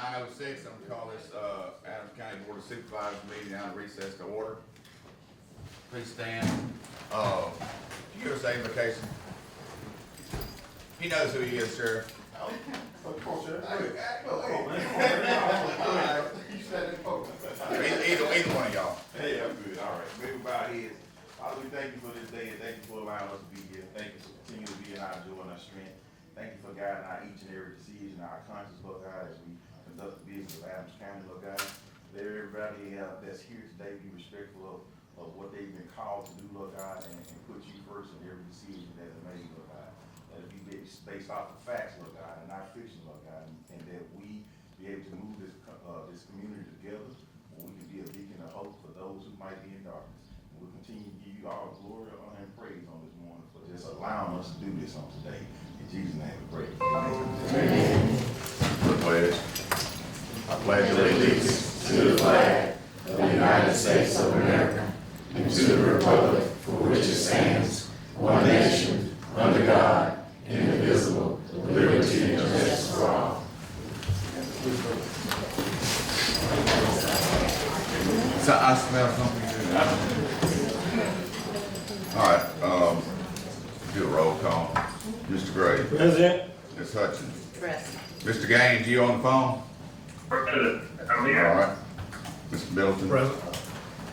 9:06, I'm gonna call this, Adams County Board of Supervisors meeting out of recess to order. Please stand. You go say vacation. He knows who he is, Sheriff. Of course, sir. Either one of y'all. Hey, I'm good. All right. Everybody is. Father, we thank you for this day and thank you for allowing us to be here. Thank you for continuing to be in our joy and our strength. Thank you for guiding our each and every decision, our conscience, Lord God, as we conduct the business of Adams County, Lord God. Let everybody that's here today be respectful of what they've been called to do, Lord God, and put you first in every decision that is made, Lord God. Let it be based off of facts, Lord God, and not fiction, Lord God, and that we be able to move this community together, where we can be a beacon of hope for those who might be in darkness. And we'll continue to give you all glory, honor, and praise on this morning for just allowing us to do this on today. In Jesus' name we pray. Amen. The pledge. I pledge allegiance to the flag of the United States of America and to the republic for which it stands, one nation, under God, indivisible, with liberty and justice for all. So I smell something too. All right, do a roll call. Mr. Gray. Present. Ms. Hutchins. Present. Mr. Gaines, you on the phone? Present. I'm here. All right. Mr. Middleton. Present.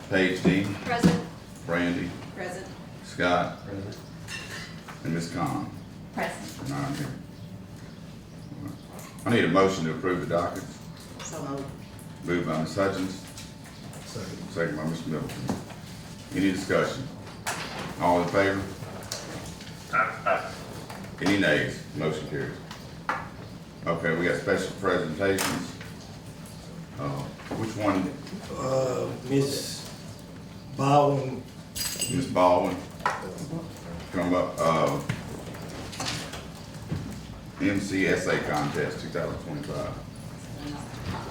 Paige Dean. Present. Brandy. Present. Scott. Present. And Ms. Khan. Present. And I'm here. I need a motion to approve the dockets. So moved. Moved by Ms. Hutchins, Second. second by Mr. Middleton. Any discussion? All in favor? Any nays? Motion carries. Okay, we got special presentations. Which one? Miss Baldwin. Ms. Baldwin? Come up, MCSA contest 2025.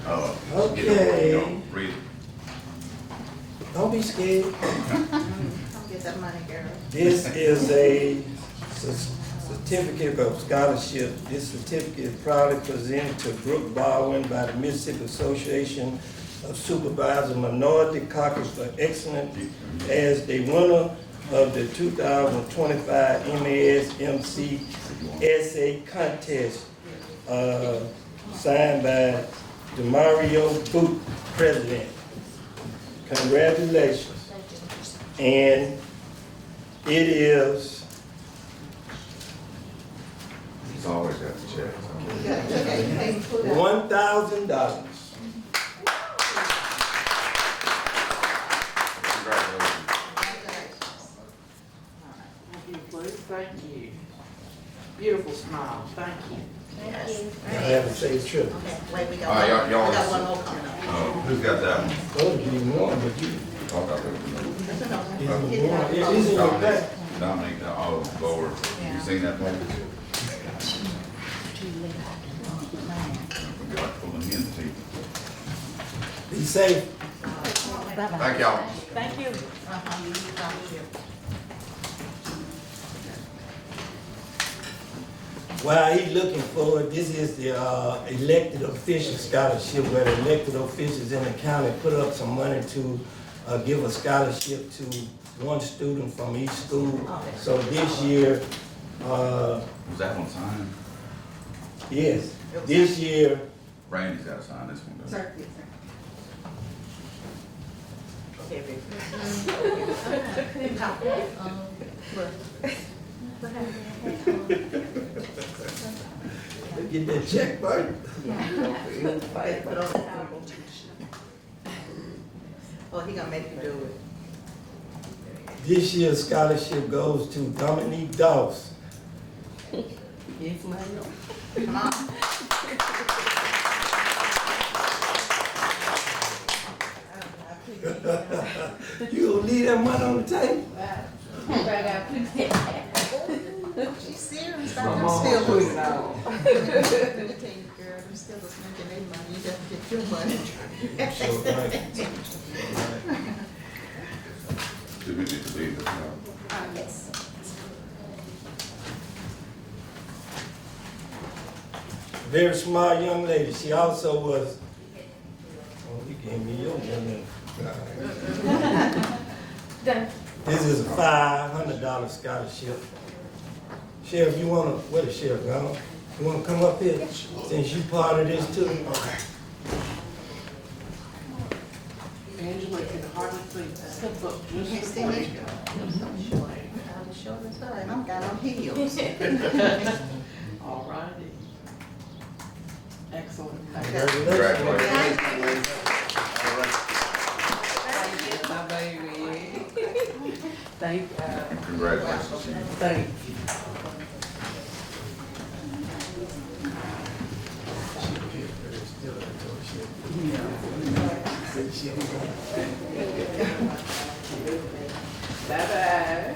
Okay. Read it. Don't be scared. Come get that money, girl. This is a certificate of scholarship. This certificate is proudly presented to Brooke Baldwin by the Mississippi Association of Supervisors Minority Caucus for Excellence as the winner of the 2025 MAS-MC essay contest, signed by Demario Boot, President. Congratulations. And it is He's always got the check. $1,000. Congratulations. Thank you. Beautiful smile. Thank you. Yes. Have a safe trip. Okay, wait, we All right, got y'all- we got one more coming up. Who's got that one? Supposed to be more, but you, That's enough. it's in your back. Dominic, oh, Lord, you seen that package? Be like pulling me in the teeth. Be safe. Thank y'all. Thank you. While he's looking for it, this is the elected official scholarship where the elected officials in the county put up some money to give a scholarship to one student from each school. So this year, Was that one signed? yes, this year, Randy's got to sign this one, doesn't he? Sir, yes, get that check, right? sir. Put on the table. Oh, he gonna make you do it. This year's scholarship goes to Dominique Dawes. Yes, ma'am. Come on. You gonna leave that money on the table? She's serious about My them mom still put it out. Let me tell you, girl, them still making their money. You got to get your money. So, Do we need to leave this now? Yes. Very smart young lady. She also was, oh, you gave me your woman. This is a $500 scholarship. Sheriff, you wanna, where the sheriff gone? You wanna come up here, since you part of this too? Okay. Angela can hardly step up You can't just see a me? point. I'm short as hell, and I'm got on heels. All righty. Excellent. Congratulations. My baby. Thank you. Congratulations. Thank you. Bye-bye.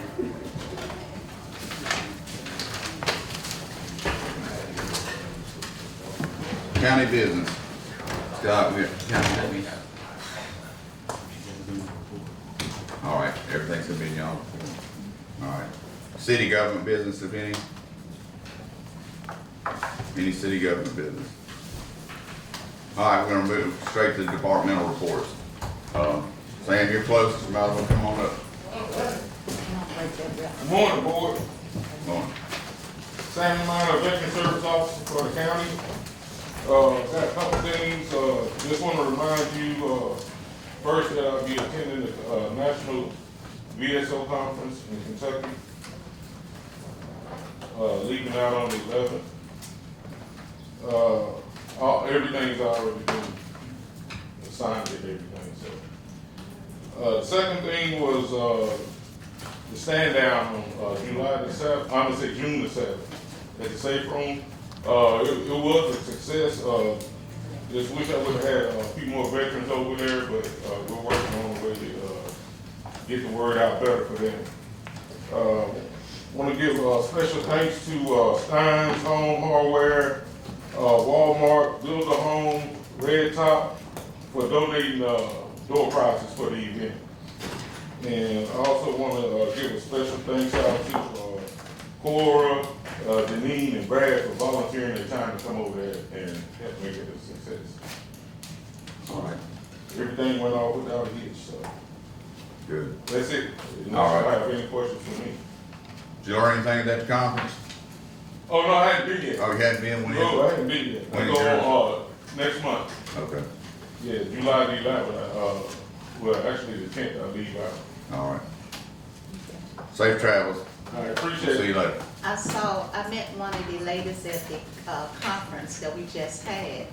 County business. Scott, we county business. All right, everything's gonna be y'all. All right. City government business, if any? Any city government business? All right, we're gonna move straight to the departmental reports. Sam, you're closest, you might as well come on up. Good morning, board. Come on. Sam Minor, Veteran Service Officer for the county. Got a couple things, just want to remind you, first that I'll be attending the, National VSO Conference in Kentucky. Leaving out on the 11th. Everything's already been assigned and everything, so. The second thing was, the stand down on, July the 7th, I'm gonna say June the 7th, at the safe room. It was a success. Just wish I would've had a few more veterans over there, but, we're working on a way to, get the word out better for them. Want to give, special thanks to, Stein's Home Hardware, Walmart, Build a Home, Red Top, for donating, door prizes for the event. And I also want to, give a special thanks out to, Cora, Janine, and Brad for volunteering their time to come over there and help make it a success. All right, Everything went off without a hitch, so good. that's it. Unless All right. you have any questions for me. Did you learn anything at that conference? Oh, no, I hadn't been yet. Oh, you hadn't been when No, I hadn't been yet. I When is yours? go, next month. Okay, Yeah, July the 11th, well, actually the 10th, I leave out. all right. Safe travels. I appreciate See it. you later. I met one of the ladies at the, conference that we just had,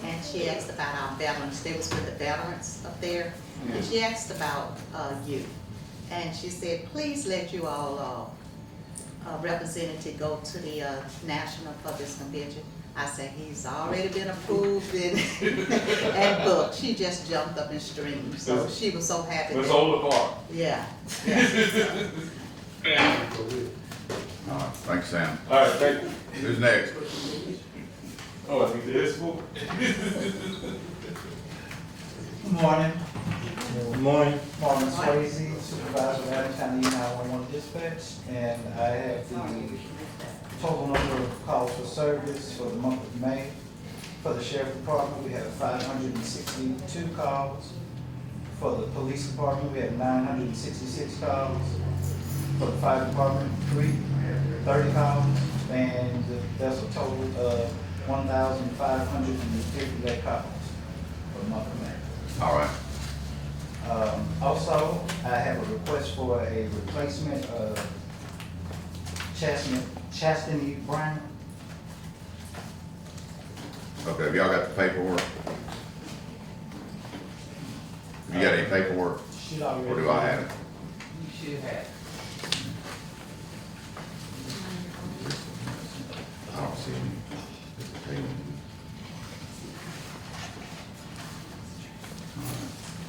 and she asked about our veterans. They was with the veterans up there, and she asked about, you. And she said, please let you all, representative go to the, national for this convention. I said, he's already been approved and, and booked. She just jumped up and streamed, so she was so happy. Let's that- hold the park. Yeah. All right, thanks, Sam. All right, thank you. Who's next? Oh, I need this school. Good morning. Good morning. Marvin Swayze, Supervisor of Adams County 911 Dispatch, and I have the total number of calls for service for the month of May. For the Sheriff Department, we have 562 calls. For the Police Department, we have 966 calls. For the Fire Department, 30 calls, and there's a total of 1,558 calls for the month of May. All right. Also, I have a request for a replacement of Chastity Brown. Okay, have y'all got the paperwork? Have you got any paperwork, Should already. or do I have it? You should have. I don't see any.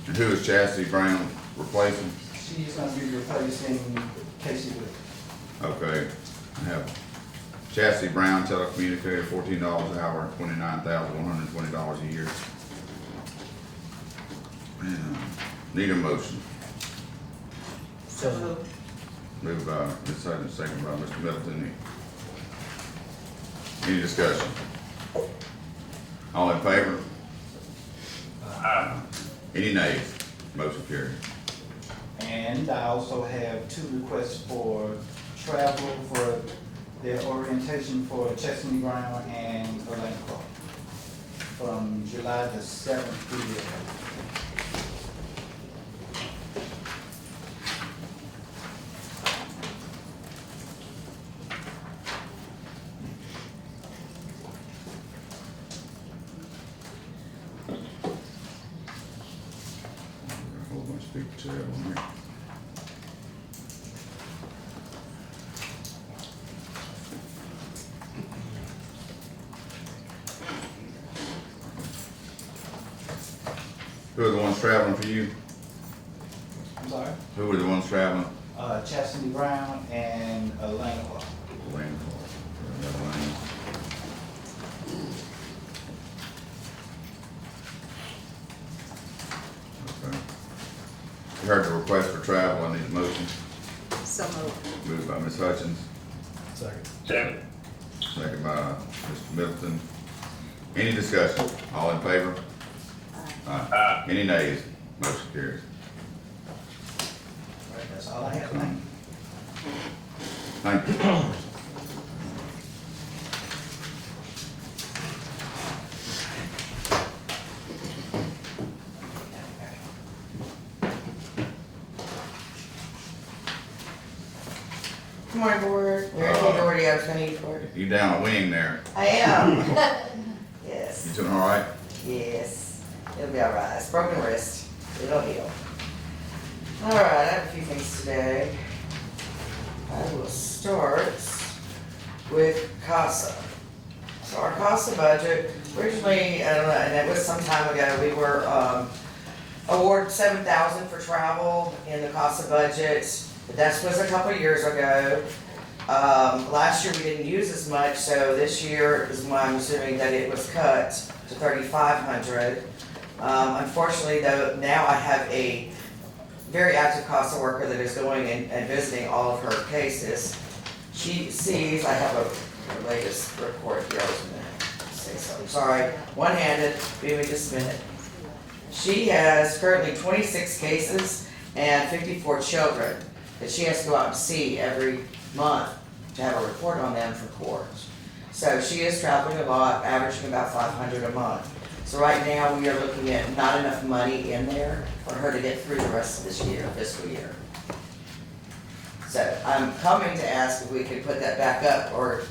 And who is Chastity Brown replacing? She's gonna be replacing Casey Wood. Okay, I have Chastity Brown, telecommunicator, $14 an hour, $29,120 a year. And need a motion. So moved. Moved by Ms. Hutchins, second by Mr. Middleton. Any discussion? All in favor? Any nays? Motion carries. And I also have 2 requests for travel for their orientation for Chestnut Brown and Orlando Clark from July the 7th through the 11th. A whole bunch of people to that one there. Who are the ones traveling for you? I'm sorry? Who are the ones traveling? Chastity Brown and Orlando Clark. Lane. Okay. You heard the request for travel, I need a motion. So moved. Moved by Ms. Hutchins, Second. second by Mr. Middleton. Any discussion? All in favor? Aye. Any nays? Motion carries. All right, that's all I have. Thank you. Thank you. Good morning, board. Mary Kay Doherty, I was gonna use board. You down a wing there. I am. You Yes, doing all right? yes. It'll be all right. It's broken wrist. It'll heal. All right, I have a few things today. I will start with CASA. So our CASA budget, originally, I don't know, and it was some time ago, we were, awarded $7,000 for travel in the CASA budget. But that was a couple of years ago. Last year we didn't use as much, so this year is why I'm assuming that it was cut to $3,500. Unfortunately though, now I have a very active CASA worker that is going and visiting all of her cases. She sees, I have a latest report here, I was gonna say something, sorry, one-handed, give me just a minute. She has currently 26 cases and 54 children that she has to go out and see every month to have a report on them for court. So she is traveling a lot, averaging about $500 a month. So right now, we are looking at not enough money in there for her to get through the rest of this year, fiscal year. So I'm coming to ask if we could put that back up, or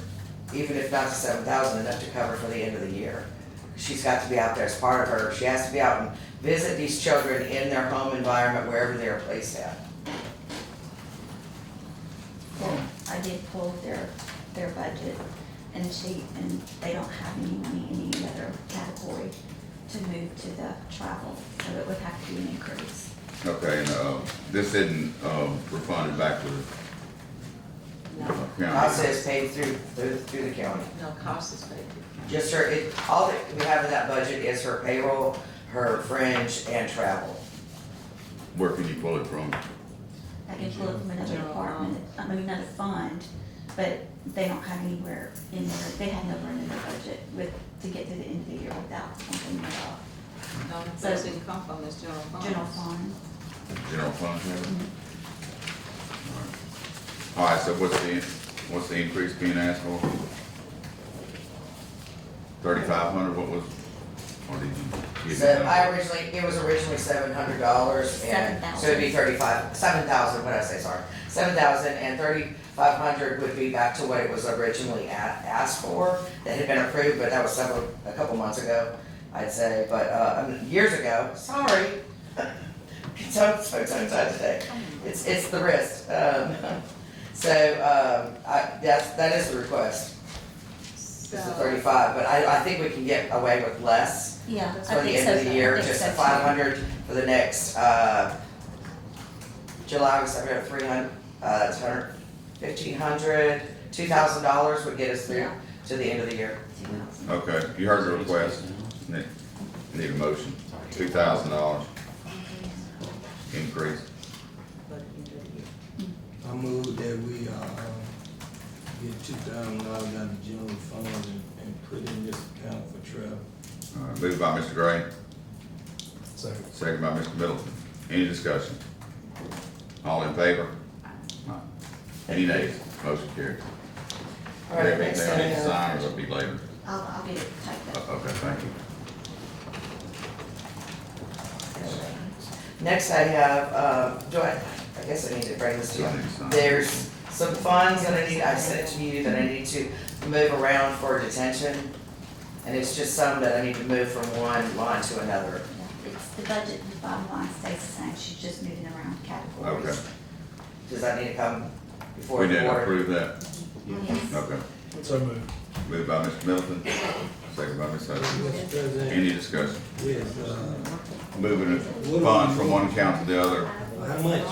even if not to 7,000, enough to cover for the end of the year. She's got to be out there as part of her, she has to be out and visit these children in their home environment, wherever they are placed at. I did pull their budget and they don't have any money in any other category to move to the travel, so it would have to be an increase. Okay, and, this isn't, refunded back to No, the county? CASA is paid through the county. no cost is paid. Just her, all that we have in that budget is her payroll, her fringe, and travel. Where can you pull it from? I can pull it from another department, another fund, but they don't have anywhere in there, they have nowhere in their budget to get to the end of the year without something at all. No, those didn't come from this general fund. General fund. General fund, Kevin? Mhm. All right, so what's the increase being asked for? 3,500, what was, or did you give So it? it was originally $700, and so it'd be 7,000, what did I say, sorry? 7,000 and 3,500 would be back to what it was originally asked for, that had been approved, but that was a couple months ago, I'd say, but, years ago, sorry. So tongue-tied today, it's the wrist, that is the request. It's the 35, but I think we can get away with less Yeah, for the end of the year, just a 500 for the next, July, we said we have 300, it's 1,500, $2,000 would get us through Yeah. to the end of the year. Okay, you heard the request. Need a motion, $2,000 increase. I move that we, get $2,000 out of the general fund and put in this account for travel. Moved by Mr. Gray, Second. second by Mr. Middleton. Any discussion? All in favor? Any nays? Motion carried. All right, next Everything I need to I sign, or have, it'll be later? I'll get it typed up. Okay, thank you. next I have, I guess I need to bring this to you. I need to sign. There's some funds that I sent to you that I need to move around for detention. And it's just some that I need to move from one line to another. Yeah, it's the budget, the bottom line stays the same, she's just moving around categories. Okay. Does that need to come before We the didn't board? approve that? Yes. Okay. So moved. Moved by Mr. Middleton, second by Ms. Hutchins. Mr. President, Any discussion? yes, Moving the funds from one account to the other. how much?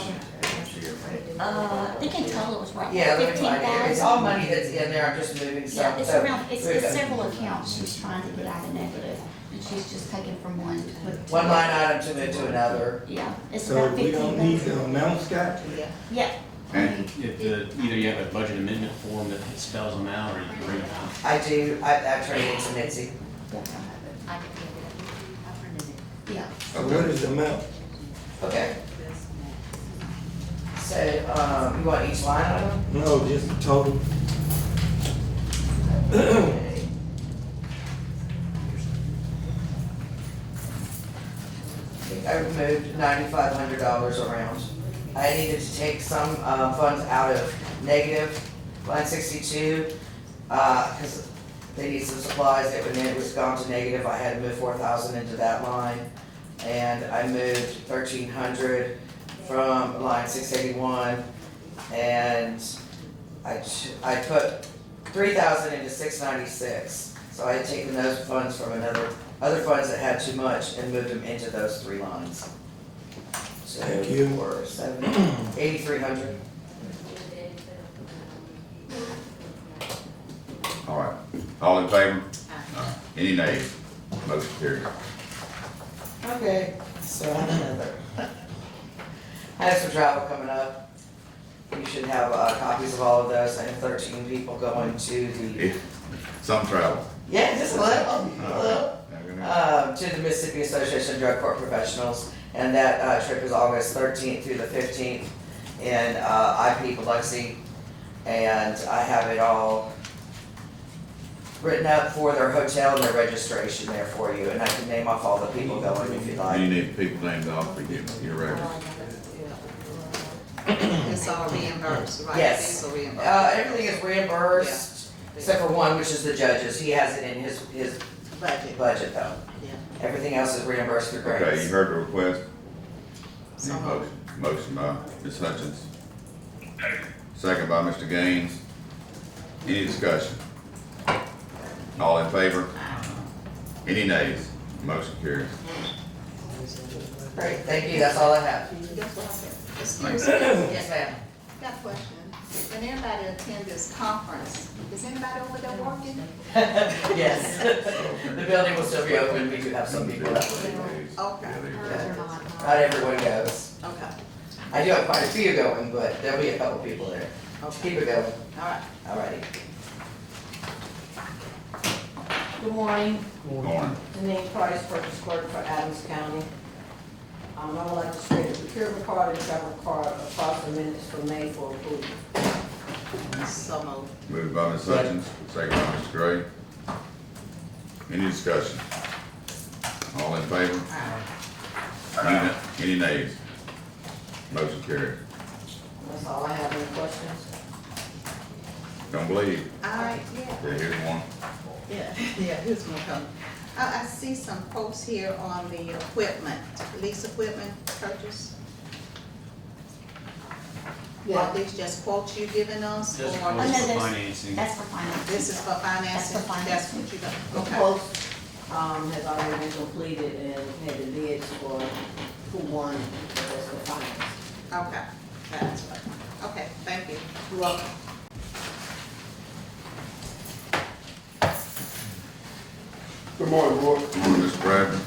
I think in total it was right Yeah, around let me find it. It's all 15,000. money that's in there, I'm just moving some. Yeah, it's so around, it's we've got several accounts she's trying to get out of negative, and she's just taking from one to put. One line item to move to another. Yeah, it's So about we don't need 15,000. the amount, Scott? Yeah, And If either you have a budget amendment form that spells them out, or you can read them. I do, I turned it into Mitzi. yeah. So what is the amount? Okay. So, you want each line item? No, just the total. I removed $9,500 around. I needed to take some, funds out of negative, line 62, cause they need some supplies, it was gone to negative, I had to move 4,000 into that line. And I moved 1,300 from line 681, and I put 3,000 into 696. So I had taken those funds from other funds that had too much and moved them into those three lines. So Thank you. for 8,300. all right, all in favor? Any nays? Motion carried. Okay, so another. I have some travel coming up. You should have, copies of all of those. I have 13 people going to the, Some travel. yeah, just a little. To the Mississippi Association of Drug Court Professionals, and that, trip is August 13th through the 15th in, IP Biloxi. And I have it all written up for their hotel and their registration there for you, and I can name off all the people going if you'd like. You need people named off for your record. It's all reimbursed, right? Yes. It's all reimbursed. Everything is reimbursed, except for one, which is the judges. He has it in his Budget, budget though. yeah. Everything else is reimbursed through grants. Okay, you heard the request? So Need a moved. motion by Ms. Hutchins. Second by Mr. Gaines. Any discussion? All in favor? Any nays? Motion carries. Great, thank you, that's all I have. Excuse me. Yes, ma'am. Got a question. When everybody attend this conference, is anybody over there working? Yes. The building will still be open, we do have some people that will be there. Okay. Not everyone goes. Okay, I do have quite a few going, but there'll be a couple people there. okay, Keep it going. all right. Alrighty. Good morning, Morning. Denise Price, purchase clerk for Adams County. I would like to state the procurement card and travel card across the minutes for May for approval. So moved. Moved by Ms. Hutchins, second by Mr. Gray. Any discussion? All in favor? Any nays? Motion carried. That's all I have, any questions? Don't believe. All right, yeah. Yeah, here's one. Yeah, here's one coming. I see some quotes here on the equipment, lease equipment purchase. Are these just quotes you giving us, Just or Oh, no, for that's- financing. That's for financing. this is for financing? That's for financing. That's what you got, The okay. quote, has already been completed and had the bids for who won, that's for finance. Okay, that's right. Okay, thank you. You're welcome. Good morning, board. Good morning, Mr. Bradford.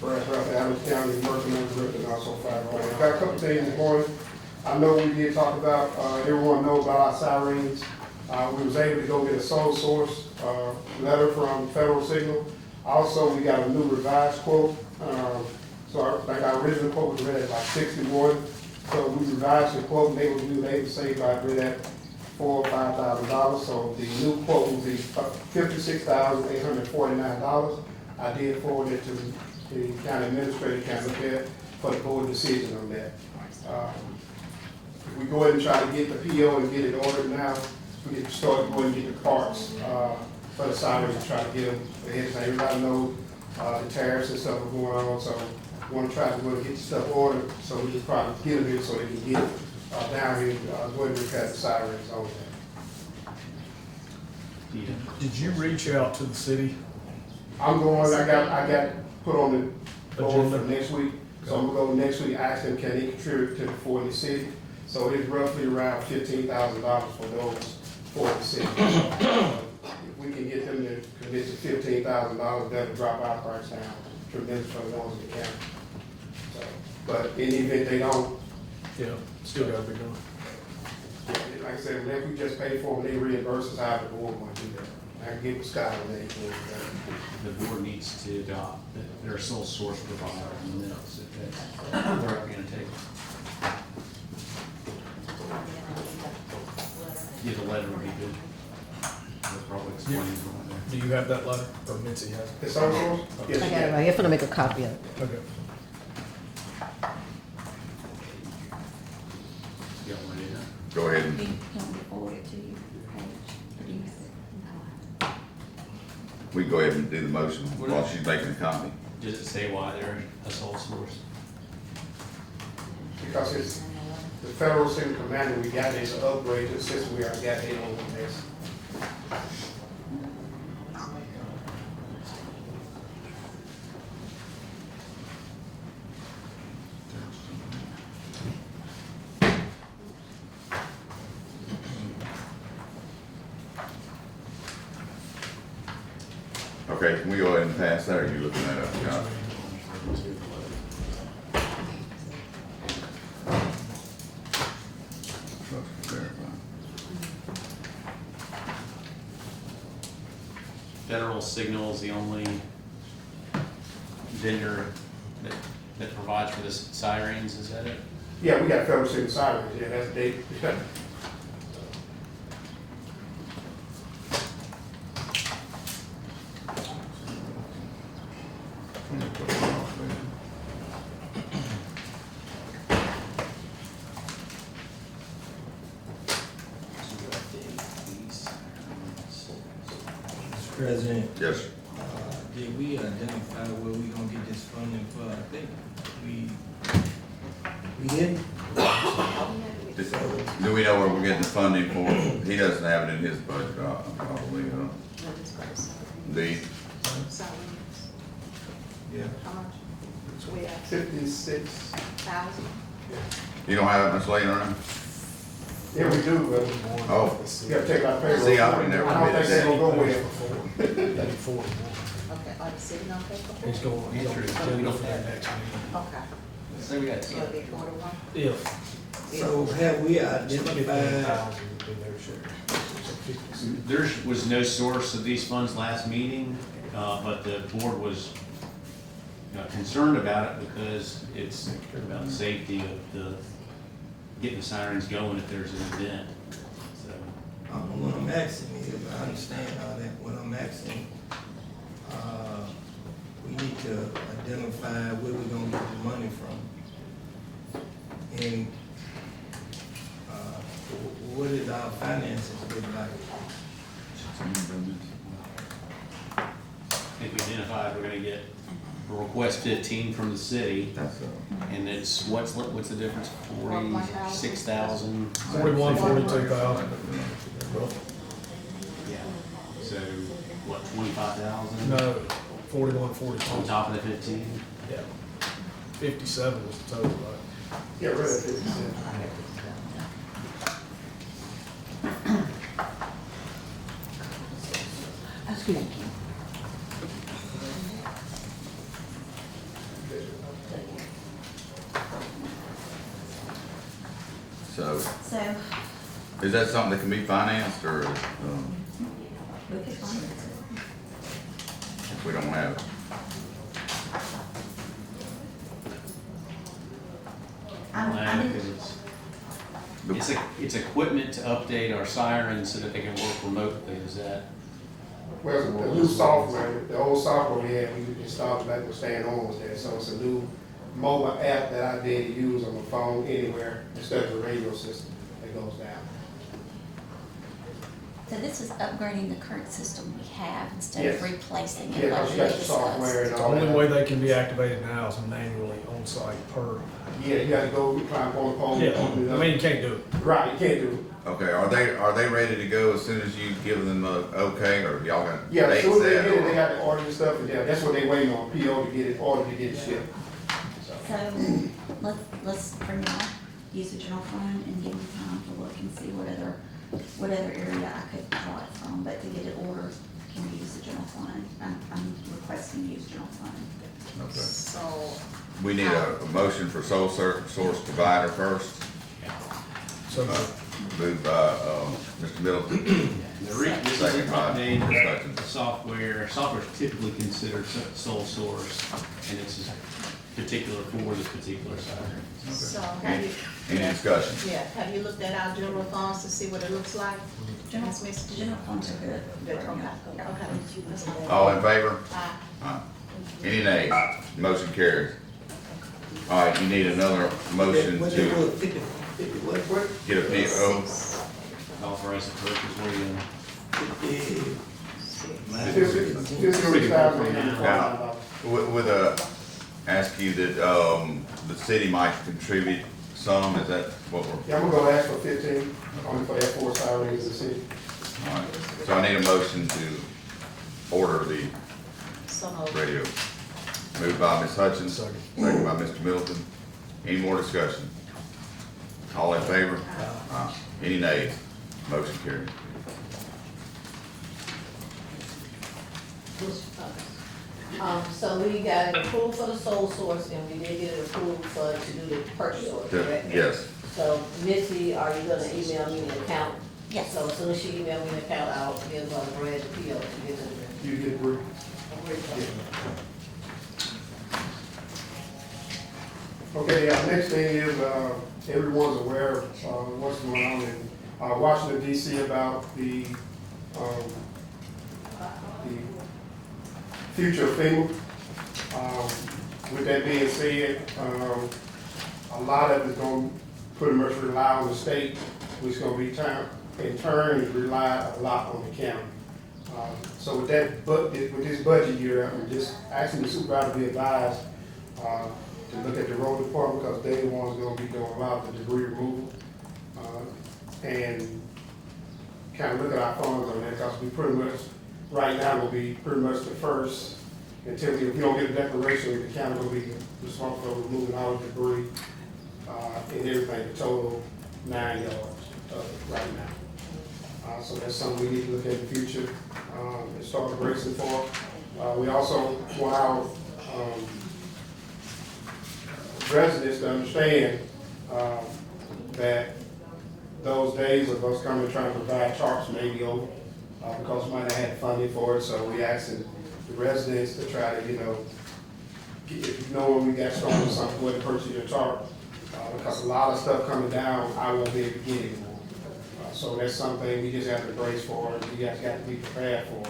Brad Ralph, Adams County, working on the and also 501. Got a couple things this morning. I know we did talk about, everyone knows about our sirens. We was able to go get a sole source, letter from Federal Signal. Also, we got a new revised quote. Like our original quote was read at like 61. So we revised the quote and they would save like read at $4,000 or $5,000. So the new quote will be $56,849. I did forward it to the county administrator, kind of look at for the board decision on that. If we go ahead and try to get the PO and get it ordered now, we can start going and get the parts for the sirens and try to get them ahead of time. Everybody knows the tariffs and stuff are going on, so we want to try to go and get the stuff ordered, so we just probably get them here so they can get down here, go ahead and repair the sirens on that. Did you reach out to the city? I'm going, I got put on the board for Agenda. next week, so I'm gonna go next week, ask them, can they contribute to the for the city? So it's roughly around $15,000 for those for the city. If we can get them to commit to $15,000, that'll drop our price down tremendous for the ones in the county. So, but in the event they don't, Yeah, still gotta be done. like I said, if we just pay for them, they reimburse us out of the board when we do that. I can get with Scott on that. The board needs to adopt that they're a sole source provider, and that's where I'm gonna take. Yeah, the letter would be good. They'll probably explain it right Do you have that letter, or Mitzi has it? It's on yours? Yes, I got it ma'am. right here, I'm gonna make a copy of it. Okay. there. You got one in there? Go ahead and, Do you want me to forward it to you, Paige? Or do you? we go ahead and do the motion while she's making a copy. Does it say why they're a sole source? Because it's the federal city commander we got is an upgrade to the system we already got in on this. Okay, can we go ahead and pass that, or are you looking that up, Scott? Federal Signal is the only vendor that provides for the sirens, is that it? Yeah, we got federal city sirens, yeah, that's they. Mr. President, Yes, sir. did we identify where we gonna get this funding for? I think we didn't? Do we know where we're getting the funding for? He doesn't have it in his budget, probably, the, Yeah. How much? We have 56. 1,000? you don't have it much later on? Yeah, we do, but Oh, you gotta take our payroll. See, I would never I don't admit think they're gonna go That with was it. before. That was 40. Okay, are you sitting on paper? He's going, he's on the agenda for that next meeting. Okay. So we got So it'll be 41? Yeah. So have we identified, 1,000 would be their share. So 56. There was no source of these funds last meeting, but the board was concerned about it because it's about the safety of the, getting the sirens going if there's an event, so. what I'm asking is, I understand all that, what I'm asking, we need to identify where we're gonna get the money from. And, what is our finances look like? I think we identified we're gonna get a request 15 from the city, that's, and it's, what's the difference, 46,000? 41, 42,000. Yeah, so, what, 25,000? No, 41, On 42. top of the 15? Yeah. 57 was the total, right? Yeah, really, 56. Excuse me. Is that something that can be financed, or, We could finance it. if we don't have it? I didn't, It's equipment to update our sirens so that they can work remotely, is that? Well, the new software, the old software we had, we installed back when staying on was there, so it's a new mobile app that I did use on the phone anywhere instead of the radio system that goes down. so this is upgrading the current system we have instead of Yes. replacing Yeah, it like because we you got the software discussed. and The all only that. way they can be activated now is manually on site per. Yeah, you gotta go climb on the phone. Yeah, open it I up. mean, you can't do it. Right, you can't do it. Okay, are they ready to go as soon as you give them a okay, or y'all got Yeah, as dates soon as they set? get it, they or- got the order and stuff, and yeah, that's what they waiting on, PO to get it, order to get it shipped. So let's bring out, use the general fund and give me time to look and see what other area I could draw it from, but to get it ordered, can we use the general fund? I'm requesting use general fund. Okay. So, We need a motion for sole source provider first. So, Moved by, Mr. Middleton. This is Second an by update Ms. of Hutchins. the software. Software is typically considered sole source, and it's particular for this particular siren. so have you, Any discussion? yeah, have you looked at our general funds to see what it looks like? General, Ms. Miss? the general funds are good. Good, okay, okay. All in favor? Aye. Aye. Any nays? Motion carries. All right, you need another motion What they to were, 50, what? get a PO. Authorize the purchase, what do you? 56,000. Now, with ask you that, the city might contribute some, is that what we're? Yeah, I'm gonna go ask for 15, only for F4 sirens in the city. All right, so I need a motion to order the So moved. radio. Moved by Ms. Hutchins, Second. second by Mr. Middleton. Any more discussion? All in favor? Aye. Any nays? Motion carried. So we got it approved for the sole source, and we did get it approved for, to do the purchase order, correct? Yes, So Missy, are you gonna email me the account? Yes. So as soon as she email me the account, I'll give Brad the PO to get to the. You get word. Okay, next thing is, everyone's aware of, what's going on in, Washington DC about the future of FEMA. With that being said, a lot of it's gonna pretty much rely on the state, which is gonna be in turn rely a lot on the county. So with that, with this budget year, I'm just asking the supervisor to be advised, to look at the road department, because they the ones gonna be doing a lot of the debris removal. And kind of look at our funds on that, because we pretty much, right now, will be pretty much the first, until if we don't get a declaration, the county will be responsible for removing all the debris, and everything, the total 9 yards, right now. So that's something we need to look at in the future, and start bracing for. We also want our, residents to understand, that those days of us coming and trying to provide tarps may be over, because we might not have funding for it, so we asking the residents to try to, if you know when we got started with something, where to purchase your tarp, because a lot of stuff coming down, I won't be able to get anymore. So that's something we just have to brace for, and you guys got to be prepared for.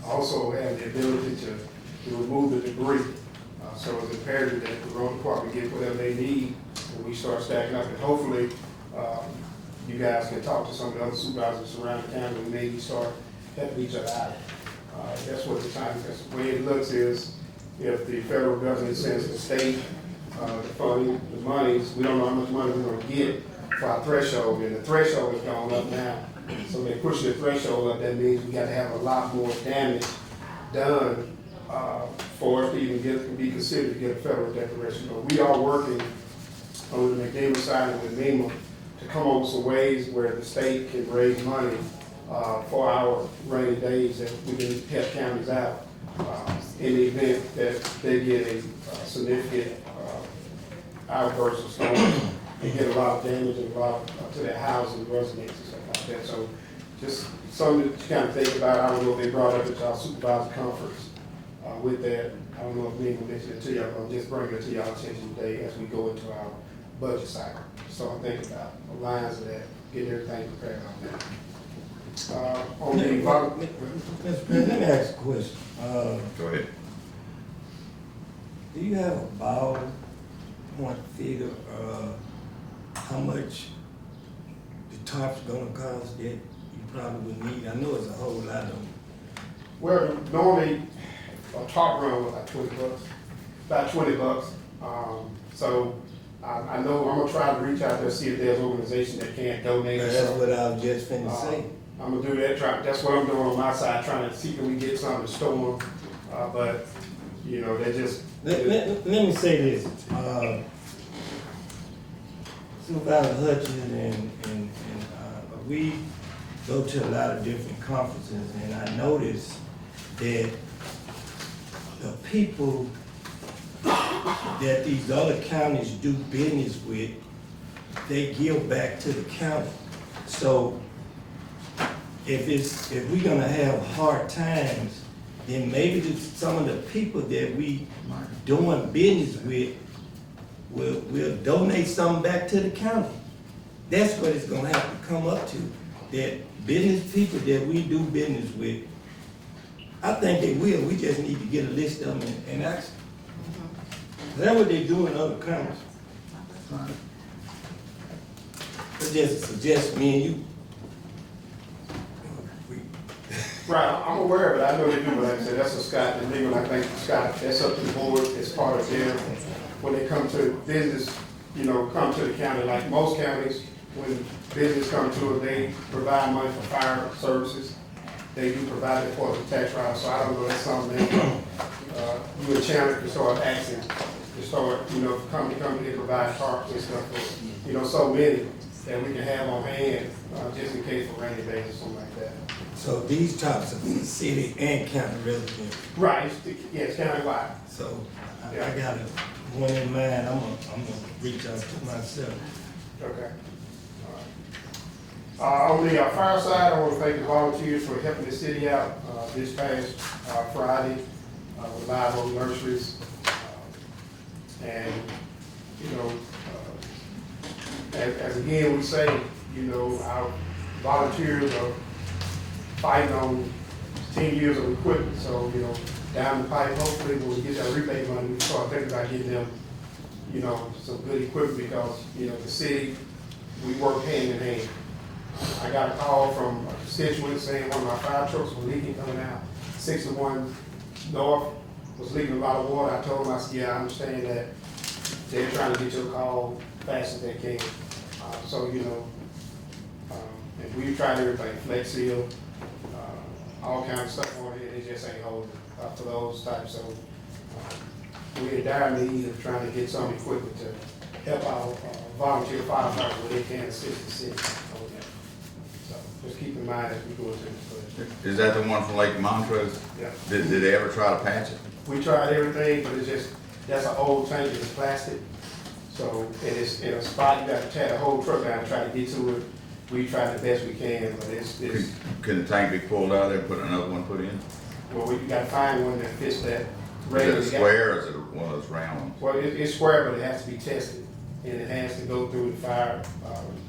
Also have the ability to remove the debris. So it's imperative that the road department get whatever they need when we start stacking up. And hopefully, you guys can talk to some of the other supervisors around the county and maybe start helping each other out. That's what the time, because the way it looks is, if the federal government sends the state, the funding, the monies, we don't know how much money we're gonna get for our threshold, and the threshold has gone up now. So they push the threshold up, that means we gotta have a lot more damage done, for us to even be considered to get a federal declaration. But we are working on the McDavid side and with MEMA to come up with some ways where the state can raise money, for our rainy days that we can help counties out, in the event that they get a significant, outburst of storms. they get a lot of damage and a lot to their houses, residents and stuff like that. So just something to kind of think about. I don't know if they brought up at y'all supervisor conference with that. I don't know if me will mention it to y'all, but just bring it to y'all attention today as we go into our budget cycle. So I'm thinking about the lines of that, getting everything prepared on that. On the Mr. President, let me ask a question. Go ahead. Do you have a ballpoint figure, how much the tarp's gonna cost that you probably would need? I know it's a whole lot of them. Well, normally a top run was like $20, about $20. So I know I'm gonna try to reach out there, see if there's organizations that can't donate. That's what I was just finna say. I'm gonna do that, that's what I'm doing on my side, trying to see if we can get something to store them. But, you know, they just. Let me say this, Supervisor Hutchins and we go to a lot of different conferences, and I noticed that the people that these other counties do business with, they give back to the county. So if we're gonna have hard times, then maybe some of the people that we doing business with will donate something back to the county. That's what it's gonna have to come up to, that business people that we do business with, I think they will, we just need to get a list of them and ask. That's what they do in other counties. It's just a suggestion, me and you. Right, I'm aware of it, I know they do, but like I said, that's a Scott and legal, I think Scott, that's up to the board, it's part of their, when they come to business, you know, come to the county, like most counties, when business come to it, they provide money for fire services. They do provide it for the tax write, so I don't know, that's something that, you and Chandler can start asking, to start, you know, company provide tarps and stuff, for, you know, so many that we can have on hand, just in case for rainy days or something like that. So these tops are for the city and county residents. Right, it's countywide. So I got one in mind, I'm gonna reach out to myself. Okay. On the fire side, I want to thank the volunteers for helping the city out this past Friday with Live Oak Nurseries. And, you know, as again we say, you know, our volunteers are fighting on 10 years of equipment. So, you know, down the pipe, hopefully when we get that rebate money, we start thinking about getting them, you know, some good equipment because, you know, the city, we work hand in hand. I got a call from a constituent saying one of my fire trucks was leaking coming out. 61 North was leaking a lot of water. I told them, I said, yeah, I understand that. They're trying to get your call fast as they can. So, you know, and we've tried everything, Flex Seal, all kinds of stuff on here, they just ain't holding for those types. So we're in dire need of trying to get some equipment to help our volunteer firefighters where they can assist the city. So just keep in mind as we go into this budget. Is that the one from Lake Montrose? Yeah. Did they ever try to patch it? We tried everything, but it's just, that's an old tank, it's plastic. So it's in a spot, you got to tear the whole truck down and try to get to it. We tried the best we can, but it's Can the tank be pulled out there and put another one put in? well, we got to find one that fits that. Is it square or is it one of those round ones? Well, it's square, but it has to be tested, and it has to go through the fire,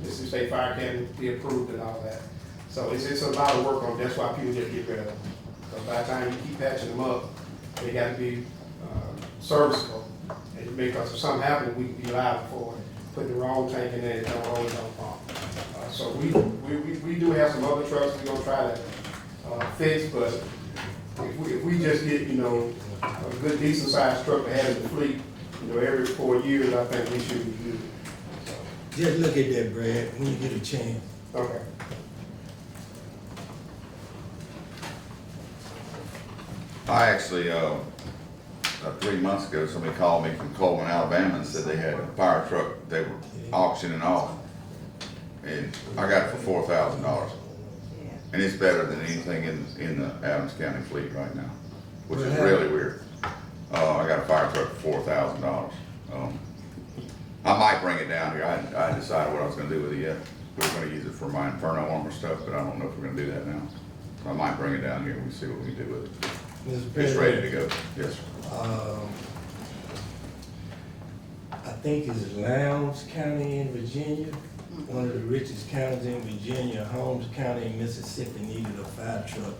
Mississippi State Fire can be approved and all that. So it's a lot of work on, that's why people just get rid of them. Because by the time you keep patching them up, they got to be serviceable. And because if something happens, we can be liable for it. Put the wrong tank in there, it don't hold, it don't pump. So we do have some other trucks we're gonna try to fix, but if we just get, you know, a good decent sized truck to have in the fleet, you know, every 4 years, I think we should be good. Just look at that, Brad, when you get a chance. Okay. I actually, 3 months ago, somebody called me from Coleman, Alabama and said they had a fire truck they were auctioning off. And I got it for $4,000. And it's better than anything in the Adams County fleet right now, which is really weird. I got a fire truck for $4,000. I might bring it down here. I hadn't decided what I was gonna do with it yet. We were gonna use it for my Inferno armor stuff, but I don't know if we're gonna do that now. So I might bring it down here and we see what we do with it. Mr. It's ready to President, go. Yes, sir. I think it's Lowndes County in Virginia, one of the richest counties in Virginia. Holmes County in Mississippi needed a fire truck,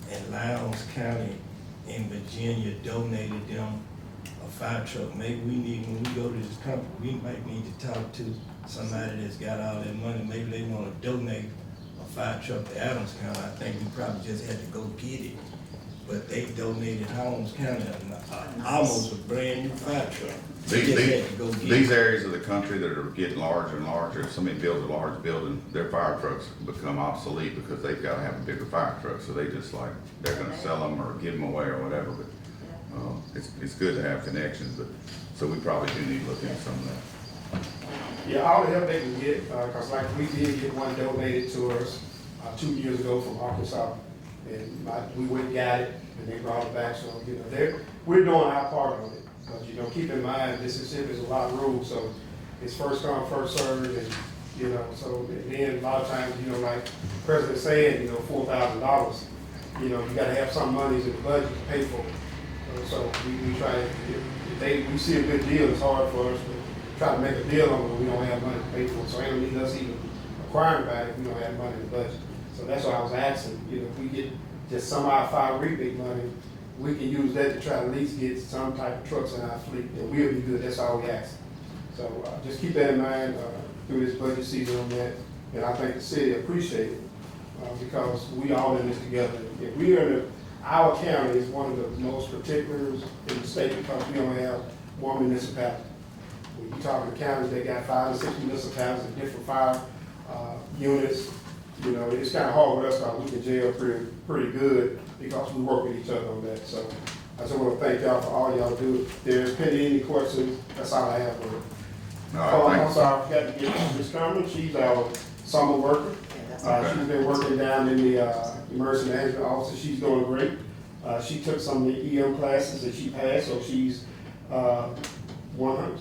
and Lowndes County in Virginia donated them a fire truck. Maybe we need, when we go to this company, we might need to talk to somebody that's got all that money. Maybe they wanna donate a fire truck to Adams County. I think we probably just had to go get it. But they donated Holmes County almost a brand new fire truck. They just had to go get These it. areas of the country that are getting larger and larger, if somebody builds a large building, their fire trucks become obsolete because they've gotta have a bigger fire truck. So they just like, they're gonna sell them or give them away or whatever, but, it's good to have connections, but, so we probably do need to look into some of that. Yeah, all the help they can get, cause like we did get one donated to us, 2 years ago from Arkansas. And we went and got it, and they brought it back, so, you know, we're doing our part of it. But, you know, keep in mind, Mississippi is a lot of rules, so it's first come, first served, and, you know, so then a lot of times, you know, like the President said, you know, $4,000, you know, you gotta have some monies in the budget to pay for it. So we try, if we see a good deal, it's hard for us to try to make a deal on it when we don't have money to pay for it. So it don't need us even acquiring about it if we don't have money in the budget. So that's why I was asking, you know, if we get just some of our fire rebate money, we can use that to try to at least get some type of trucks in our fleet, and we'll be good. That's all we ask. So just keep that in mind through this budget season on that. And I think the city appreciates it because we all in this together. If we are our county is one of the most particulars in the state because we only have one municipality. When you talk to counties, they got 5 or 6 municipalities and different fire units. You know, it's kind of hard with us because we can jail pretty good because we work with each other on that. So I just want to thank y'all for all y'all do. If there's any questions, that's all I have for it. I'm sorry, I forgot to get Ms. Carmen. She's our summer worker. She's been working down in the emergency management office. She's doing great. She took some of the EM classes that she passed, so she's 100.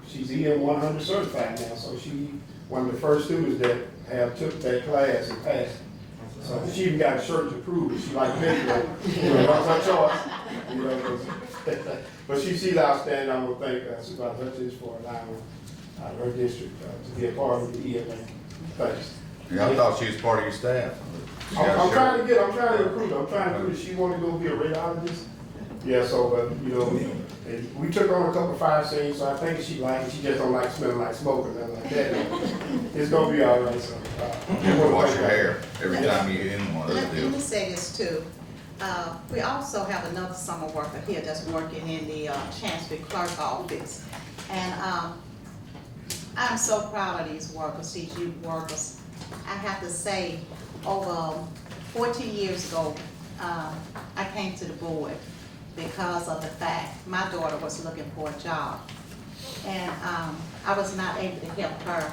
She's EM 100 certified now. So she's one of the first students that have took that class and passed. So she even got a shirt to prove it. She like paper, you know, that's her choice. You know, but she's outstanding. I want to thank Supervisor Hutchins for allowing her district to be a part of the EMA. Thanks. Yeah, I thought she was part of your staff. I'm trying to recruit her. She wanted to go be a radiologist. Yeah, so, but, you know, and we took on a couple of fire scenes, so I think she liked it. She just don't like smelling like smoke or nothing like that. It's gonna be all right, so. Wash your hair every time you get in one of those Let me deals. say this too. We also have another summer worker here that's working in the Chancery Clerk office. And I'm so proud of these workers, these youth workers. I have to say, over 14 years ago, I came to the board because of the fact my daughter was looking for a job. And I was not able to help her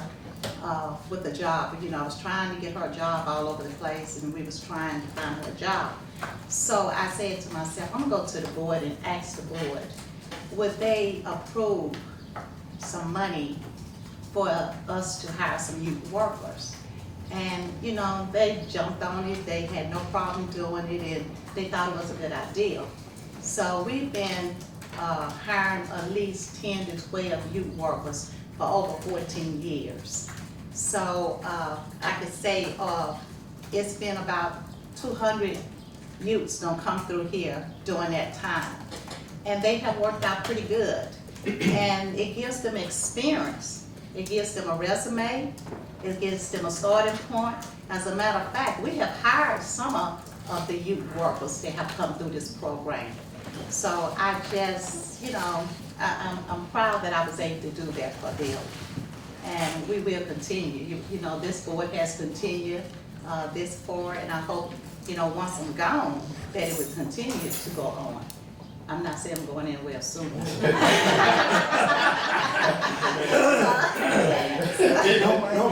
with a job. You know, I was trying to get her a job all over the place, and we was trying to find her a job. So I said to myself, I'm gonna go to the board and ask the board, would they approve some money for us to hire some youth workers? And, you know, they jumped on it. They had no problem doing it, and they thought it was a good idea. So we've been hiring at least 10 to 12 youth workers for over 14 years. So I could say it's been about 200 youths gonna come through here during that time. And they have worked out pretty good. And it gives them experience. It gives them a resume. It gives them a starting point. As a matter of fact, we have hired some of the youth workers that have come through this program. So I just, you know, I'm proud that I was able to do that for them. And we will continue. You know, this board has continued this forward, and I hope, you know, once I'm gone, that it will continue to go on. I'm not saying I'm going anywhere soon. Don't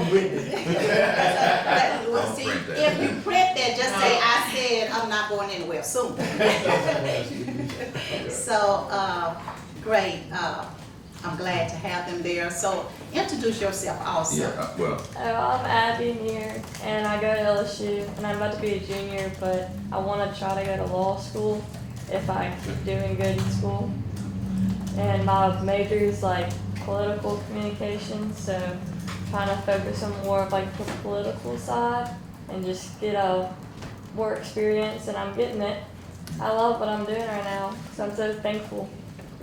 print it. Well, see, if you print that, just say, I said I'm not going anywhere soon. So, great. I'm glad to have them there. So introduce yourself also. Well, I'm Abby Muir, and I go to LSU, and I'm about to be a junior, but I want to try to go to law school if I keep doing good in school. And my major is like political communication, so trying to focus on more of like the political side and just get more experience, and I'm getting it. I love what I'm doing right now, so I'm so thankful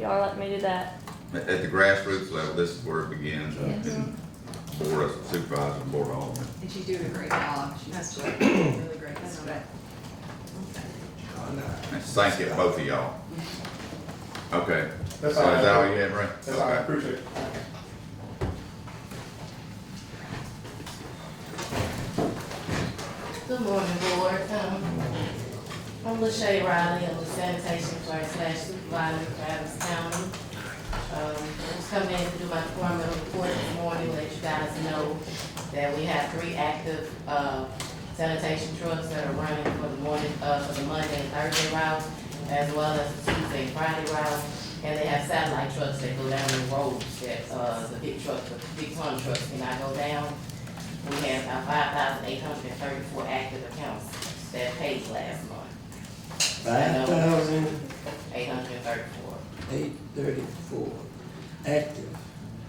y'all let me do that. at the grassroots level, this is where it begins, and board of supervisors, and board of aldermen. And she's doing a great job. She's really great. That's right. And thank you, both of y'all. Okay. That's So all I is that all have. you have, Ray? That's all, I appreciate it. Good morning, board. I'm LaShae Riley. I'm the sanitation clerk / supervisor for Adams County. I was coming in to do my departmental report this morning, let you guys know that we have 3 active sanitation trucks that are running for the morning, for the Monday and Thursday route, as well as the Tuesday and Friday route. And they have satellite trucks that go down the roads that the big trucks, the big ton trucks cannot go down. We have about 5,834 active accounts that paid last month. 5,834 834 active.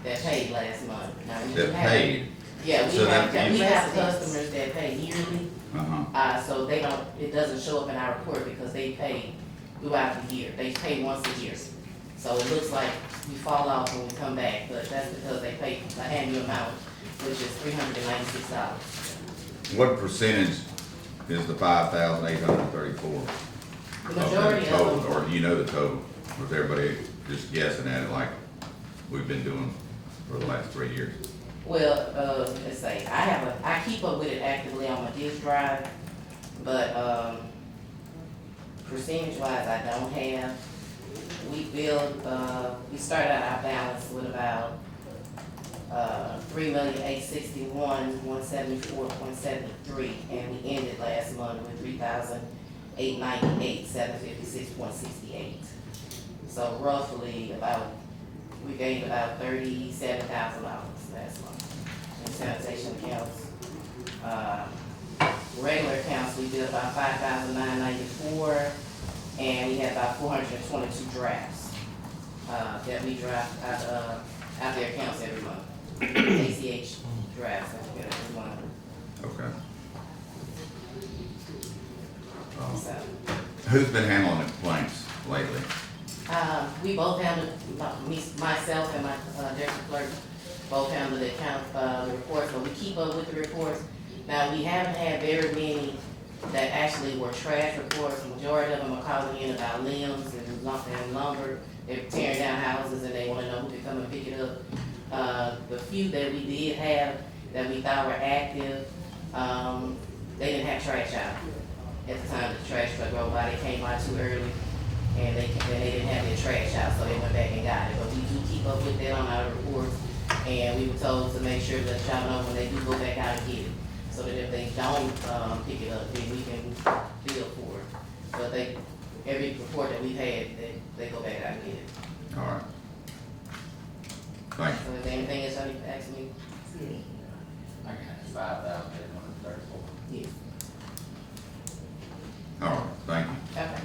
that paid last month. Now, we That have- paid. Yeah, So that we means- have customers that pay yearly, Uh-huh. so they don't, it doesn't show up in our report because they pay throughout the year. They pay once a year. So it looks like we fall off when we come back, but that's because they pay the annual amount, which is $396. What percentage is the 5,834? The majority of total, them, or do you know the total? Was everybody just guessing at it like we've been doing for the last 3 years? well, let's say, I keep up with it actively on my disk drive, but, percentage wise, I don't have. We started out our balance with about, 3,861,174.73, and we ended last month with 3,898,756.68. So roughly we gained about $37,000 last month in sanitation accounts. Regular accounts, we did about 5,994, and we had about 422 drafts, that we draft out their accounts every month. ACH drafts that we get every month. Okay. So, Who's been handling the complaints lately? we both handle, myself and my, deputy clerk, both handle the account, the reports, but we keep up with the reports. Now, we haven't had very many that actually were trash reports. The majority of them are calling in about limbs and lumber. They're tearing down houses and they wanna know who can come and pick it up. The few that we did have that we thought were active, they didn't have trash out. At the time the trash truck rolled by, they came by too early and they didn't have their trash out, so they went back and got it. But we do keep up with that on our reports, and we were told to make sure that y'all know when they do go back out and get it. So that if they don't, pick it up, then we can bill for it. But every report that we've had, they go back out and get it. All right. Thank So is there anything else y'all need to ask me? I got 5,834. Yes. you. All right, thank you. Okay.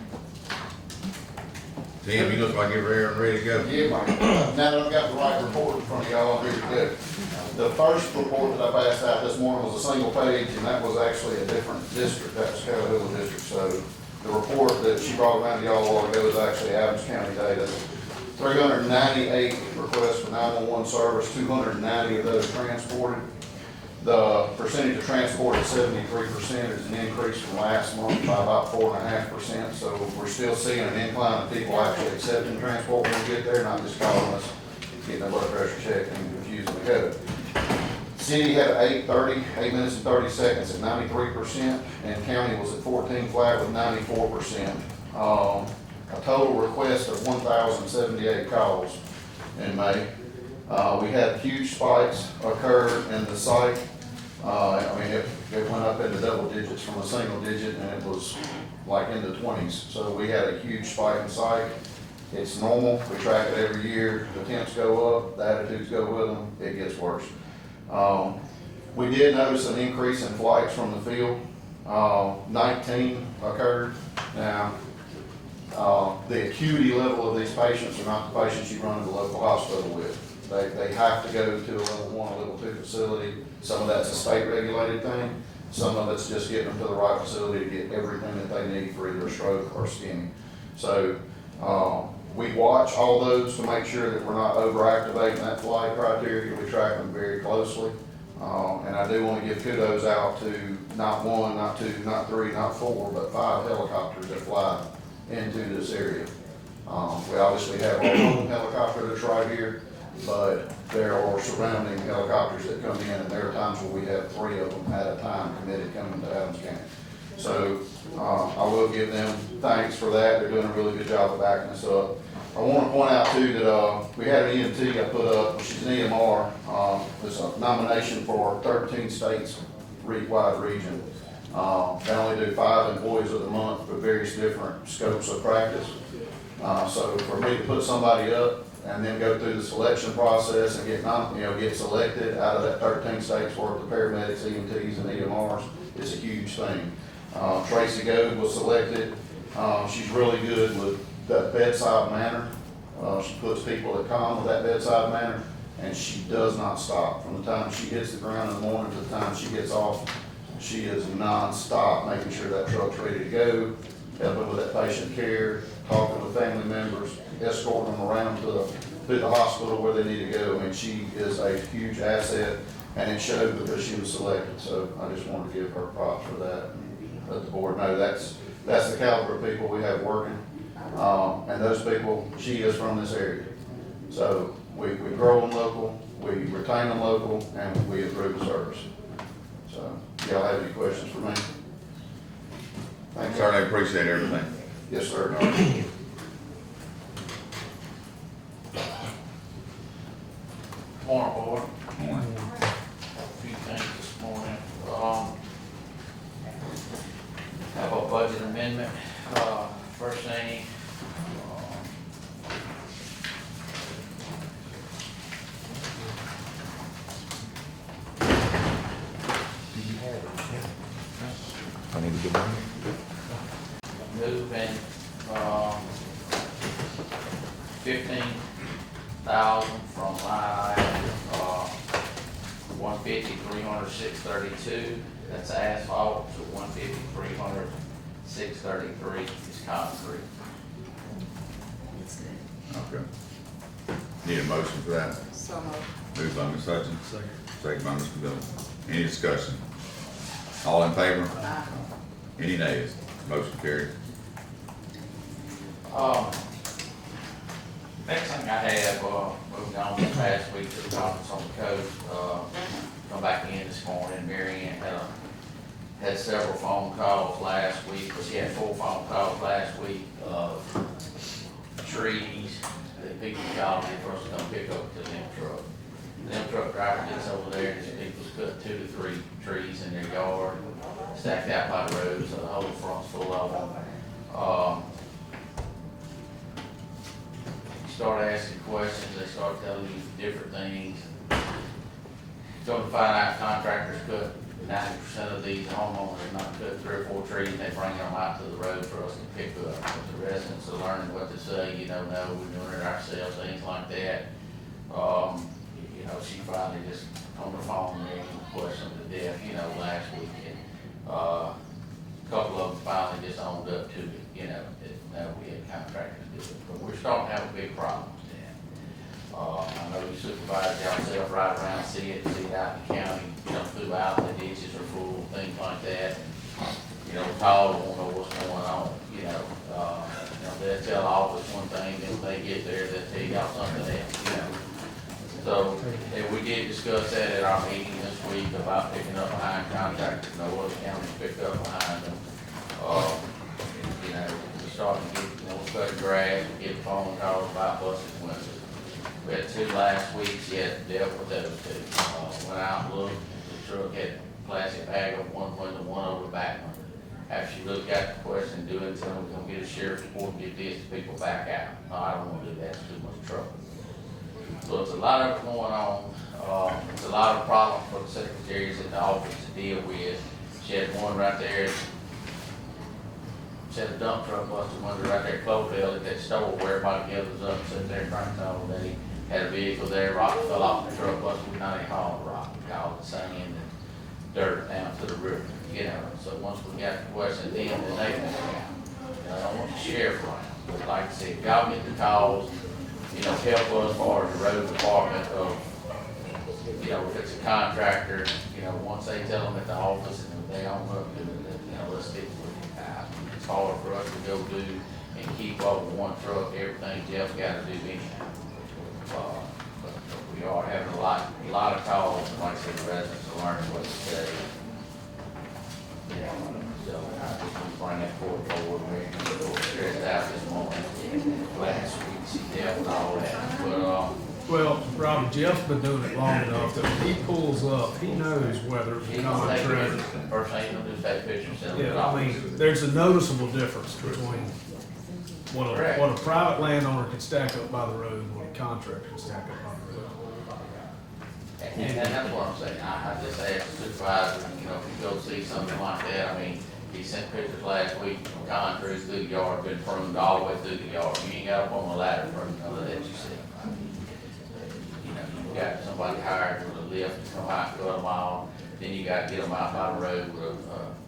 Tim, you look like you're ready to go. Yeah, Mike, now that I've got the right report in front of y'all, I'm here to go. The first report that I passed out this morning was a single page, and that was actually a different district, that was Callawhill District. So the report that she brought around to y'all a while ago is actually Adams County data. 398 requests for 911 service, 290 of those transported. The percentage of transport at 73% is an increase from last month by about 4.5%. So we're still seeing an incline of people actually accepting transport when we get there, not just calling us, getting their blood pressure checked and confusing the code. City had 8 minutes and 30 seconds at 93%, and county was at 14 flat with 94%. A total request of 1,078 calls in May. We had huge spikes occur in the site. It went up into double digits from a single digit, and it was like in the 20s. So we had a huge spike in site. It's normal, we track it every year, the temps go up, the attitudes go with them, it gets worse. We did notice an increase in flights from the field. 19 occurred. Now, the acuity level of these patients are not the patients you run to the local hospital with. They have to go to a level 1 or level 2 facility. Some of that's a state regulated thing. Some of it's just getting them to the right facility to get everything that they need for either a stroke or skinny. So, we watch all those to make sure that we're not overactivating that flight criteria. We track them very closely. And I do want to give kudos out to not 1, not 2, not 3, not 4, but 5 helicopters that fly into this area. We obviously have our own helicopter that's right here, but there are surrounding helicopters that come in, and there are times where we have 3 of them at a time committed coming to Adams County. So I will give them thanks for that. They're doing a really good job of backing us up. I want to point out too that we had an EMT I put up, she's an EMR. It's a nomination for 13 states wide region. They only do 5 employees of the month for various different scopes of practice. So for me to put somebody up and then go through the selection process and get selected out of that 13 states worth of paramedics, EMTs, and EMRs is a huge thing. Tracy Goad was selected. She's really good with that bedside manner. She puts people at calm with that bedside manner, and she does not stop. From the time she hits the ground in the morning to the time she gets off, she is non-stop, making sure that truck's ready to go, helping with that patient care, talking with family members, escorting them around to the hospital where they need to go. I mean, she is a huge asset, and it showed because she was selected. So I just wanted to give her props for that and let the board know that's the caliber of people we have working. And those people, she is from this area. So we grow them local, we retain them local, and we improve the service. So, y'all have any questions for me? Thank you. Certainly appreciate everything. Yes, sir. Morning, board. Morning. A few things this morning. Have a budget amendment. First thing, I need to get money. moving, 15,000 from line item, 150, 300, 632. That's asphalt, to 150, 300, 633 is concrete. Okay. Need a motion for that? So moved. Moved by Ms. Hutchins. Second by Mr. Dillon. Any discussion? All in favor? Any nays? Motion carried. Next thing I have, moving on this past week to the conference on the coast, come back in this morning, Mary Ann had several phone calls last week, but she had 4 phone calls last week of trees that people called in for us to come pick up the limb truck. The limb truck driver gets over there and these people's cut 2 to 3 trees in their yard, stacked out by the road, so the whole front's full of them. You start asking questions, they start telling you different things. Come to find out contractors cut 90% of these homeowners not cut 3 or 4 trees, they bring them out to the road for us to pick up. But the residents are learning what to say, no, we're doing it ourselves, things like that. She finally just on the phone and questioned to death, last weekend. A couple of them finally just owned up to it, that no, we had contractors do it. But we're starting to have a big problem with that. I know you supervise yourself right around, see it out in the county, throughout, the ditches are full, things like that. Call, won't know what's going on, they'll tell office one thing, then when they get there, they'll tell y'all something else, So, and we did discuss that at our meeting this week about picking up behind contractors, other counties pick up behind them. We started to get, cutting grass, get phone calls about busted windows. We had 2 last week, she had dealt with those 2. Went out and looked, the truck had a plastic bag over one window, one over the back window. after she looked at the question, do it, tell them we're gonna get a sheriff's report and get this, people back out. No, I don't wanna do that, it's too much trouble. So it's a lot of it going on, it's a lot of problems for the secretaries in the office to deal with. She had one right there, she had a dump truck busted one right there at Cloverdale at that store where everybody gathers up and sits there and drinks all day. Had a vehicle there, rock fell off the truck, busted, not even hauling rock, all the sand and dirt down to the river, you know. So once we got the question, then they went out. I don't want the sheriff around, but like I said, if y'all get the calls, you know, help us as far as the road department of, you know, if it's a contractor, you know, once they tell them at the office and if they own up to it, you know, let's stick with it. It's hard for us to go do and keep up with one truck, everything Jeff got to do anyhow. But we are having a lot of calls, and like I said, the residents are learning what to say. You know, so I just want to bring that forward. We're stressed out this morning. Last week, she dealt with all that, but, Well, Robbie, Jeff's been doing it long enough that when he pulls up, he knows whether it's he gonna take contract. pictures. First thing he'll do is take pictures, send them to the Yeah, I office. mean, there's a noticeable difference between Correct. what a private landowner can stack up by the road and what a contractor can stack up by the road. And that's what I'm saying, I just asked the supervisor, you know, if you go see something like that, I mean, he sent pictures last week from concrete through the yard, been pruned all the way through the yard, you ain't got up on the ladder for none of that you see. You know, you got somebody hired with a lift to come out, cut them off, then you gotta get them out by the road with a,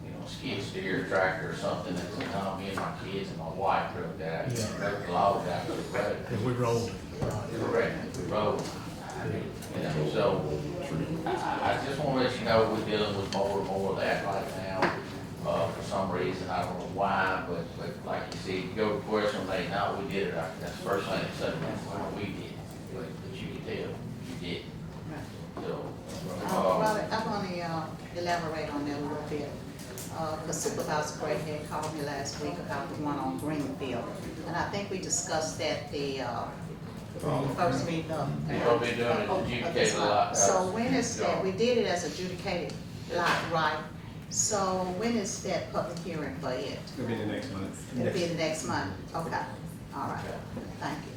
you know, skid steer tractor or something, that's, me and my kids and my wife drove that, the log out to the road. If we rolled. Correct, we rolled. You know, so, I just wanna let you know, we're dealing with more and more of that right now. For some reason, I don't know why, but like you see, you go to question, they, no, we did it, that's the first thing they said, well, we did, but you can tell, you did. So, Robert, I want to elaborate on that a little bit. The Supervisor Gray had called me last week about the one on Greenfield, and I think we discussed that the first meeting of. You're gonna be doing it adjudicated lot. So when is that, we did it as adjudicated lot, right? So when is that public hearing for it? It'll be the next month. It'll be the next month, okay, all right, thank you.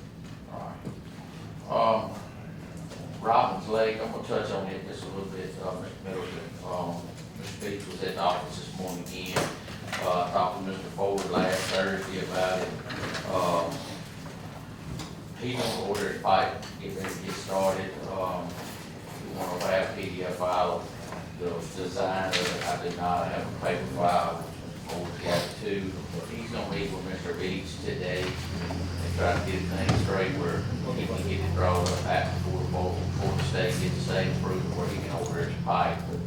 All right. Robbins Lake, I'm gonna touch on it just a little bit, Mr. Middleton. Mr. Beach was at the office this morning again. I talked to Mr. Ford last Thursday about it. He gonna order his pipe, get ready to get started. We want to have PDF file, the design of it. I did not have a paper file, Mr. Ford's got it too. But he's gonna meet with Mr. Beach today and try to get things straight where he can get it drawn up after before the state gets the state approval where he can order his pipe. But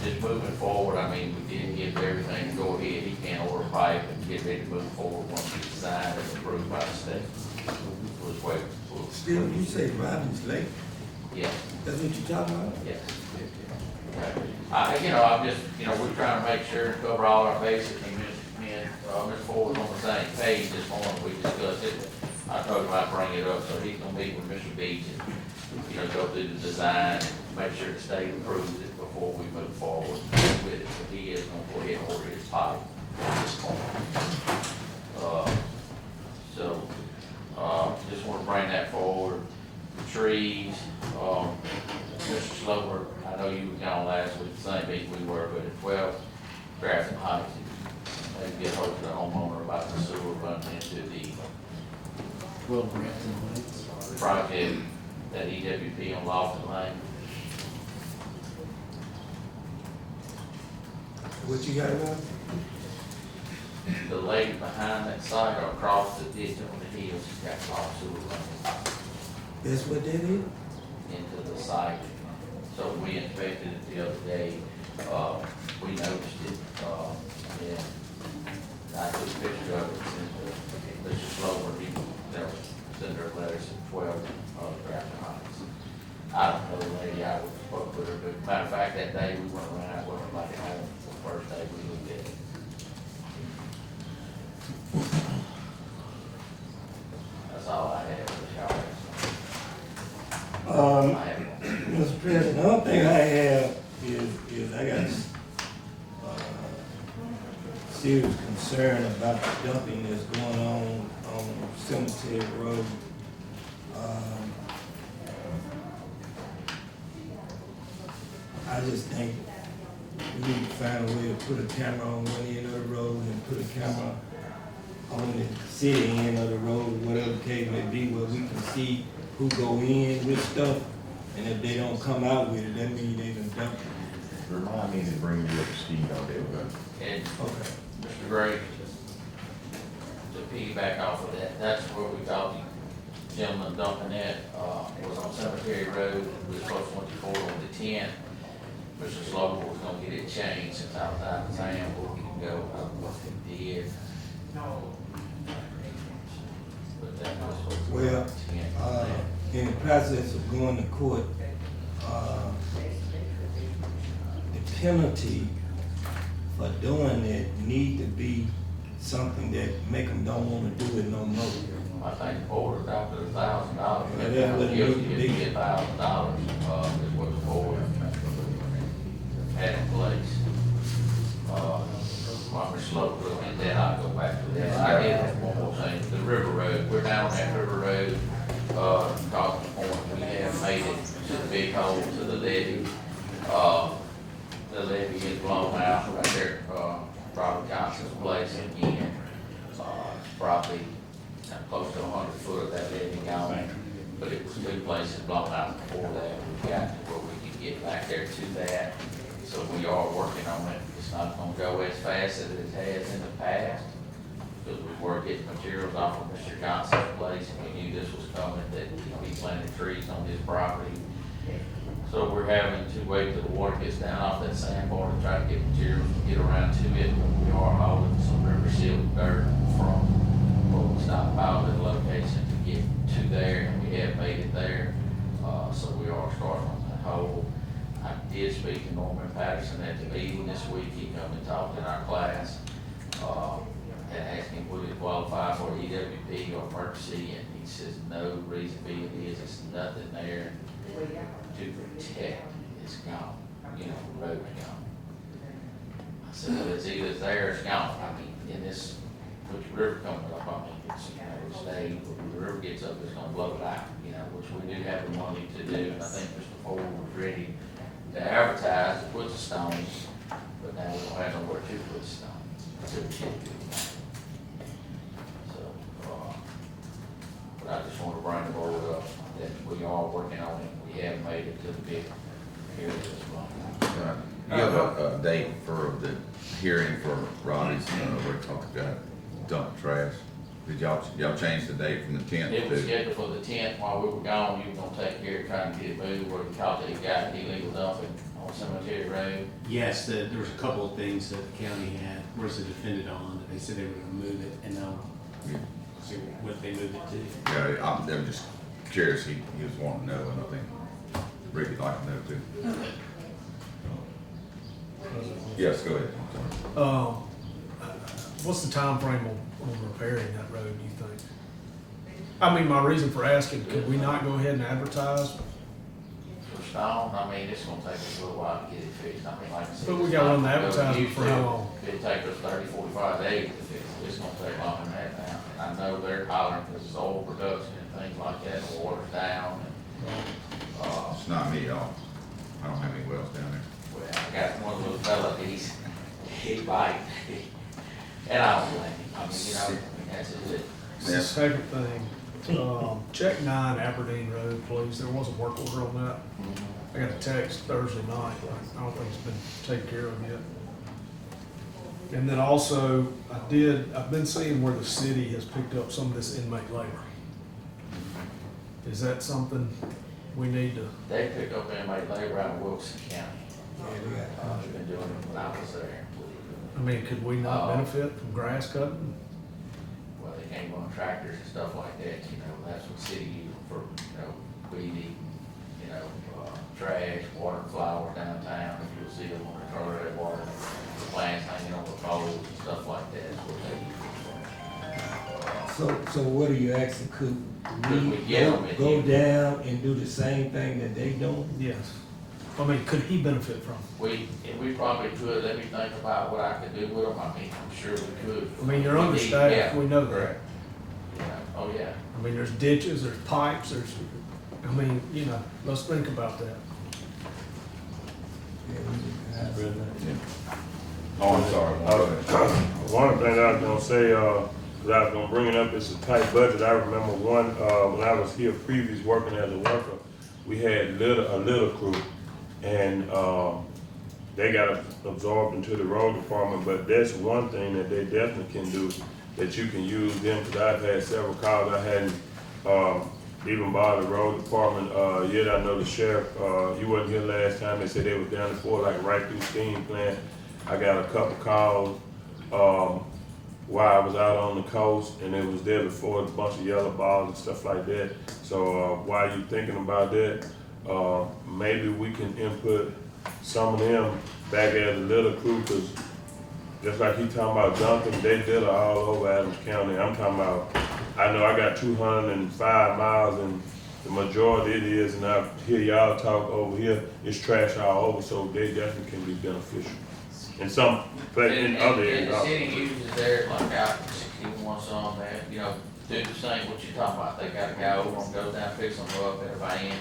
just moving forward, I mean, we didn't give everything to go ahead. He can't order pipe and get ready to move forward once it's designed and approved by the state. Was waiting for. Still, you say Robbins Lake, Yeah, that's what you talking about? yes. Okay. You know, I'm just, you know, we're trying to make sure and cover all our bases, and Mr. Ford was on the same page this morning, we discussed it. I told him I'd bring it up, so he's gonna meet with Mr. Beach and, you know, go through the design and make sure the state approves it before we move forward with it. But he is gonna go ahead and order his pipe at this point. Just wanna bring that forward. The trees, Mr. Slover, I know you were gone last week, the same week we were, but at 12 Grafton Heights, maybe get hold of the homeowner about the sewer running into the 12 Grafton Heights. project that EWP on Lofton Lane. What you got about? The lady behind that site or across the ditch on the hills, she's got a lot of sewer running That's what that is? into the site. So we inspected it the other day, we noticed it, and I took a picture of it, and Mr. Slover, he, sent her letters at 12, Grafton Heights. I don't know the lady, I was spoke with her, but matter of fact, that day we went around with her like at home, the first day we looked at it. That's all I have for y'all. Mr. President, the only thing I have is I got serious about the dumping that's going on Cemetery Road. I just think we need to find a way to put a camera on one end of the road and put a camera on the city end of the road, whatever the case may be, where we can see who go in with stuff, and if they don't come out with it, that means they done dumped it. Remind me to bring you up to speed on that, And Okay. Mr. Gray, to piggyback off of that, that's where we thought the gentleman dumping it, was on Cemetery Road. We were supposed to went to court on the 10th. Mr. Slover was gonna get it changed since I was out of town, but we can go, I don't know if he did. But that was supposed to be Well, on the 10th. in the process of going to court, the penalty for doing it need to be something that make them don't wanna do it no more. I think the board adopted $1,000. Yeah, that wouldn't Guilty, look it'd big. be $1,000, is what the board had in place. Robert Slope looked at that, I'll go back to that. I did have one more thing, the River Road, we're down that River Road, talking point, we have made it to the big hole, to the levee. The levee is blown out right there, Robert Johnson's place again. It's probably close to 100 foot of that levee gone, but it was two places blown out before that. We got to where we can get back there to that, so we are working on it. It's not gonna go as fast as it has in the past, because we were getting materials off of Mr. Johnson's place, and we knew this was coming, that he'd be planting trees on his property. So we're having to wait till the water gets down off that sandbar to try to get materials to get around to it. We are hauling some river sealed dirt from where we stockpiled at the location to get to there, and we have made it there. So we are starting on that hole. I did speak to Norman Patterson at the meeting this week. He come and talked in our class, and asked him would it qualify for EWP or emergency, and he says no, reason being is it's nothing there to protect. It's gone, you know, the road's gone. I said, well, it's either there or it's gone. I mean, in this, with the river coming up, I mean, it's, you know, it's when the river gets up, it's gonna blow it out, you know, which we do have the money to do, and I think Mr. Ford was ready to advertise to put the stones, but now we don't have nowhere to put the stones, until we get to it. So, but I just want to bring the board up that we are working on it. We have made it to the big area as well. You have a date for the hearing for Robbie's, where he talked about dump trash? Did y'all change the date from the 10th It was to? scheduled for the 10th. While we were gone, you were gonna take care of trying to get it moved, where he caught that he got illegal dumping on Cemetery Road. Yes, there was a couple of things that the county had, was it defended on, that they said they were gonna move it, and now, see what they moved it to. Yeah, I'm just curious, he was wanting to know, and I think Ricky'd like to know too. Yes, go ahead. I'm sorry. What's the time frame on repairing that road, do you think? I mean, my reason for asking, could we not go ahead and advertise? For stone, I mean, it's gonna take us a little while to get it fixed. I mean, like I said. But we it's got not one gonna go advertising used for to. how long? It'd take us 30, 45 days to fix it. It's gonna take longer than that now. And I know they're hollering because it's oil production and things like that, the water's down and, It's not me, y'all. I don't have any wells down there. well, I got one of those fellas, he bite. And I don't blame him. I mean, you know, I mean, that's just it. The second thing, check 9 Aberdeen Road, please. There was a work order on that. I got a text Thursday night. I don't think it's been taken care of yet. And then also, I've been seeing where the city has picked up some of this inmate labor. Is that something we need to? They pick up inmate labor out of Wilson County. They've been doing it when I was there. I mean, could we not benefit from grass cutting? Well, they can't run tractors and stuff like that, you know, that's what city uses for, you know, weeding, you know, trash, watering flowers downtown, if you'll see them on the Colorado water, the plants hanging on the poles and stuff like that, is what they use for. So what are you asking, could Could we get them go in? down and do the same thing that they doing? Yes. I mean, could he benefit from? We probably could, let me think about what I could do with them, I mean, I'm sure we could. I mean, you're Yeah, understaffed, we know that. correct. Yeah, oh, yeah. I mean, there's ditches, there's pipes, I mean, let's think about that. Oh, I'm sorry. One of the things I was gonna say, that I was gonna bring it up, it's a tight budget. I remember when I was here previous working as a worker, we had a little crew, and, they got absorbed into the road department, but that's one thing that they definitely can do, that you can use them, cause I've had several calls, I hadn't, even by the road department, yet I know the sheriff, you wasn't here last time, they said they was down for like right through steam plant. I got a couple calls, while I was out on the coast, and it was there before, a bunch of yellow balls and stuff like that. So, while you thinking about that, maybe we can input some of them back as a little crew, cause just like he talking about dumping, they did it all over Adams County. I'm talking about, I know I got 205 miles, and the majority it is, and I hear y'all talk over here, it's trash all over, so they definitely can be beneficial. In some, but in other And areas. the city uses theirs like out in 61 some, that, do the same, what you're talking about, they got a guy over them, goes down, picks them up in a van,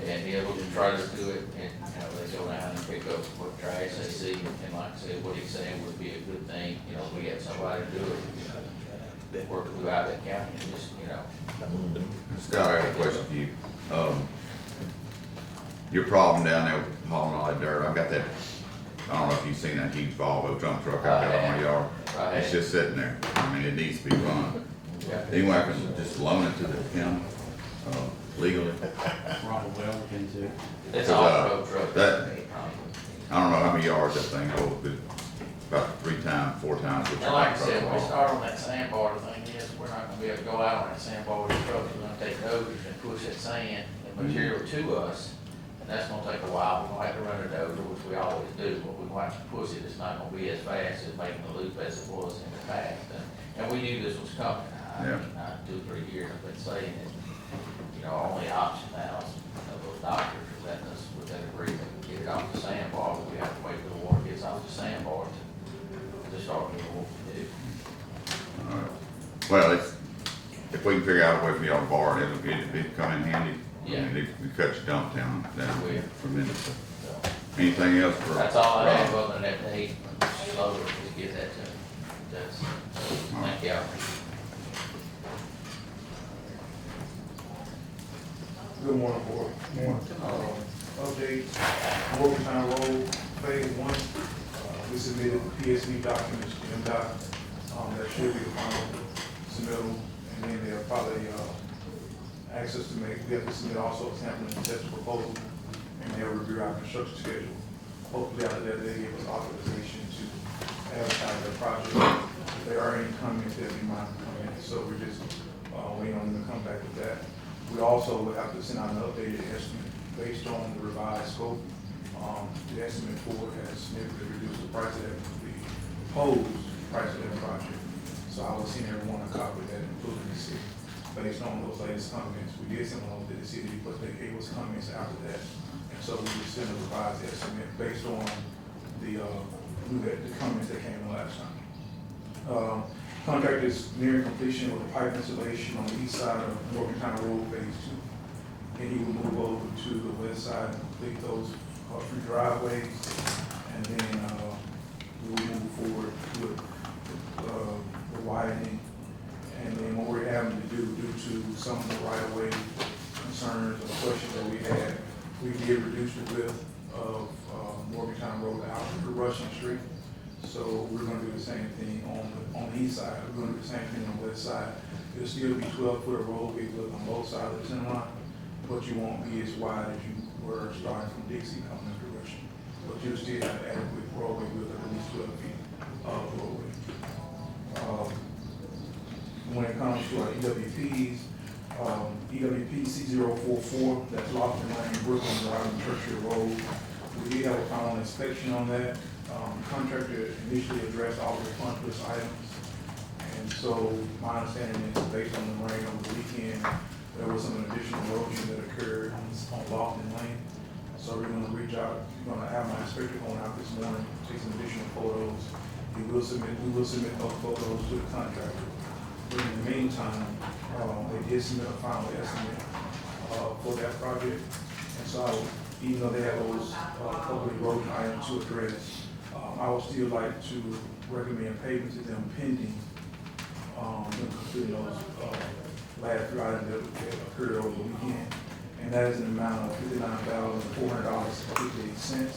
and he'll try to do it, and, they go down and pick up what trash they see, and like I said, what he's saying would be a good thing, we had somebody do it, work throughout that county, and just, Scott, I have a question for you. Your problem down there with hauling all that dirt, I've got that, I don't know if you've seen that huge Volvo dump truck out there on my yard. It's just sitting there. I mean, it needs to be run. Anyone can just loan it to the county, legally. Probably will look into it. it's off-road truck. I don't know how many yards that thing holds, but about 4 times what And your like I truck said, when we hauls. start on that sandbar, the thing is, we're not gonna be able to go out on that sandbar with the truck, we're gonna take dozers and push that sand and material to us, and that's gonna take a while, we're gonna have to run a dozer, which we always do, but we're gonna have to push it, it's not gonna be as fast as making the loop as it was in the past, and we knew this was coming. Yeah. 2 or 3 years, I've been saying it, our only option now is, those doctors are letting us with that agreement, get it off the sandbar, but we have to wait till the water gets off the sandbar to start doing what we do. Well, if we can figure out a way for y'all to borrow it, it'd come in handy. Yeah. I mean, it cuts your dump down will. tremendously. Anything else for? That's all I have, Rob? other than that date, slower to get that to me. Thank y'all. Good morning, board. Update, Morgantown Road, phase 1. We submitted the PSV documents to MDOT. That should be the final submittal, and then they'll probably, ask us to we have to submit also a sampling and test proposal, and they'll review our construction schedule. Hopefully after that, they give us authorization to advertise their project. If there are any comments, they'll be minded to come in, so we're just, waiting on them to come back with that. We also would have to send out an updated estimate based on the revised scope. The estimate for it has significantly reduced the price of that, the proposed price of that project. So I will send everyone a copy of that, including the city, based on those latest comments. We did send those to the city, but they gave us comments after that. And so we would send a revised estimate based on the comments that came last time. Contract is nearing completion with the pipe installation on the east side of Morgantown Road Phase 2. And he will move over to the west side and complete those 3 driveways. And then we will move forward with the widening. And then what we're having to do, due to some of the right-of-way concerns or questions that we had, we did reduce the width of Morgantown Road out to Rushing Street. So we're gonna do the same thing on the east side. We're gonna do the same thing on the west side. It'll still be 12-foot roadway width on both sides of the center line, but you won't be as wide as you were starting from Dixie coming into Rushing. But you'll still have adequate roadway width of at least 12 feet of roadway. When it comes to our EWPs, EWP C044, that's Lofton Lane, Brooklyn Drive, and Churchill Road. We did have a final inspection on that. Contractor initially addressed all the punch list items. And so my understanding is based on the rain over the weekend, there was some additional erosion that occurred on Lofton Lane. So we're gonna reach out, we're gonna have my inspector going out this morning, take some additional photos. We will submit those photos to the contractor. But in the meantime, they did submit a final estimate, for that project. And so, even though they have those, couple of road items to address, I would still like to recommend payment to them pending, them completing those, last few items that occurred over the weekend. And that is an amount of $59,400.58.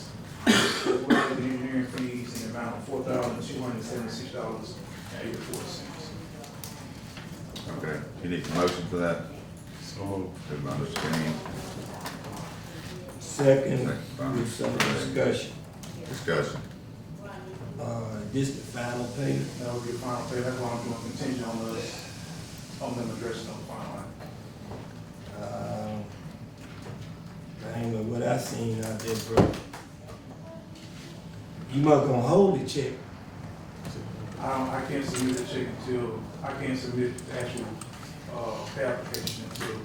As well as the engineering fees in the amount of $4,276.84. Okay, you need a motion for that? So moved. Moved by Mr. Gaines. Second, Second by with Mr. some Gray. discussion. Discussion. This the final payment? That will be a final pay, that's why I'm doing contingent on them addressing on the final item. Dang, but what I seen out there, bro. You must gonna hold the check. I can't submit the check until, I can't submit the actual, pay application until,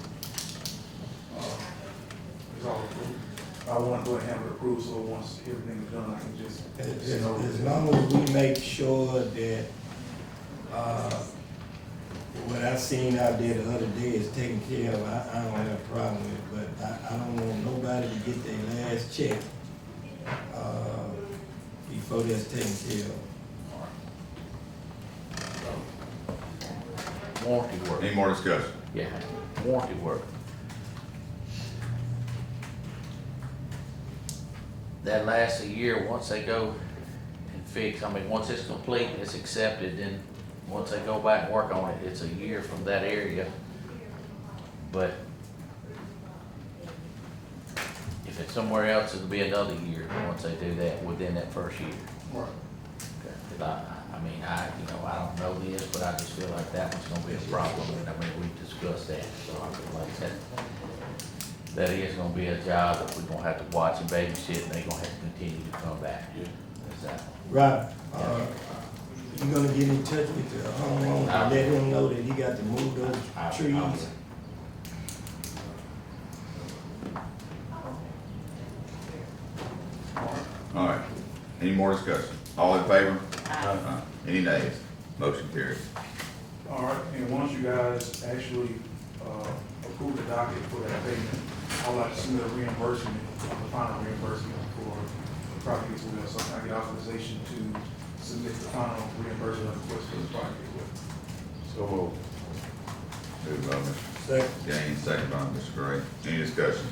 it's all approved. I want to go ahead and have it approved, so once everything is done, I can just. As long as we make sure that, what I seen out there the other day is taken care of, I don't have a problem with it, but I don't want nobody to get their last check, before that's taken care of. Warranty work. Any more discussion? Yeah, warranty work. That lasts a year, once they go and fix, I mean, once it's complete, it's accepted, then once they go back and work on it, it's a year from that area. But if it's somewhere else, it'll be another year, once they do that, within that first year. Right. Okay, 'cause I don't know this, but I just feel like that one's gonna be a problem, and I mean, we've discussed that, so I feel like that is gonna be a job that we're gonna have to watch and babysit, and they're gonna have to continue to come back. Is that? Right, you gonna get in touch with the homeowner and let him know that he got to move those trees? All right, any more discussion? All in favor? Aye. Any nays? Motion carries. All right, and once you guys actually, approve the docket for that payment, I'd like to submit a reimbursement, the final reimbursement for the property as well, so I get authorization to submit the final reimbursement request for the property as well. So moved. Moved by Mr. Second. Gaines, second by Mr. Gray. Any discussion?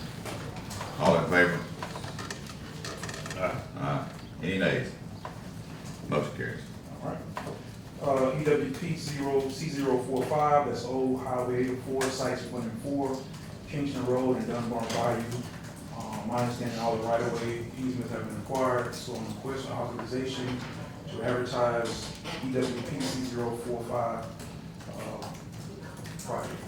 All in favor? Aye. Any nays? Motion carries. All right. EWP C045, that's Old Highway 84, sites 1 and 4, Kingston Road and Dunbar Bayou. My understanding, all the right-of-way easements have been acquired, so I'm requesting authorization to advertise EWP C045 project.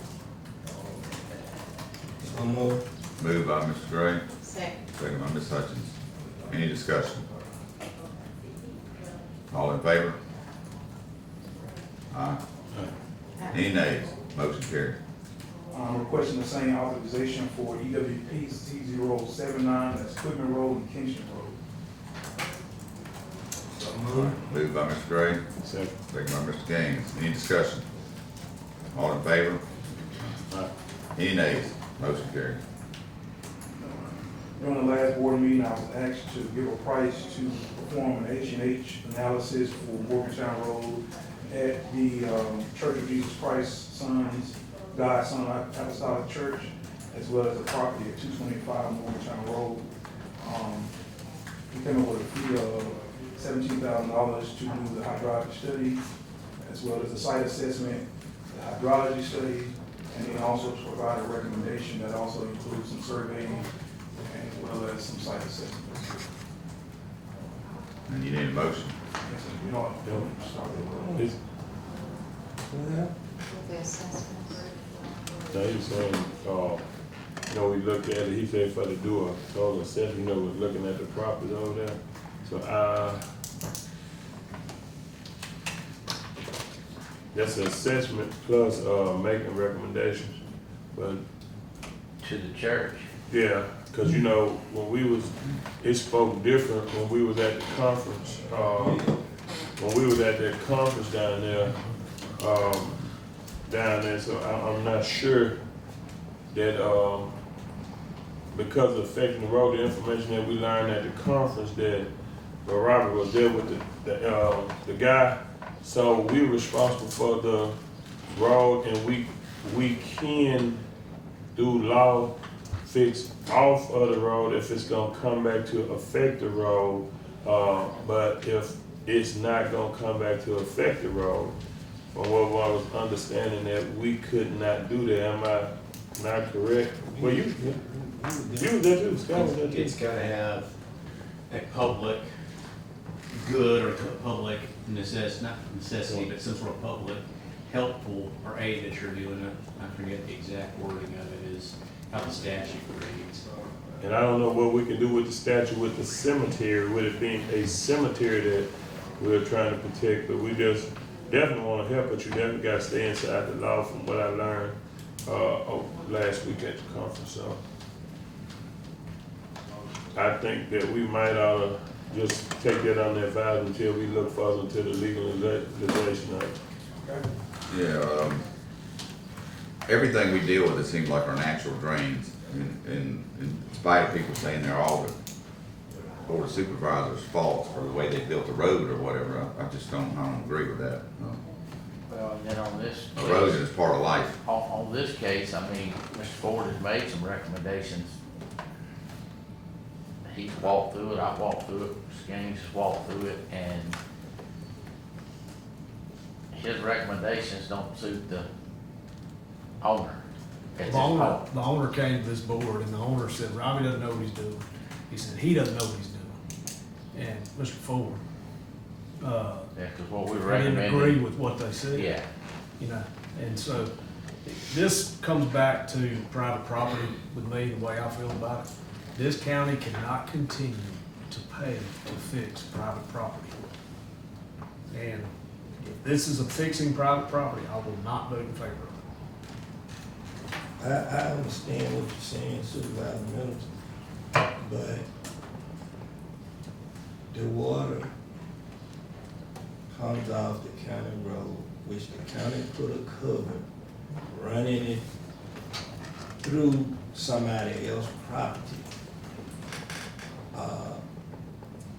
So moved. Moved by Mr. Gray, Second. second by Ms. Hutchins. Any discussion? All in favor? Aye. Any nays? Motion carries. I'm requesting the same authorization for EWP C079, that's Quitman Road and Kingston Road. So moved. Moved by Mr. Gray, Second. second by Mr. Gaines. Any discussion? All in favor? Aye. Any nays? Motion carries. During the last board meeting, I was asked to give a price to perform an H&H analysis for Morgantown Road at the Church of Jesus Christ Sons, God's Son Apostolic Church, as well as the property at 225 Morgantown Road. We came up with a fee of $17,000 to do the hydraulic study, as well as the site assessment, the hydrology study, and then also to provide a recommendation that also includes some surveying as well as some site assessments. And you need a motion. Yes, sir. You know what? Start with Is- The assessments. So he was saying, we looked at it, he said for to do a total assessment, was looking at the properties over there. So, that's an assessment plus, making recommendations, but, To the church. yeah, cause you know, when we was, it spoke different when we was at the conference. When we was at that conference down there, so I'm not sure that, because of affecting the road, the information that we learned at the conference that Robert was there with the guy. So we were responsible for the road, and we can do law fix off of the road if it's gonna come back to affect the road. But if it's not gonna come back to affect the road, from what I was understanding that we could not do that. Am I not correct? Well, you was there too, Scott was there too. It's gotta have a public good or public not necessity, but some sort of public helpful or aid that you're doing. I forget the exact wording of it, is how the statute reads. And I don't know what we can do with the statue with the cemetery, with it being a cemetery that we're trying to protect, but we just definitely want to help, but you definitely got to stay inside the law from what I learned last week at the conference. So I think that we might ought to just take that on the advice until we look further into the legalization of it. Okay. Yeah, everything we deal with, it seems like our natural drains, in spite of people saying they're all the Board of Supervisors' faults for the way they built the road or whatever. I just don't agree with that. Well, and then on this. Erosion is part of life. On this case, I mean, Mr. Ford has made some recommendations. He's walked through it, I've walked through it, Skanks walked through it, and his recommendations don't suit the owner. The owner came to this board and the owner said, Robbie doesn't know what he's doing. He said, he doesn't know what he's doing. And Mr. Ford, Yeah, cause what we I didn't recommended. agree with what they said. Yeah. You know, and so this comes back to private property with me, the way I feel about it. This county cannot continue to pay to fix private property. And if this is a fixing private property, I will not vote in favor of it. I understand what you're saying, Supervisor Middleton, but the water comes off the county road, which the county put a cover running it through somebody else's property.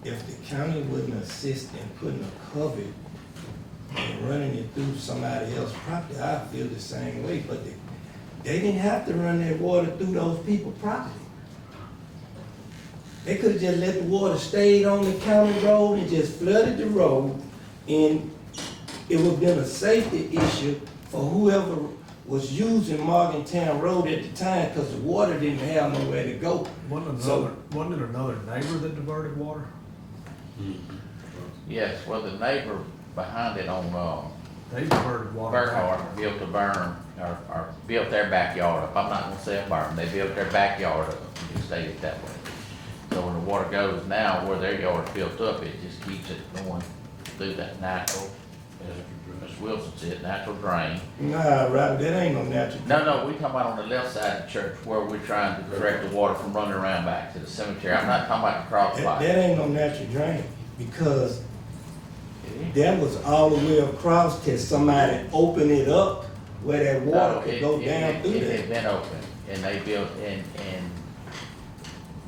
If the county wouldn't assist in putting a cover and running it through somebody else's property, I feel the same way, but they didn't have to run that water through those people's property. They could have just let the water stay on the county road and just flooded the road, and it would have been a safety issue for whoever was using Morgantown Road at the time, because the water didn't have nowhere to go. Wasn't it another neighbor that diverted water? Yes, well, the neighbor behind it on, They diverted water. Burkhart built a berm, or built their backyard up. I'm not gonna say a berm, they built their backyard up, you can say it that way. So when the water goes now, where their yard's built up, it just keeps it going through that natural, as Mr. Wilson said, natural drain. Nah, Robert, that ain't no natural. No, we talking about on the left side of the church, where we're trying to direct the water from running around back to the cemetery. I'm not talking about the cross That line. ain't no natural drain, because that was all the way across till somebody opened it up where that water No, could go down through It there. had been open, and they built, and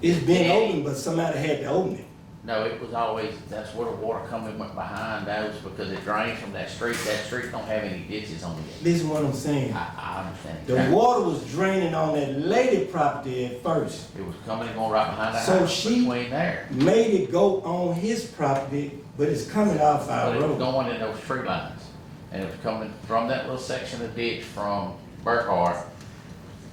It's been open, but somebody had to open it. no, it was always, that's where the water coming went behind those, because it drains from that street. That street don't have any ditches on it. This is what I'm saying. I understand. The water was draining on that lady property at first. It was coming and going right behind the So house, she between there. made it go on his property, but it's coming off our But it was road. going in those tree lines, and it was coming from that little section of ditch from Burkhart,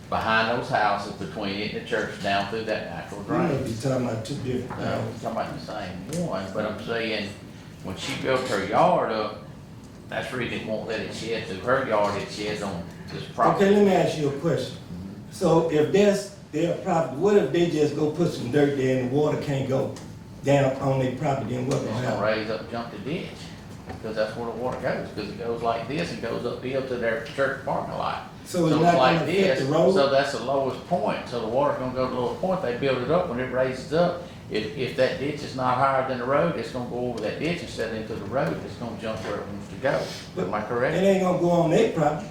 behind those houses, between it and the church, down through that natural We may drain. be talking about two different No, we're things. talking about the same one, but I'm saying, when she built her yard up, that's the reason it won't let it shed through her yard, it sheds on this property. Okay, let me ask you a question. So if that's their property, what if they just go put some dirt there and the water can't go down on their property, then what It's gonna gonna happen? raise up, jump the ditch. because that's where the water goes, because it goes like this and goes uphill to their church parking lot. So it's not like gonna affect this, the road? so that's the lowest point, so the water's gonna go to the lowest point, they build it up, when it raises up, if that ditch is not higher than the road, it's gonna go over that ditch instead of into the road, it's gonna jump where it wants to go. Am I correct? It ain't gonna go on their property.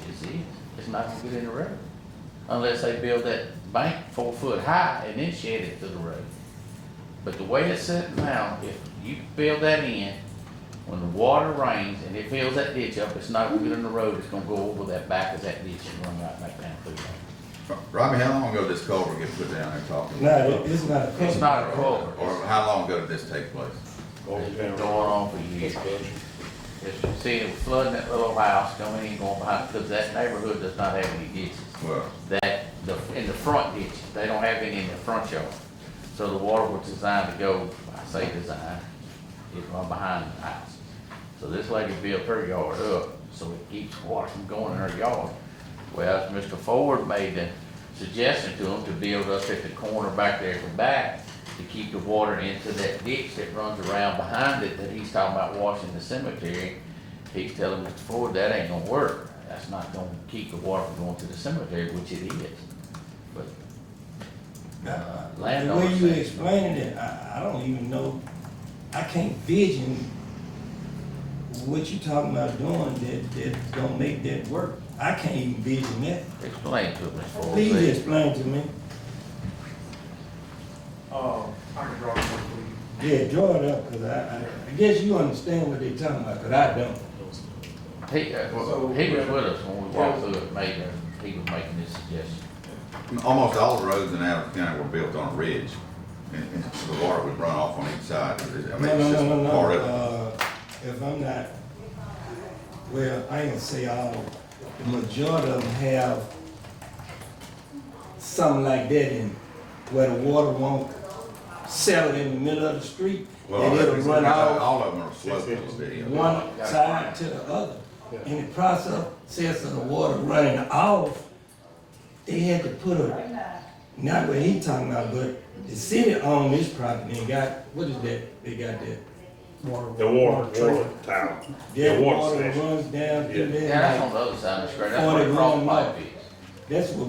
It's not gonna get in the road, unless they build that bank 4 foot high and then shed it to the road. But the way it's set now, if you build that in, when the water rains and it fills that ditch up, it's not gonna get in the road, it's gonna go over that back of that ditch and run right back down through there. Robbie, how long ago did this culvert get put down there talking? No, it's not a culvert. It's not a culvert. Or how long ago did this take place? It's been going on for years. It's, see, it was flooding that little house coming in, going behind, because that neighborhood does not have any ditches. Well, In the front ditches, they don't have any in the front yard. So the water was designed to go, I say designed, it run behind the house. So this lady built her yard up, so it keeps water from going in her yard. Well, Mr. Ford made the suggestion to them to build up at the corner back there at the back to keep the water into that ditch that runs around behind it that he's talking about washing the cemetery. He's telling Mr. Ford that ain't gonna work. That's not gonna keep the water from going to the cemetery, which it is. But The landowners way you say- explaining it, I don't even know, I can't vision what you talking about doing that don't make that work. I can't even vision that. Explain to me, Mr. Ford. Please explain to me. I can draw it up for you. Yeah, draw it up, cause I guess you understand what they talking about, cause I don't. He was with us when we walked through it, he was making this suggestion. almost all the roads in Adams County were built on a ridge, and the water would run off on each side. I mean, it's just part of it. If I'm not, well, I ain't gonna say all, the majority of them have something like that in, where the water won't settle in the middle of the street, and it'll run off All of them are sloped a little bit. one side to the other. In the process of the water running off, they had to put a, not what he talking about, but the city owned this property and got, what is that? They got that. The water tower. Their The water station. runs down through there. Yeah, that's on the other side of the street, that's Or where they the cross run pipe off. is. That's what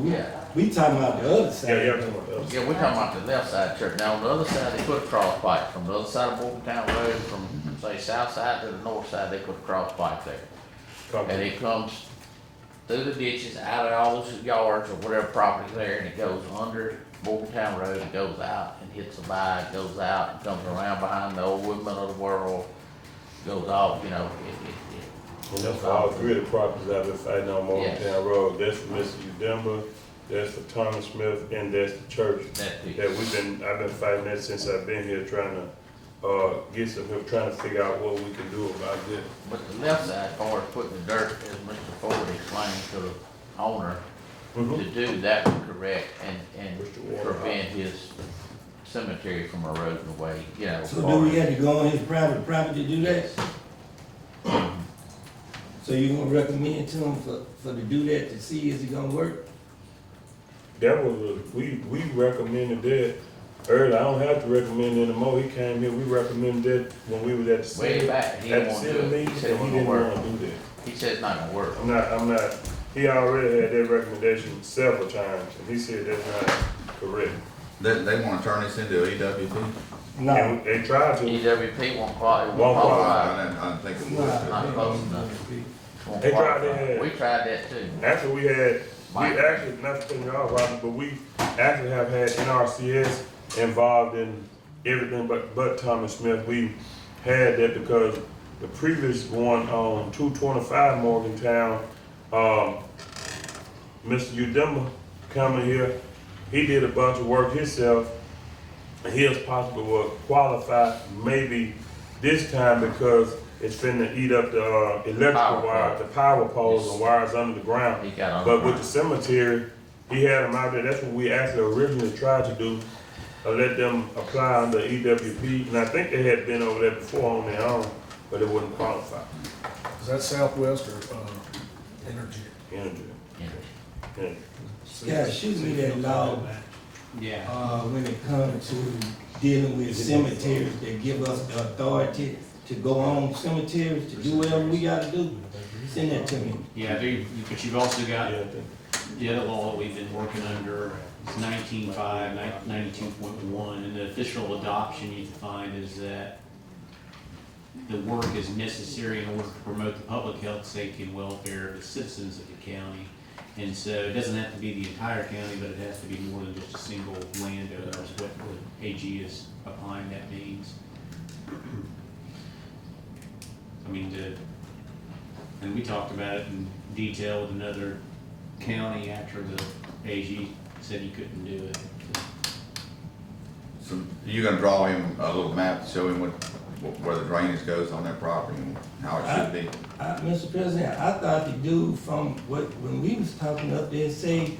we talking about the other side. Yeah, we're talking about the left side of the church. Now, on the other side, they put a cross pipe. From the other side of Morgantown Road, from, say, south side to the north side, they put a cross pipe there. And it comes through the ditches, out of all those yards or whatever property's there, and it goes under Morgantown Road, and goes out and hits the divide, goes out and comes around behind the old Woodman of the World, goes off, you know, And that's for all three of the properties I've been fighting on Yes. Morgantown Road. That's for Mr. Udemba, that's for Thomas Smith, and that's the church. I've been fighting that since I've been here, trying to, get some help, trying to figure out what we can do about this. But the left side, as far as putting the dirt, as Mr. Ford explained to the owner, to do, that would correct and prevent his cemetery from eroding away, you know. So do we have to go on his private property to do that? So you gonna recommend to him for to do that to see is it gonna work? That was, we recommended that earlier. I don't have to recommend it anymore. He came here, we recommended that when we was at the Way city. back, he At didn't the want to city do it. meeting, He said it and he wasn't didn't gonna work. wanna do that. He said it's not gonna work. I'm not, he already had that recommendation several times, and he said that's not correct. They wanna turn this into a EWP? And they tried to. EWP won't qualify. Won't I didn't think it was. Not close enough. Won't They tried qualify. that. We tried that too. Actually, we actually, not to put you off, Robert, but we actually have had NRCS involved in everything but Thomas Smith. We had that because the previous one on 225 Morgantown, Mr. Udemba coming here, he did a bunch of work himself, and he is possibly will qualify maybe this time because it's finna eat up the electrical wire, the power poles and wires under the ground. But with the cemetery, he had them out there. That's what we actually originally tried to do, let them apply under EWP. And I think they had been over there before on their own, but it wouldn't qualify. Is that Southwest or, Energy? Energy. Yeah, shoot me that law. When it comes to dealing with cemeteries that give us the authority to go on cemeteries, to do whatever we gotta do, send that to me. Yeah, but you've also got the other law that we've been working under, it's 19.5, 92.1, and the official adoption you find is that the work is necessary in order to promote the public health, safety, and welfare of the citizens of the county. And so it doesn't have to be the entire county, but it has to be more than just a single landowner, is what the AG is applying that means. I mean, and we talked about it in detail with another county after the AG said he couldn't do it. So you're gonna draw him a little map to show him where the drainage goes on that property and how it should be? Mr. President, I thought the dude from when we was talking up there said,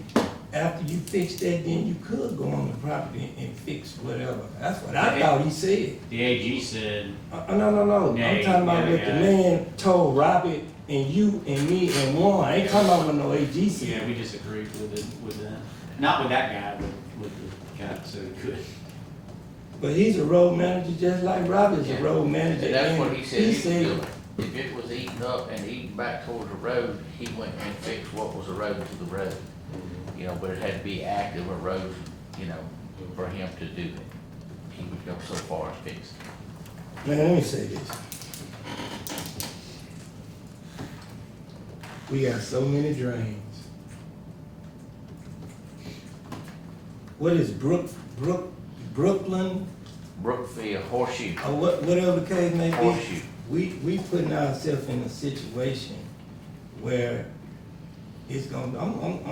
after you fix that, then you could go on the property and fix whatever. That's what I thought he said. The AG said. No. I'm talking about what the man told Robert and you and me and Warren. I ain't talking about what no AG said. Yeah, we disagreed with that. Not with that guy, but with the guy that said he could. But he's a road manager just like Robert's a road manager. And that's and what he said he was said, doing. If it was eating up and eating back towards the road, he went and fixed what was the road to the road. You know, but it had to be active a road, you know, for him to do it. He would go so far as fix it. Man, let me say this. We got so many drains. What is Brooklyn? Brookfield, Horseshoe. Or whatever the case may be. Horseshoe. We putting ourselves in a situation where it's gonna,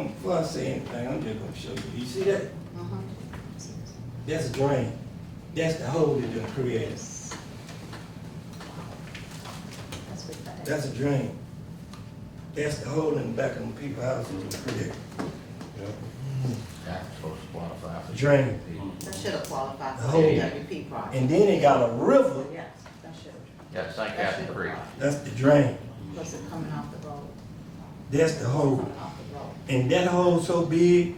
before I say anything, I'm just gonna show you. You see that? That's a drain. That's the hole that done created. That's a drain. That's the hole in the back of them people's houses that created. That's supposed to qualify for. Drain. That should have qualified The for whole- the WP project. And then it got a river. Yes, that should have. Got to sink out the creek. That's the drain. Was it coming off the road? That's the hole. Coming off the road. And that hole so big,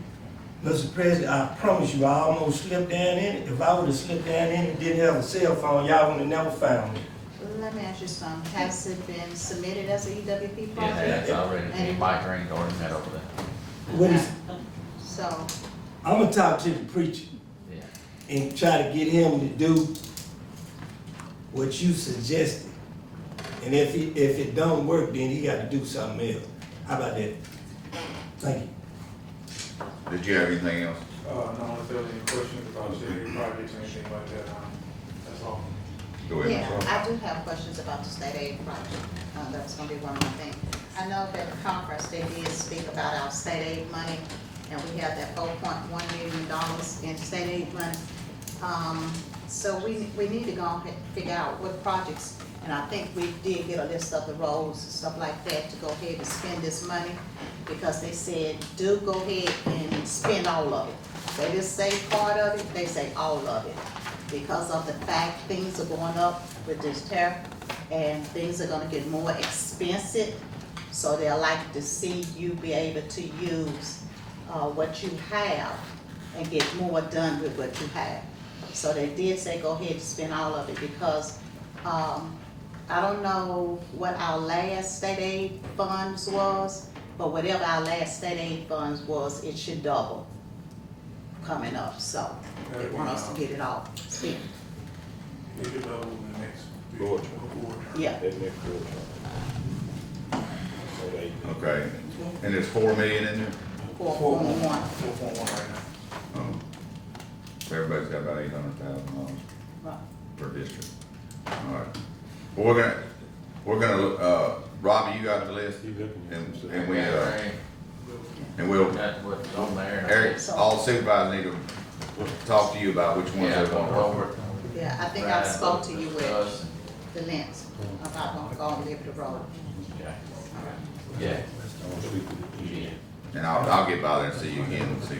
Mr. President, I promise you, I almost slipped down in it. If I would've slipped down in it and didn't have a cell phone, y'all would've never found me. Let me ask you something. Has it been submitted as a EWP Yeah, project? that's already, Mike Green's already met over there. What is, So, I'm gonna talk to the preacher Yeah. and try to get him to do what you suggested. And if it don't work, then he gotta do something else. How about that? Thank you. Did you have anything else? No, if there was any questions about city projects or anything like that, that's all. Go ahead. yeah, I do have questions about the state aid project. That's gonna be one of my things. I know that the conference, they did speak about our state aid money, and we have that $4.1 million in state aid money. So we need to go ahead and figure out what projects, and I think we did get a list of the roads and stuff like that to go ahead and spend this money, because they said, do go ahead and spend all of it. They just say part of it, they say all of it. Because of the fact things are going up with this tariff, and things are gonna get more expensive, so they'd like to see you be able to use what you have and get more done with what you have. So they did say go ahead and spend all of it, because I don't know what our last state aid funds was, but whatever our last state aid funds was, it should double coming up, so they want us to get it all spent. It could double in the next. Board. Yeah. That next board. Okay. And there's 4 million in there? 4.1. 4.1 right now. Everybody's got about $800,000 Right. per district. All right. Well, we're gonna, Robbie, you got the list? And we'll, That's what's on there. Eric, all supervisors need to talk to you about which ones Yeah, they're going gonna work. over. Yeah, I think I spoke to you with the Lynch about gonna go and live the road. Yeah. And I'll get by there and see you again and see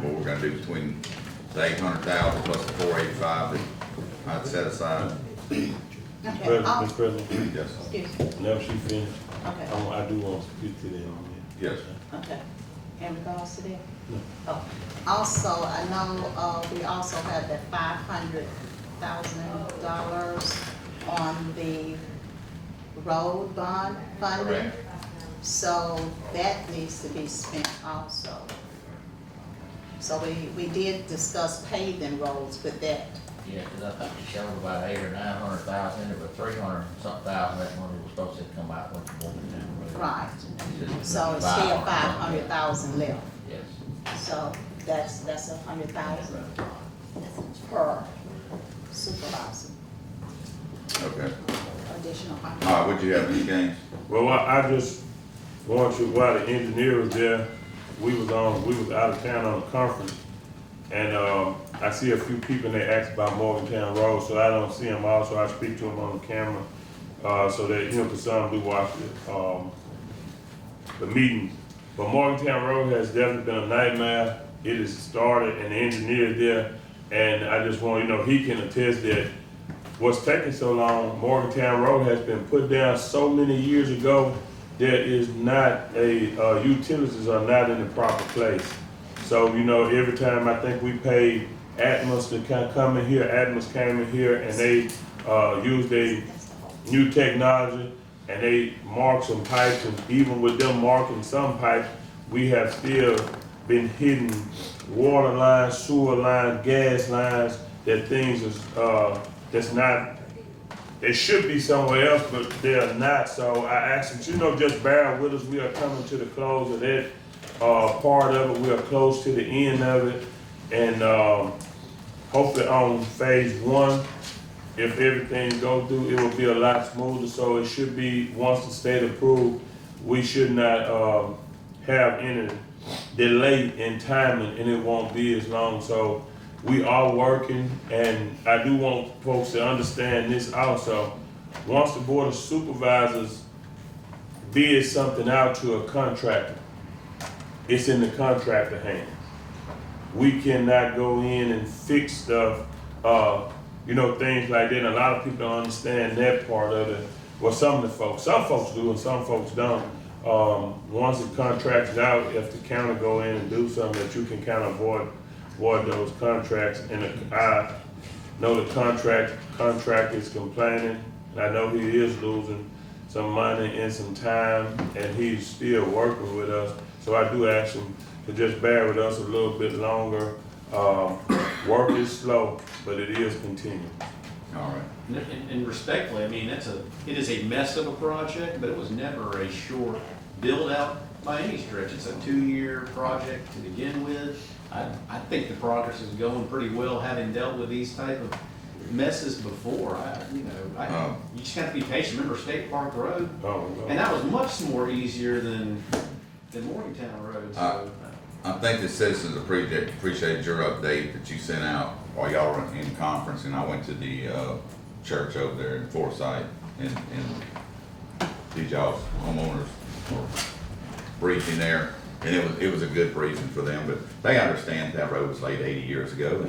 what we're gonna do between the 800,000 plus the 485 that I'd set aside. Okay, Mr. President, Yes. excuse me, whenever she finished, okay, I do want to speak to them on Yes. okay. In regards to that? No. Oh, also, I know, we also have that $500,000 on the road bond funding. Correct. So that needs to be spent also. So we did discuss paving roads with that. Yeah, cause I think you showed about 800 or 900,000, it was 300 something thousand, that money was supposed to come out with the Morgantown Road. Right. Just So it's still 500. 500,000 left. Yes. So that's 100,000 per supervisor, Okay. additional All 100. right, what you have, Ms. Gaines? Well, I just want you, while the engineer was there, we was out of town on a conference, and I see a few people and they asked about Morgantown Road, so I don't see them all, so I speak to them on the camera, so that, you know, cause some do watch the meetings. But Morgantown Road has definitely been a nightmare. It has started, and the engineer is there, and I just want, you know, he can attest that what's taking so long, Morgantown Road has been put down so many years ago. There is not utilities are not in the proper place. So, you know, every time I think we paid Atmos to come in here, Atmos came in here and they used a new technology and they marked some pipes, and even with them marking some pipes, we have still been hitting water lines, sewer lines, gas lines, that things is, that's not, they should be somewhere else, but they're not. So I asked them, you know, just bear with us. We are coming to the close of that part of it. We are close to the end of it. And hopefully on phase 1, if everything goes through, it will be a lot smoother. So it should be, once the state approved, we should not have any delay in timing, and it won't be as long. So we are working, and I do want folks to understand this also. Once the Board of Supervisors bids something out to a contractor, it's in the contractor hands. We cannot go in and fix stuff, you know, things like that. And a lot of people don't understand that part of it. Well, some folks do, and some folks don't. Once the contract's out, if the county go in and do something, that you can kind of avoid those contracts. And I know the contract is complaining, and I know he is losing some money and some time, and he's still working with us. So I do ask him to just bear with us a little bit longer. Work is slow, but it is continuing. All right. And respectfully, I mean, it is a mess of a project, but it was never a short build out by any stretch. It's a 2-year project to begin with. I think the progress is going pretty well, having dealt with these type of messes before. You just have to be patient. Remember State Park Road? And that was much more easier than Morgantown Road. So. I think the citizens appreciated your update that you sent out while y'all were in conference, and I went to the church over there in Forsyth, and did y'all's homeowners briefing there, and it was a good briefing for them. But they understand that road was laid 80 years ago,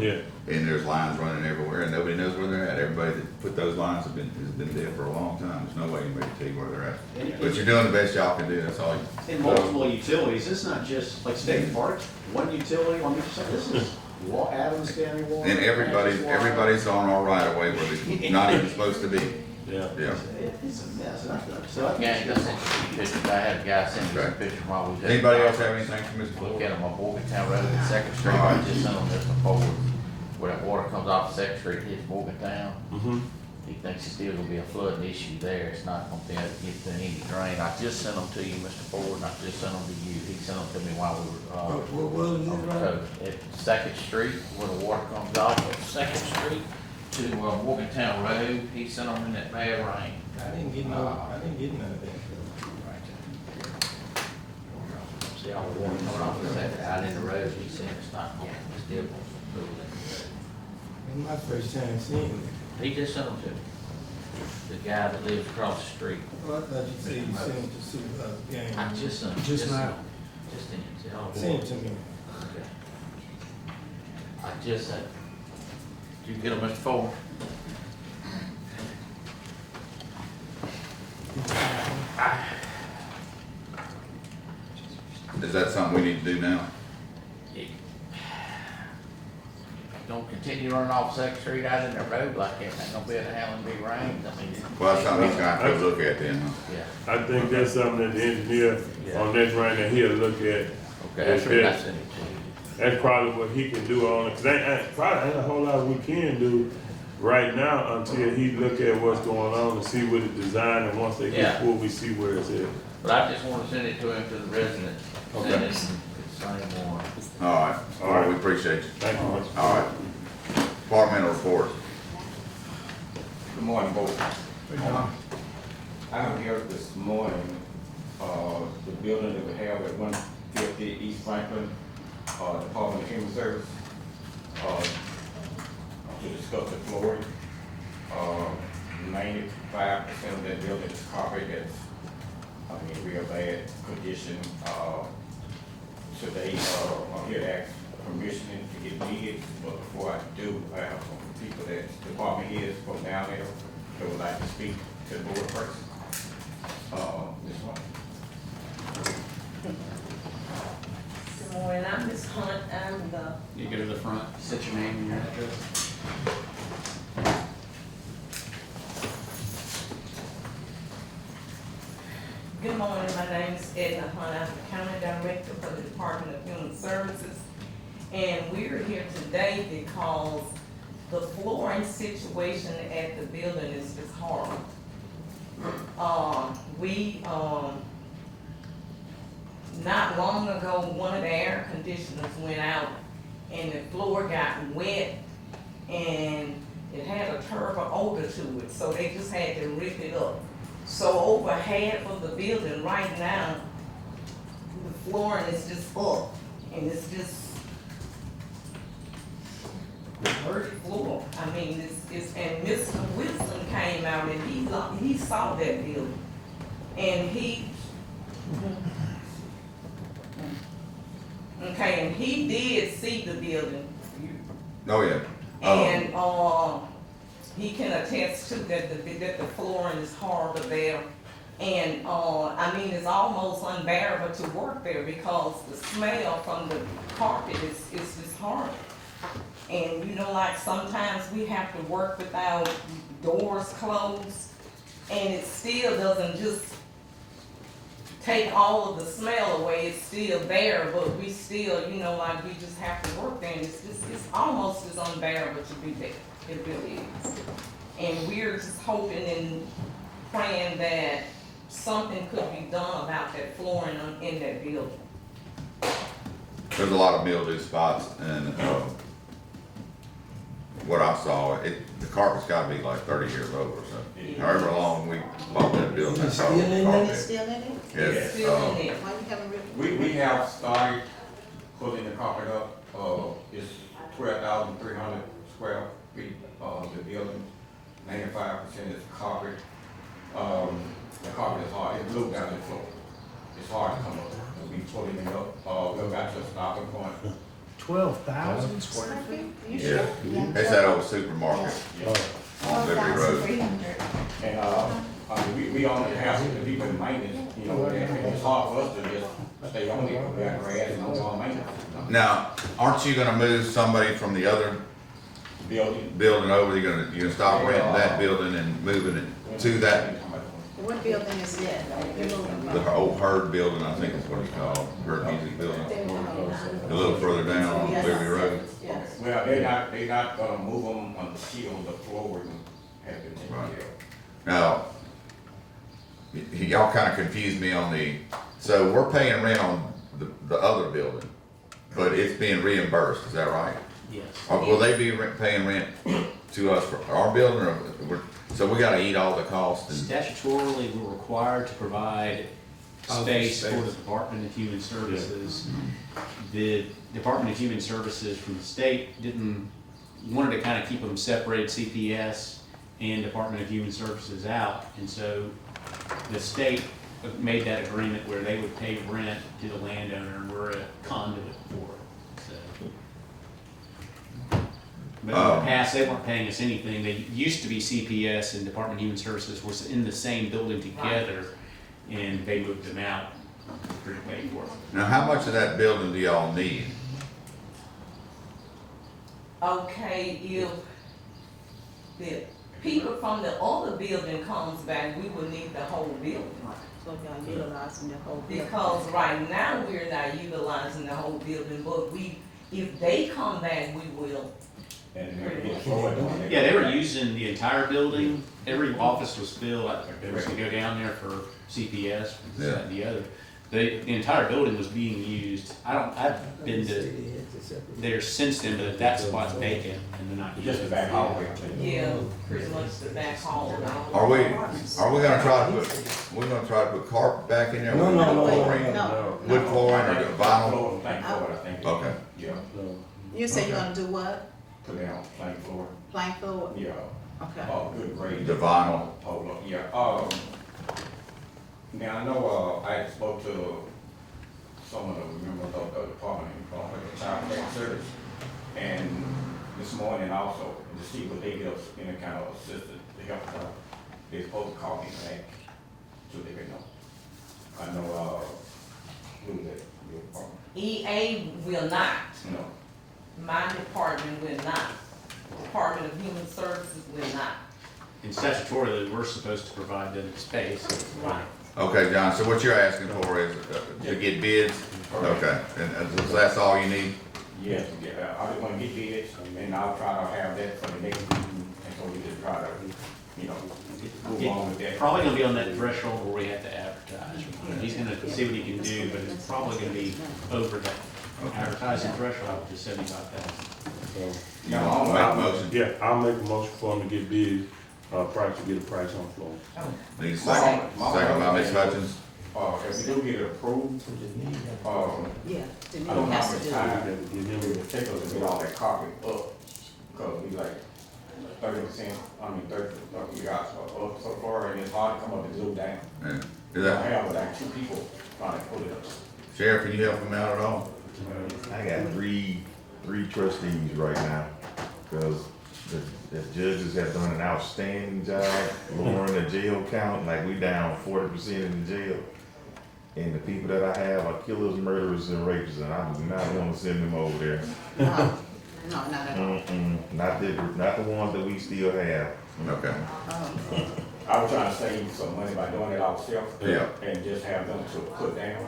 and there's lines running everywhere, and nobody knows where they're at. Everybody that put those lines has been dead for a long time. There's no way anybody can tell you where they're at. But you're doing the best y'all can do. That's all. And multiple utilities. It's not just like State Park. One utility on each side. This is Adams County Water. And everybody's on our right of way where they're not even supposed to be. Yeah. It's a mess. So Yeah, I sent you pictures. I had a guy send me some pictures while we was. Anybody else have anything from Mr. Look Ford? at them on Morgantown Road and Second Street. I just sent them this before, where that water comes off Second Street, hits Morgantown. He thinks it's still gonna be a flooding issue there. It's not gonna be able to get to any drain. I just sent them to you, Mr. Ford, and I just sent them to you. He sent them to me while we were, on the road. At Second Street, where the water comes off of Second Street to Morgantown Road. He sent them in that bad rain. I didn't get none of that. See all the water coming off of that out in the road. He said it's not going, it's still going to move it. It's my first time seeing it. He just sent them to me. The guy that lives across the street. Well, I thought you said you sent it to Supervisor Gaines. I just sent them. Just now. Just in it. Send it to me. Okay. I just sent. Did you get them, Mr. Ford? Is that something we need to do now? don't continue running off Second Street out in the road like that, ain't gonna be able to handle big rains, I mean. Well, that's something he's gonna have to look at then, huh? Yeah, I think that's something that the engineer on this right now, he'll look at. okay, that's what I sent it to you. That's probably what he can do on it, cause probably ain't a whole lot we can do right now until he look at what's going on and see what the design, and once they get Yeah. full, we see where it's at. But I just wanna send it to him, to the residents, Okay. send it, it's the same one. All right, we appreciate you. Thank you. All right. Departmental reports. Good morning, board. I'm here this morning, the building that we have at 150 East Franklin, Department of Human Service, to discuss the flooring. 95% of that building is carpet that's, real bad condition. Today, I'm here to ask permission to get bids, but before I do, I have some people that department heads from down there that would like to speak to the board first. This one. Good morning, I'm Ms. Hunt, I'm the. You go to the front, set your name and your address. Good morning, my name is Edna Hunt, I'm the County Director for the Department of Human Services. And we're here today because the flooring situation at the building is just horrible. Not long ago, one of the air conditioners went out and the floor got wet and it had a terrible odor to it, so they just had to rip it up. So over half of the building right now, the flooring is just up and it's just dirty floor. I mean, and Mr. Wilson came out and he saw that building. And and he did see the building. Oh, yeah. And, he can attest to that the flooring is horrible there. And, it's almost unbearable to work there because the smell from the carpet is just horrible. And like sometimes we have to work without doors closed, and it still doesn't just take all of the smell away, it's still there, but we still, we just have to work there, and it's almost as unbearable to be there. It really is. And we're just hoping and praying that something could be done about that flooring in that building. There's a lot of mildew spots, and what I saw, the carpet's gotta be like 30 years old or something. However long we bought that building. Is it still in there? It's still in it? Yes. Still in there. Why you haven't really? We have started putting the carpet up, it's 12,300 square feet, the building, 95% is carpet. The carpet is hard, it's glued down to the floor. It's hard to come up, we pulling it up, we've got to a stopping point. 12,000 square feet? Yeah, it's that old supermarket on Liberty Road. And, we own the house, the people in maintenance, and it's hard for us to just stay on it, we got grass and no more maintenance. Now, aren't you gonna move somebody from the other building over? You're gonna stop renting that building and moving it to that, What building is that? the old Herd building, I think is what it's called, Herd Music Building. A little further down on Liberty Road. Well, they're not gonna move them until the floor has been taken care of. Now, y'all kinda confused me on so we're paying rent on the other building, but it's being reimbursed, is that right? Yes. Or will they be paying rent to us for our building, or, so we gotta eat all the costs and? Statutorily, we're required to provide space for the Department of Human Services. The Department of Human Services from the state wanted to kind of keep them separated, CPS and Department of Human Services out. And so the state made that agreement where they would pay rent to the landowner, and we're a conduit for it, so. But in the past, they weren't paying us anything. They used to be CPS and Department of Human Services was in the same building together, and they moved them out to pay for it. Now, how much of that building do y'all need? okay, if the people from the other building comes back, we will need the whole building. So y'all utilizing the whole building. Because right now, we're not utilizing the whole building, but if they come back, we will. Yeah, they were using the entire building. Every office was filled. They were gonna go down there for CPS, this, that, and the other. The entire building was being used. I've been to there since then, but that spot's vacant and they're not. Just the back hallway. Yeah, pretty much the back hall. Are we gonna try to put carpet back in there? No, no, no, Flooring? no. Wood flooring or vinyl? Plank floor, I think. Okay. Yeah, You say you're gonna do what? put down plank floor, Plank floor? yeah. Okay. Good grade. The vinyl. Hold up, yeah, now I know, I had spoke to someone of the members of the department, the child protection service, and this morning also, to see what they give us, any kind of assistance to help us out. They're supposed to call me back, so they can know. I know, who's that, your department? EA will not. No. My department will not. Department of Human Services will not. And statutorily, we're supposed to provide them space. Right. Okay, John, so what you're asking for is to get bids? Okay, and so that's all you need? Yes, yeah, I just wanna get bids, and I'll try to have that for the next meeting, and so we just try to, move on with that. Probably gonna be on that threshold where we have to advertise. He's gonna see what he can do, but it's probably gonna be over that advertising threshold, which is 75,000. You want to make a motion? Yeah, I'll make a motion for him to get bids, price, to get a price on the floor. Need a second by Ms. Hutchins? If we do get it approved, Yeah. I don't know how much time it will take us to get all that carpet up, because we like 30%, 30, we got up so far, and it's hard to come up and glue down. Yeah. I Is that, have like 2 people trying to pull it up. Sheriff, can you help him out at all? I got three trustees right now, because the judges have done an outstanding job lowering the jail count, like we down 40% in the jail. And the people that I have are killers, murderers, and rapists, and I do not want to send them over there. No, not at all. Not the ones that we still have. Okay. I was trying to save some money by doing it ourselves. Yeah. And just have them to put down,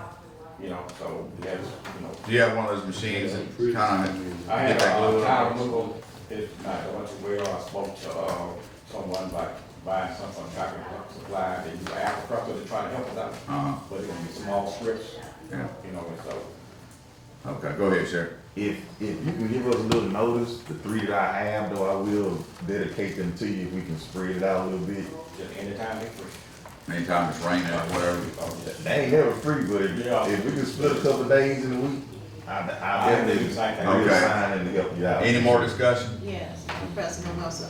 so that's, Do you have one of those machines that kind of I get had that glue tire on? removal, it's not going to well, I spoke to, someone about buying some from Tractor Supply, they use Apple Trucker to try to help us out. But it's gonna be small strips, Yeah. and so. Okay, go ahead, Sheriff. If you can give us a little notice, the 3 that I have, though, I will dedicate them to you if we can spread it out a little bit. Just anytime they free. Anytime it's raining or whatever. They ain't never free, but if we can split a couple of days in a week, I definitely will sign in to help you out. Any more discussion? Yes, President Wilson,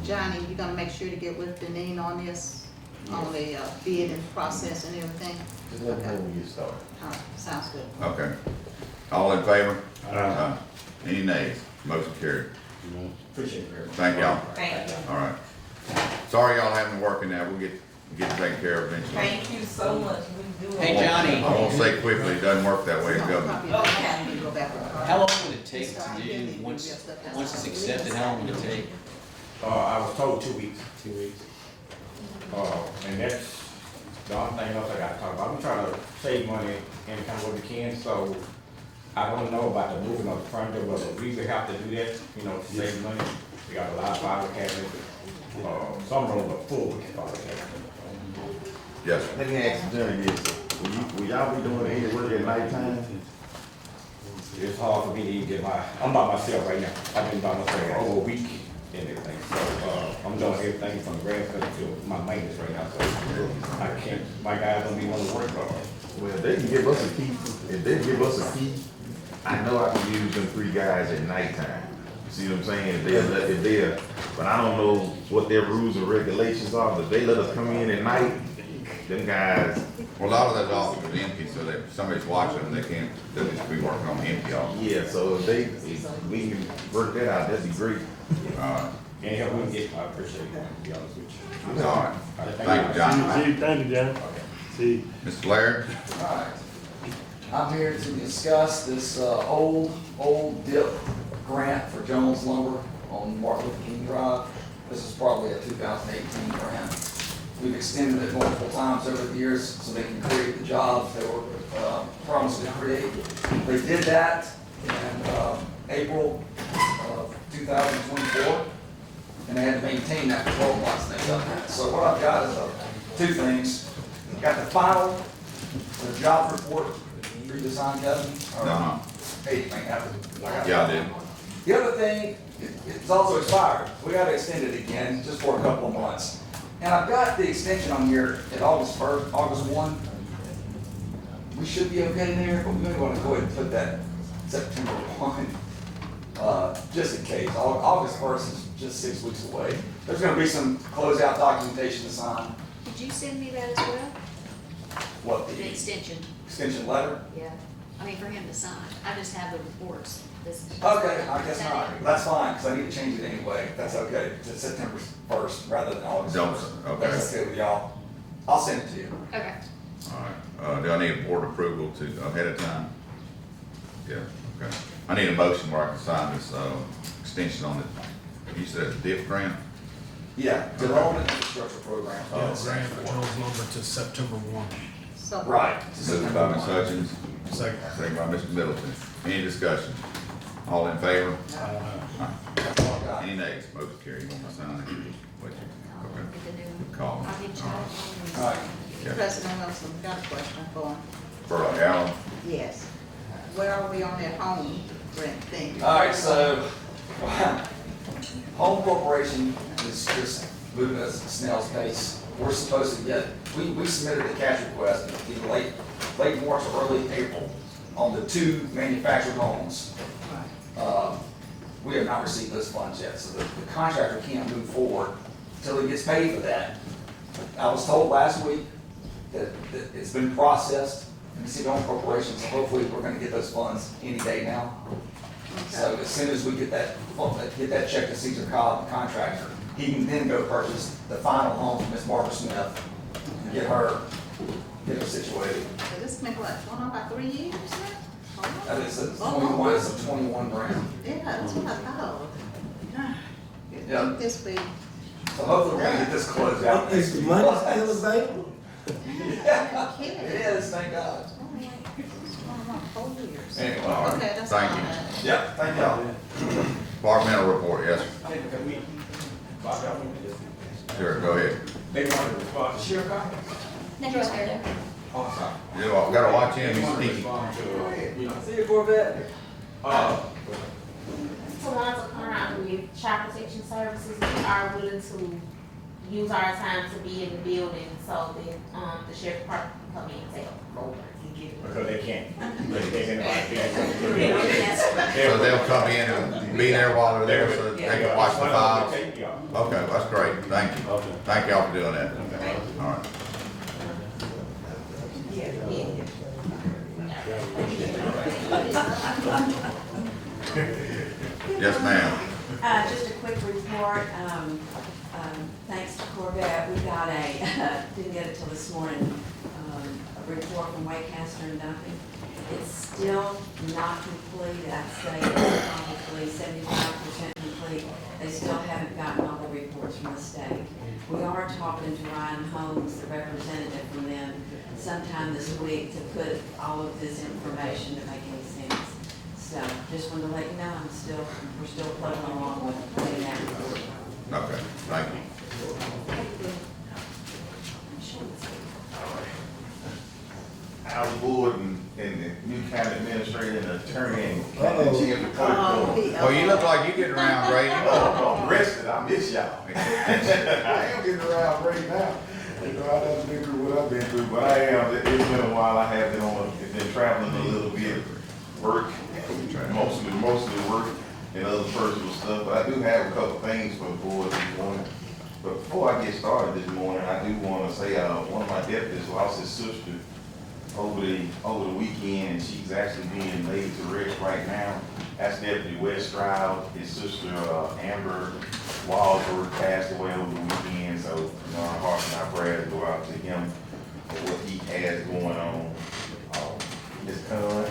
Johnny, you gonna make sure to get with Deneen on this, on the bid and process and everything? Just let me know when you get started. All right, sounds good. Okay. All in favor? Any nays? Motion carried. Appreciate it. Thank y'all. Thank you. All right. Sorry y'all having to work in there. We'll get it taken care of eventually. Thank you so much. We do. Hey, Johnny. I won't say quickly, it doesn't work that way in government. Okay. How long would it take to do, once it's accepted, how long would it take? I was told 2 weeks. 2 weeks. And that's the only thing else I gotta talk about. I'm trying to save money any kind of way we can, so I don't know about the moving of the furniture, but we will have to do that, to save money. We got a lot of file cabinets, some rooms are full with file cabinets. Yes, sir. Let me ask you, Johnny, this. Will y'all be doing any work at nighttime? It's hard for me to even get I'm by myself right now. I've been by myself for over a week and everything, so, I'm doing everything from the grass cutting to my maintenance right now, so I can't, my guys don't be wanting to work, Well, they can give us a key. If they give us a key, I know I can use them 3 guys at nighttime. See what I'm saying? If they're, but I don't know what their rules and regulations are, but if they let us come in at night, them guys. Well, a lot of those offices are empty, so that if somebody's watching them, they'll just be working on the empty office. Yeah, so if we can work that out, that'd be great. Any help we can get, I appreciate it, to be honest with you. All right. Thank you, John. Thank you, John. See. Mr. Laird? I'm here to discuss this old dip grant for Jones Lumber on Martin Luther King Drive. This is probably a 2018 grant. We've extended it multiple times over the years so they can create the jobs they were promised to create. They did that in April of 2024, and they had to maintain that for 12 months, and they've done that. So what I've got is two things. I've got the final, the job report, through the sign, Kevin. Hey, I got it. Yeah, I did. The other thing, it's also expired. We got to extend it again, just for a couple of months. And I've got the extension on here at August 1st, August 1. We should be okay there, but we may want to go ahead and put that September 1, just in case. August 1st is just 6 weeks away. There's going to be some closeout documentation to sign. Did you send me that as well? What, The extension? extension letter? Yeah. I mean, for him to sign. I just have the reports. Okay, I guess not. That's fine, because I need to change it anyway. That's okay. It's September 1st rather than August 1st. Okay. That's okay with y'all. I'll send it to you. Okay. All right, do I need a board approval to, ahead of time? Yeah, okay. I need a motion where I can sign this, extension on it. You said it's a DIF grant? Yeah, Development Infrastructure Program. Yeah, grant for Jones Lumber to September 1. So. Right. Moved by Ms. Hutchins, Second. second by Mr. Middleton. Any discussion? All in favor? Aye. Any nays? Motion carried. You want me to sign it? What you- Okay. Call me. I'll get you. All right. Yeah. President Wilson, got a question for him. For Alan? Yes. Where are we on that home rent thing? All right, so Home Corporation is just moving at a snail's pace. We're supposed to get, we submitted a cash request in late March or early April on the 2 manufactured homes. We have not received those funds yet, so the contractor can't move forward until he gets paid for that. I was told last week that it's been processed in the City Home Corporation, so hopefully we're gonna get those funds any day now. So as soon as we get that check to Cesar Cobb, the contractor, he can then go purchase the final home from Ms. Barbara Smith and get her situated. So this been what, going on about 3 years now? That is a 21, it's a 21 grand. Yeah, that's what I thought. Yeah. This week. So hopefully we're gonna get this closed out. Is the money still available? Yeah, it is, thank God. 4 years. Anyway, Okay, that's all I Thank you. had. Yeah, thank y'all. Departmental report, yes, sir. Can we, Sure, go ahead. they want to respond to Sheriff Cobb? Next right Oh, sorry. You gotta watch him, They he's want to sneaky. respond to, you know, See you, Corvette. Tawanza Conrad with Child Protection Services, we are willing to use our time to be in the building so that, the sheriff department can come in and take over and get it. because they can't. They So they'll come in and be there while they're there, so they can watch the files? Okay, that's great, thank you. Thank y'all for doing that. All right. Yes, ma'am. Just a quick report, thanks to Corvette, we got didn't get it till this morning, a report from Waycaster and Duncan. It's still not complete, I'd say it's probably 75% complete. They still haven't gotten all the reports from the state. We are talking to Ryan Holmes, the representative from them, sometime this week to put all of this information to make any sense. So just wanted to let you know, we're still plugging along with getting that report. Okay, thank you. Al Board and the new county administrator and attorney and Uh-oh. chief of clerk. Well, you look like you're getting around, Brady. Oh, I'm rested, I miss y'all. I am getting around right now. You know, I done been through what I've been through, but I am, it's been a while, I have been traveling a little bit, work, mostly work and other personal stuff, but I do have a couple things for the board this morning. But before I get started this morning, I do want to say, one of my deputies lost his sister over the weekend, and she's actually being laid to rest right now. That's Deputy Wes Stroud. His sister, Amber Walsworth, passed away over the weekend, so, you know, our hearts and our prayers go out to him for what he has going on. Ms. Conn,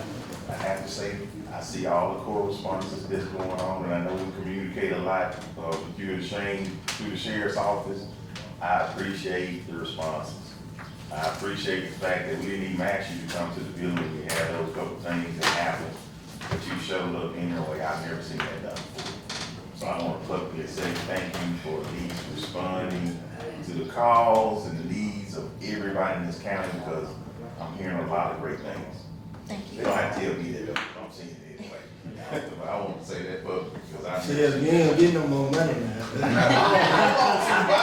I have to say, I see all the correspondences that's going on, and I know we communicate a lot with you and Shane through the sheriff's office. I appreciate the responses. I appreciate the fact that we didn't even ask you to come to the building. We had those couple things that happened, but you showed up anyway. I've never seen that done before. So I want to publicly say thank you for at least responding to the calls and the needs of everybody in this county, because I'm hearing a lot of great things. Thank you. They don't have to tell me that, I'm seeing it anyway. But I want to say that publicly, because I. See, you ain't getting no more money now.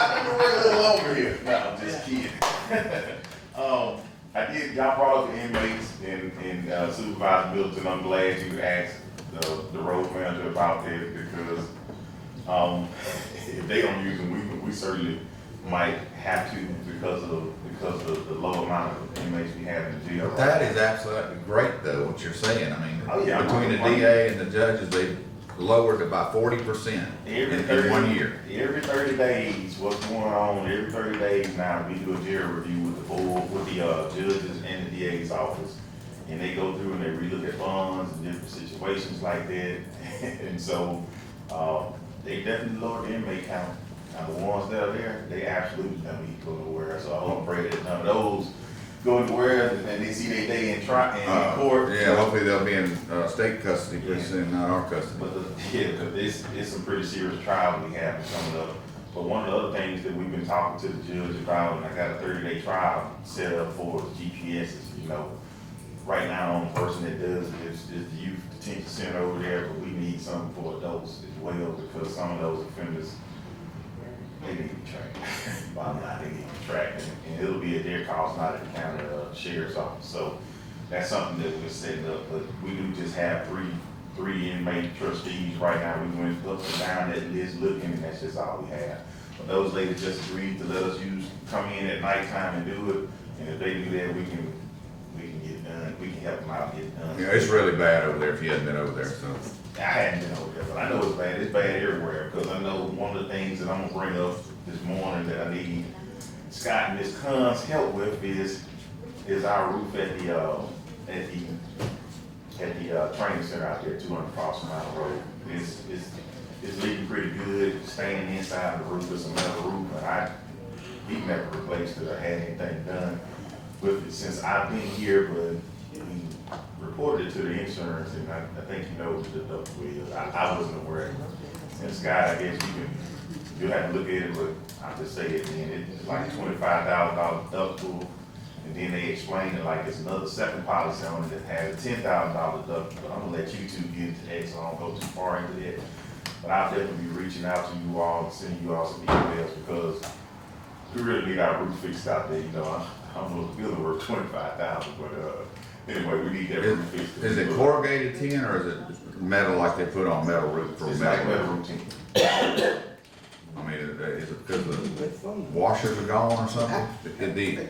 I've been working a little longer here. No, I'm just kidding. Y'all brought up the inmates and Supervisor Middleton. I'm glad you asked the road manager about that, because if they don't use them, we certainly might have to, because of the low amount of inmates we have in jail. That is absolutely great, though, what you're saying. I mean, Oh, yeah, between the DA and the judges, they lowered it by 40% in 1 year. Every 30 days, what's going on, every 30 days now, we do a jail review with the board, with the judges and the DA's office. And they go through and they relook at bonds and different situations like that. And so, they definitely lowered the inmate count. Now, the ones that are there, they absolutely don't need to go nowhere. So I hope and pray that none of those go nowhere and they see their day in court. Yeah, hopefully they'll be in state custody pretty soon, not our custody. But because it's some pretty serious trials we have coming up. But one of the other things that we've been talking to the judge about, and I got a 30-day trial set up for GPSs. You know, right now, the only person that does it is the youth detention center over there, but we need something for adults as well, because some of those offenders, they need to be tracked. Bottom line, they need to be tracked, and it'll be at their cost, not at the county sheriff's office. So that's something that we're setting up. But we do just have three inmate trustees right now. We went up and down that list looking, and that's just all we have. But those ladies just agreed to let us come in at nighttime and do it. And if they do that, we can get it done. We can help them out and get it done. Yeah, it's really bad over there if you hadn't been over there, so. I hadn't been over there, but I know it's bad. It's bad everywhere, because I know one of the things that I'm gonna bring up this morning that I need Scott and Ms. Khan's help with is our roof at the training center out there, 200 Cross Mile Road. It's leaking pretty good, staying inside the roof. It's a metal roof, and he never replaced it or had anything done with it since I've been here, but we reported it to the insurance, and I think you know what the deductible is. I wasn't aware of it. And Scott, I guess you'll have to look at it, but I'll just say it, man, it's like $25,000 deductible. And then they explain it like it's another second policy on it that has a $10,000 deductible. But I'm gonna let you two get into that, so I don't go too far into that. But I'll definitely be reaching out to you all and sending you all some emails, because we really need our roof fixed out there. You know, I don't know if the building worth $25,000, but anyway, we need that roof fixed. Is it corrugated tin, or is it metal like they put on metal roof for It's metal? like metal roof tin. I mean, is it because the washers are gone or something? The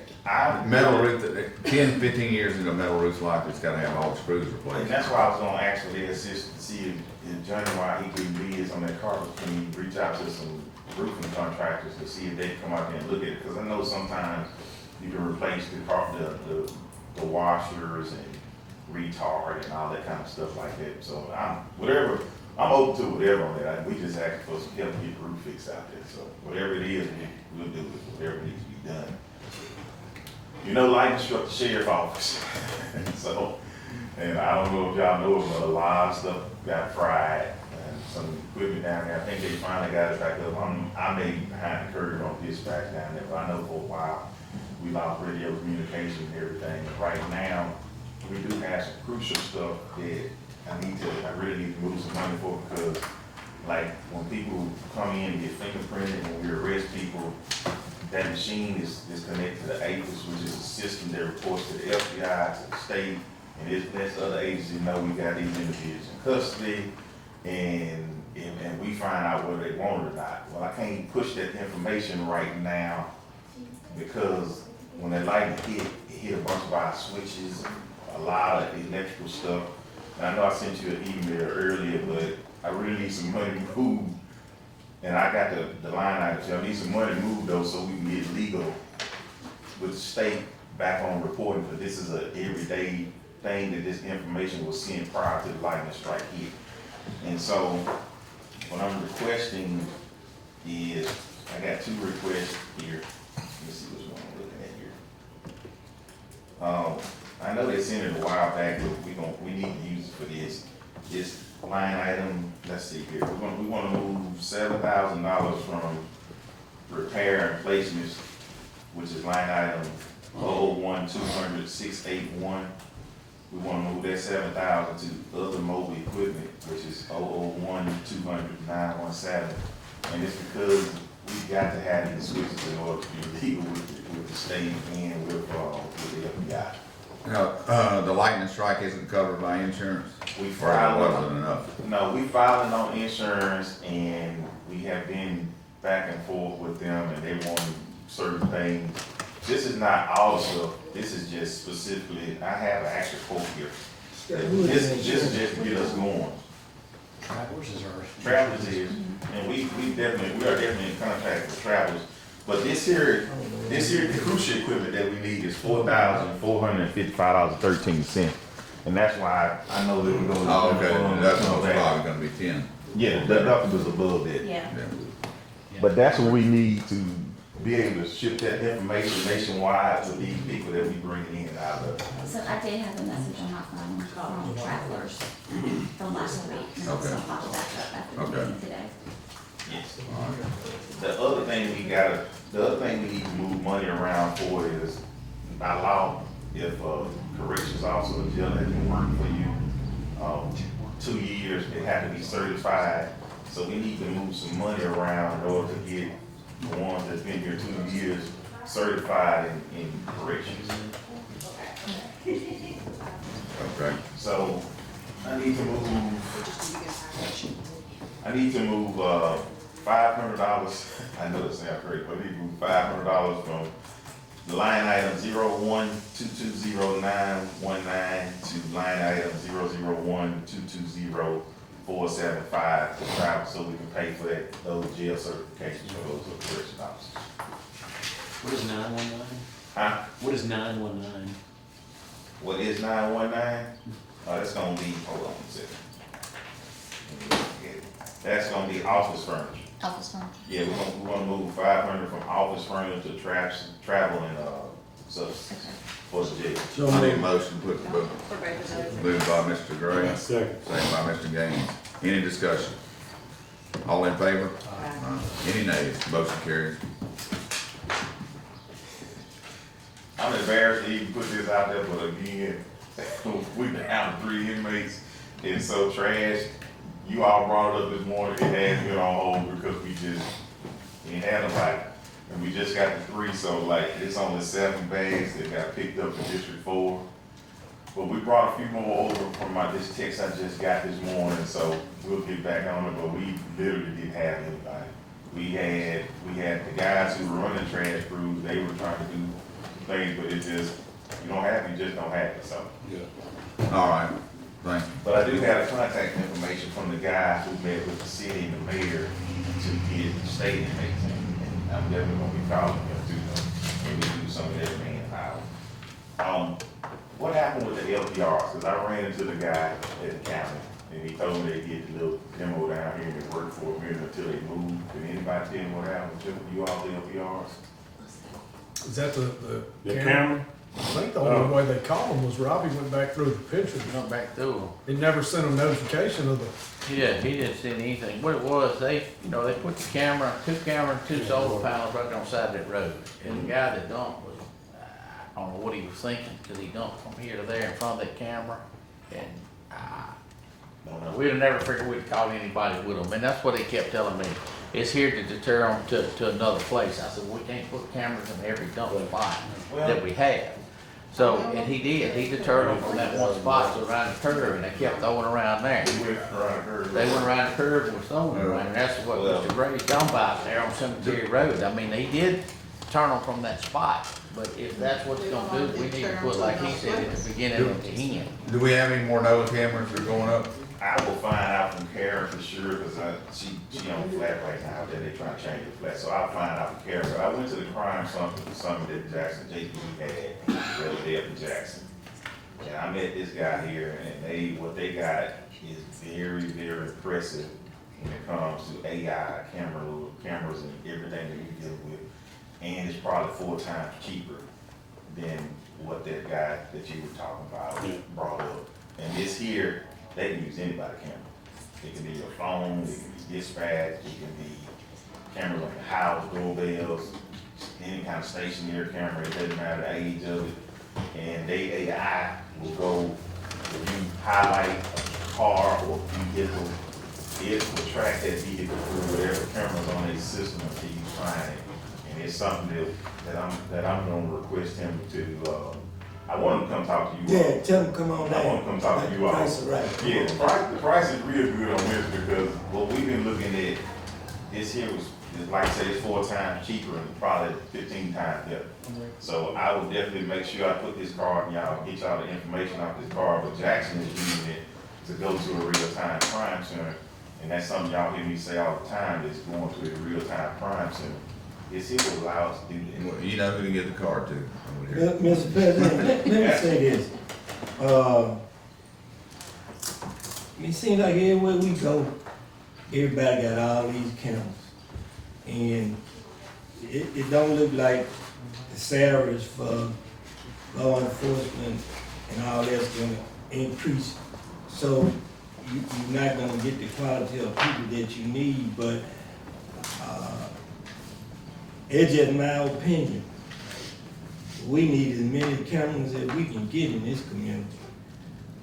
metal roof, 10, 15 years into a metal roof's life, it's gotta have all the screws And replaced. that's why I was gonna actually assist to see if Johnny, while he couldn't bids on that carpet, can he reach out to some roofing contractors to see if they can come out there and look at it? Because I know sometimes you can replace the washers and retard and all that kind of stuff like that. So I'm open to whatever on that. We just asked for some help to get the roof fixed out there. So whatever it is, we'll do it, whatever needs to be done. You know, light struck the sheriff's office. So, and I don't know if y'all know, but a lot of stuff got fried and some equipment down there. I think they finally got it back up. I may be behind the curve on dispatch down there, but I know for a while we lost radio communication and everything. But right now, we do have some crucial stuff that I really need to move some money for, because like when people come in and get fingerprinted, when we arrest people, that machine is connected to the APIS, which is a system that reports to the FBI, to the state, and it lets other agencies know we got these individuals in custody, and we find out whether they want it or not. Well, I can't push that information right now, because when that light hit, it hit a bunch of our switches, a lot of electrical stuff. And I know I sent you an email earlier, but I really need some money moved. And I got the line item, I need some money moved though, so we can get legal with the state back on reporting, because this is a everyday thing that this information was sent prior to the lightning strike here. And so, what I'm requesting is, I got two requests here. Let's see which one I'm looking at here. I know they sent it a while back, but we need to use it for this. This line item, let's see here, we wanna move $7,000 from repair and placements, which is line item 001-200-681. We wanna move that 7,000 to other mobile equipment, which is 001-200-917. And it's because we've got to have these switches in order to be legal with the state and with the FBI. Now, the lightning strike isn't covered by insurance? We Or filed wasn't enough? No, we filed on insurance, and we have been back and forth with them, and they want certain things. This is not all the stuff, this is just specifically, I have an extra quote here. This is just to get us going. Travelers is ours. Travelers is, and we are definitely in contact with Travelers. But this here, the crucial equipment that we need is $4,455.13. And that's why I know that we're going to. Oh, okay, that's probably gonna be 10. Yeah, the deductibles above that. Yeah. But that's what we need to be able to ship that information nationwide to these people that we bring in out of. So I did have a message on my phone from Travelers from last week. So Okay. I'll follow that up after the Okay. meeting today. Yes. The other thing we need to move money around for is, by law, if corrections officer or jail has been working for you 2 years, they have to be certified. So we need to move some money around in order to get the ones that's been here 2 years certified in corrections. Okay. So I need to move $500. I know it sounds crazy, but I need to move $500 from the line item 01-220-919 to line item 001-220-475 to travel, so we can pay for those jail certifications for those correction officers. What is 919? Huh? What is 919? What is 919? That's gonna be, hold on a second. That's gonna be office furniture. Office furniture. Yeah, we're gonna move 500 from office furniture to travel and stuff for the jail. I need a motion to put the book. Moved by Mr. Gray. Second. Second by Mr. Gaines. Any discussion? All in favor? Any nays? Motion carries. I'm embarrassed to even put this out there, but again, we down 3 inmates. It's so trash. You all brought it up this morning, it has been on hold because we ain't had nobody. And we just got the 3, so like, it's only 7 bags that got picked up in District 4. But we brought a few more over from this text I just got this morning, so we'll get back on it, but we literally didn't have anybody. We had the guys who were running trash crews, they were trying to do things, but it just, you don't have it, you just don't have it, so. Yeah. All right, thank you. But I do have the contact information from the guy who met with the city and the mayor to get state inmates, and I'm definitely gonna be calling him too, and we do some of that manpower. What happened with the LPRs? Cause I ran into the guy at the county, and he told me they did the little demo down here and it worked for a minute until they moved. Did anybody tell me what happened with you all the LPRs? Is that the The camera? I think the only way they called them was Robbie went back through the pictures. Went back through them. It never sent a notification of the, Yeah, he didn't see anything. What it was, they put the camera, 2 cameras, 2 solar panels right on the side of that road. And the guy that dumped was, I don't know what he was thinking, cause he dumped from here to there in front of that camera. And, we'd have never figured we'd call anybody with them. And that's what he kept telling me. It's here to deter them to another place. I said, we can't put cameras in every dump spot that we have. So, and he did, he deterred them from that one spot to around the curve, and they kept throwing around there. They went around the curve and was throwing it around, and that's what Mr. Gray's talking about there on Cemetery Road. I mean, they did turn them from that spot, but if that's what it's gonna do, we need to put, like he said, at the beginning and the end. Do we have any more NOAA cameras that are going up? I will find out from Karen for sure, cause she on flat right now, that they trying to change the flat, so I'll find out from Karen. But I went to the crime summit that JP had, the other day up in Jackson. And I met this guy here, and what they got is very, very impressive when it comes to AI cameras and everything that we deal with. And it's probably 4 times cheaper than what that guy that you were talking about brought up. And this here, they can use anybody's camera. It can be your phone, it can be dispatch, it can be cameras on the house, doorbells, any kind of stationary camera, it doesn't matter the age of it. And they AI will go, if you highlight a car or vehicle, it will track that vehicle through whatever cameras on their system until you find it. And it's something that I'm gonna request him to, I want him to come talk to you. Yeah, tell him come on down. I want him to come talk to you all. Price is right. Yeah, the price is real good on this because what we've been looking at, this here was, like I said, it's 4 times cheaper and probably 15 times better. So I will definitely make sure I put this card and y'all get y'all the information off this card, but Jackson is using it to go to a real-time crime center. And that's something y'all hear me say all the time, is going to a real-time crime center. It will allow us to do that. Well, you know who to get the card to. Mr. President, let me say this. It seems like everywhere we go, everybody got all these cameras. And it don't look like the salaries for law enforcement and all that's gonna increase. So you're not gonna get the quality of people that you need, but it's just my opinion. We need as many cameras as we can get in this community,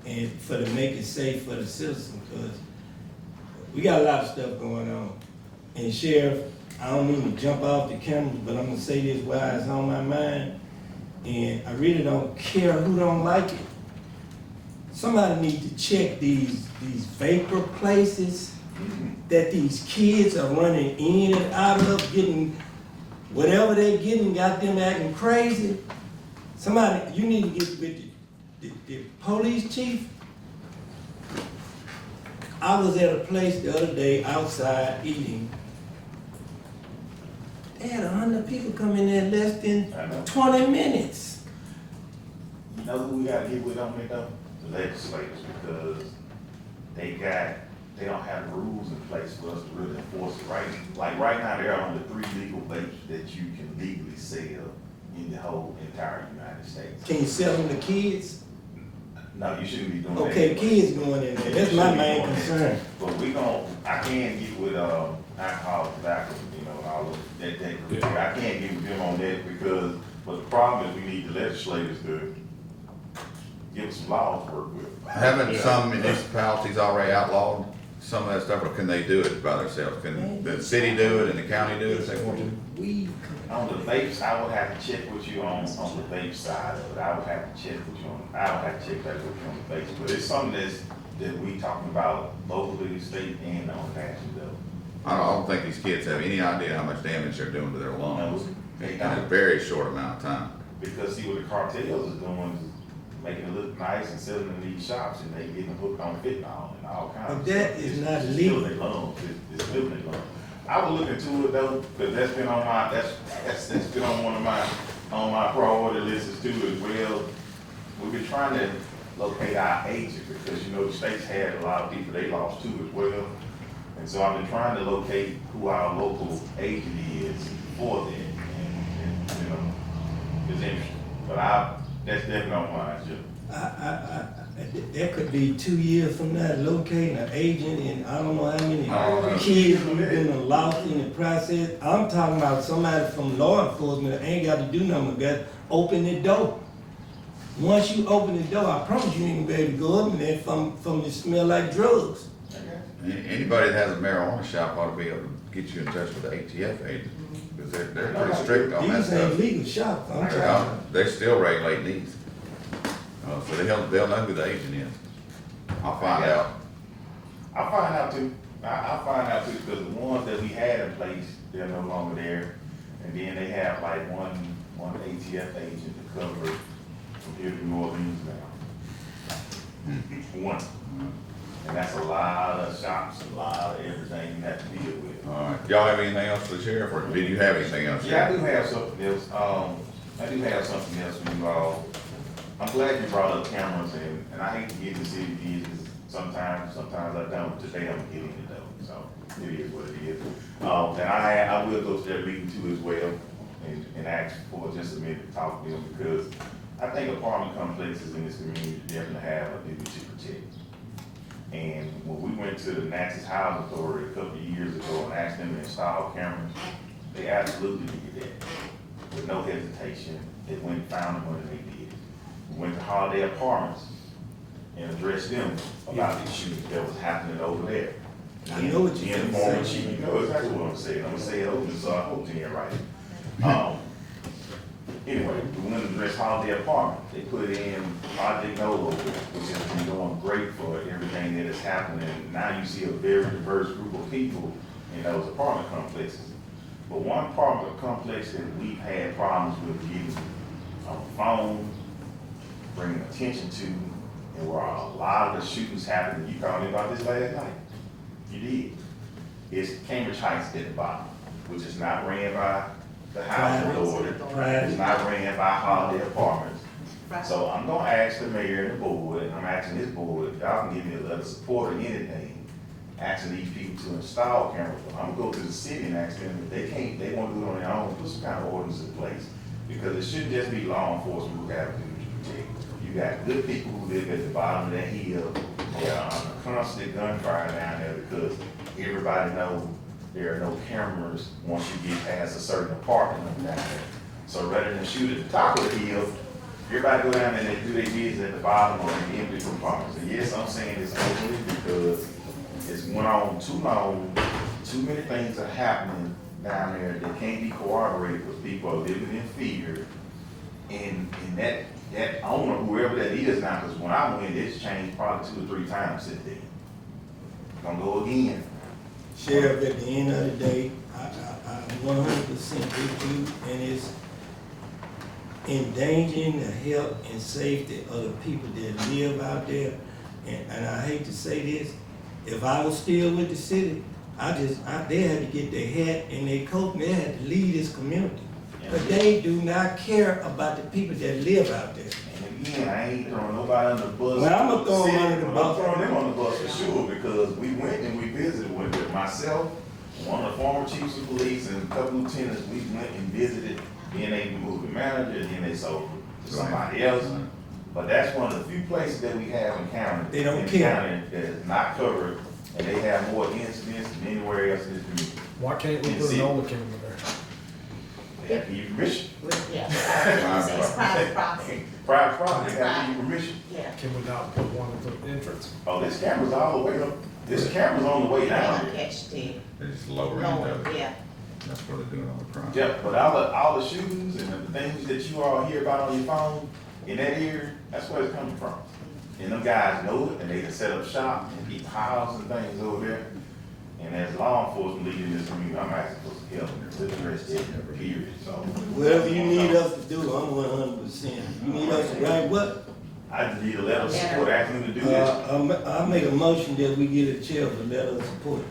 and to make it safe for the citizens, because we got a lot of stuff going on. And Sheriff, I don't mean to jump off the cameras, but I'm gonna say this while it's on my mind, and I really don't care who don't like it. Somebody needs to check these vapor places that these kids are running in and out of, getting whatever they're getting, got them acting crazy. Somebody, you need to get with the police chief. I was at a place the other day outside eating. They had 100 people come in there in less than 20 minutes. You know who we gotta get with on it though? The legislators, because they don't have rules in place for us to really enforce it right. Like right now, there are only 3 legal vapes that you can legally sell in the whole entire United States. Can you sell them to kids? No, you shouldn't be doing that. Okay, kids going in there, that's my main concern. But I can get with alcohol, tobacco, all of that. I can't get with them on that because, but the problem is we need the legislators to give us some laws to work with. Haven't some municipalities already outlawed some of that stuff, or can they do it by themselves? Can the city do it and the county do it if they want to? On the vapes, I would have to check with you on the vape side of it. I would have to check with you on, I would have to check that with you on the vapes. But it's something that we talking about locally, state, and on national level. I don't think these kids have any idea how much damage they're doing to their lungs in a very short amount of time. Because see what the cartels is doing is making it look nice and selling in these shops, and they getting hooked on fentanyl and all kinds of stuff. But that is not It's legal. killing their lungs. It's killing their lungs. I will look into it though, because that's been on one of my priority lists too as well. We've been trying to locate our agent because the states had a lot of people they lost too as well. And so I've been trying to locate who our local agent is for that, and it's interesting. But that's definitely on mine, Jim. That could be 2 years from now, locating an agent, and I don't know how many kids have been lost in the process. I'm talking about somebody from law enforcement that ain't got to do nothing but got open the door. Once you open the door, I promise you ain't gonna be able to go up in there from it smell like drugs. Anybody that has a marijuana shop ought to be able to get you in touch with the ATF agent, because they're pretty strict on that These ain't stuff. legal shops, I'm talking. They still regulate these. So they'll know who the agent is. I'll find out. I'll find out too. I'll find out too, because the ones that we had in place, they're no longer there. And then they have like one ATF agent to cover from here to New Orleans now. One. And that's a lot of shops, a lot of everything you have to deal with. All right. Y'all have anything else for the sheriff, or did you have anything else? Yeah, I do have something else. I do have something else for you all. I'm glad you brought up cameras, and I hate to get in the city business. Sometimes I don't, today I'm getting it though, so it is what it is. And I will go to that meeting too as well, and ask for just a minute to talk to them, because I think apartment complexes in this community definitely have a duty to protect. And when we went to the Natchez Housing Authority a couple of years ago and asked them to install cameras, they absolutely did that with no hesitation. They went and found them when they did. We went to Holiday Apartments and addressed them about the issues that was happening over there. I know what you're Informing saying. chief, you know exactly what I'm saying. I'm gonna say it open, so I hope you're right. Anyway, we went to address Holiday Apartment. They put in Project Nova, which has been going great for everything that is happening. Now you see a very diverse group of people in those apartment complexes. But one apartment complex that we've had problems with getting on the phone, bringing attention to, and where a lot of the shootings happened, you called me about this last night. You did. It's Cambridge Heights at the bottom, which is not ran by the housing authority. It's not ran by Holiday Apartments. So I'm gonna ask the mayor and the board, and I'm asking this board, if y'all can give me a letter of support or anything, asking these people to install cameras. I'm gonna go to the city and ask them if they can't, they wanna do it on their own, put some kind of ordinance in place. Because it shouldn't just be law enforcement who have to do to protect. You got good people who live at the bottom of that hill. They are under constant gunfire down there because everybody knows there are no cameras once you get past a certain apartment down there. So rather than shoot at the top of the hill, everybody go down there and they do their business at the bottom or in the empty compartments. And yes, I'm saying it's ugly because it's went on too long, too many things are happening down there that can't be corroborated because people are living in fear. And that owner, whoever that is now, because when I went, it's changed probably 2 or 3 times since then. Gonna go again. Sheriff, at the end of the day, I'm 100% with you, and it's endangering the health and safety of the people that live out there. And I hate to say this, if I was still with the city, they had to get their hat and their coat, and they had to leave this community. But they do not care about the people that live out there. And again, I ain't throwing nobody under the bus. Well, I'm gonna throw them under the bus. I'm throwing them on the bus for sure, because we went and we visited with myself, one of the former chiefs of police, and a couple lieutenants. We went and visited, then they moved the manager, and then they sold it to somebody else. But that's one of the few places that we have in county. They don't care. County that is not covered, and they have more incidents than anywhere else in this community. Why can't we put an Ola camera there? They have to give you permission. Yeah, it's private property. Private property, they have to give you permission. Yeah. Can we not put one at the entrance? Oh, this camera's all the way up. This camera's on the way They down don't here. catch the, They just lower yeah. That's what they're doing on the crime. Yeah, but all the shootings and the things that you all hear about on your phone in that area, that's where it's coming from. And them guys know it, and they can set up shop and keep piles and things over there. And as law enforcement leading this community, I'm asking for some help to address it, period, so. Whatever you need us to do, I'm 100%. You need us to write what? I just need a letter of support asking them to do this. I'll make a motion that we get a chair for letter of support.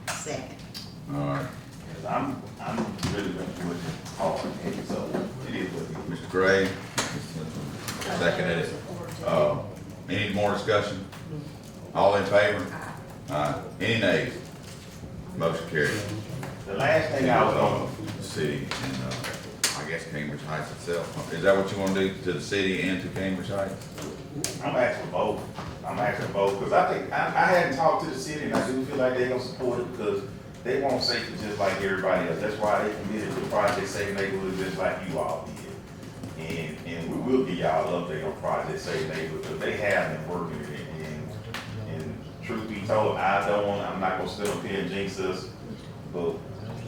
Second. All right, 'Cause I'm really gonna do it hard, and so it is what it is. Mr. Gray, seconded it. Any more discussion? All in favor? Aye. Any nays? Motion carried. The last thing I was on, The city and, I guess Cambridge Heights itself. Is that what you want to do, to the city and to Cambridge Heights? I'm asking both. I'm asking both, because I think, I hadn't talked to the city, and I do feel like they're gonna support it, because they want safety just like everybody else. That's why they committed to Project Safe Neighborhood just like you all did. And we will give y'all an update on Project Safe Neighborhood, because they have been working it. And truth be told, I'm not gonna sit up here and jinx us, but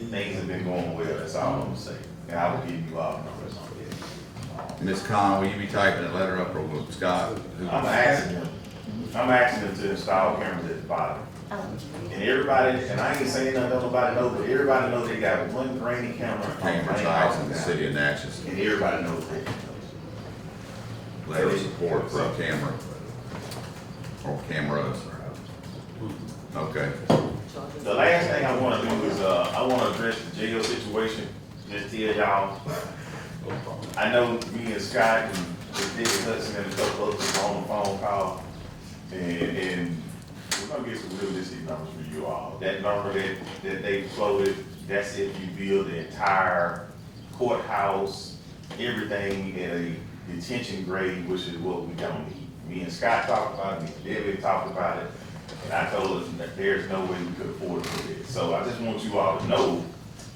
things have been going well, that's all I'm gonna say. And I will give you all numbers on it. Ms. Khan, will you be typing that letter up, or will Scott? I'm asking them to install cameras at the bottom. And everybody, and I ain't saying nothing, nobody knows, but everybody knows they got one grainy camera on Cambridge main Heights house and the down. city of Natchez. And everybody knows that. Letter of support for a camera. Or cameras. Okay. The last thing I wanna do is, I wanna address the jail situation, just tell y'all. I know me and Scott and David Hudson and a couple others were on the phone call. And we're gonna get some realistic numbers for you all. That number that they floated, that's if you build the entire courthouse, everything at a detention grade, which is what we don't need. Me and Scott talked about it, me and Debbie talked about it, and I told them that there's no way we could afford to do it. So I just want you all to know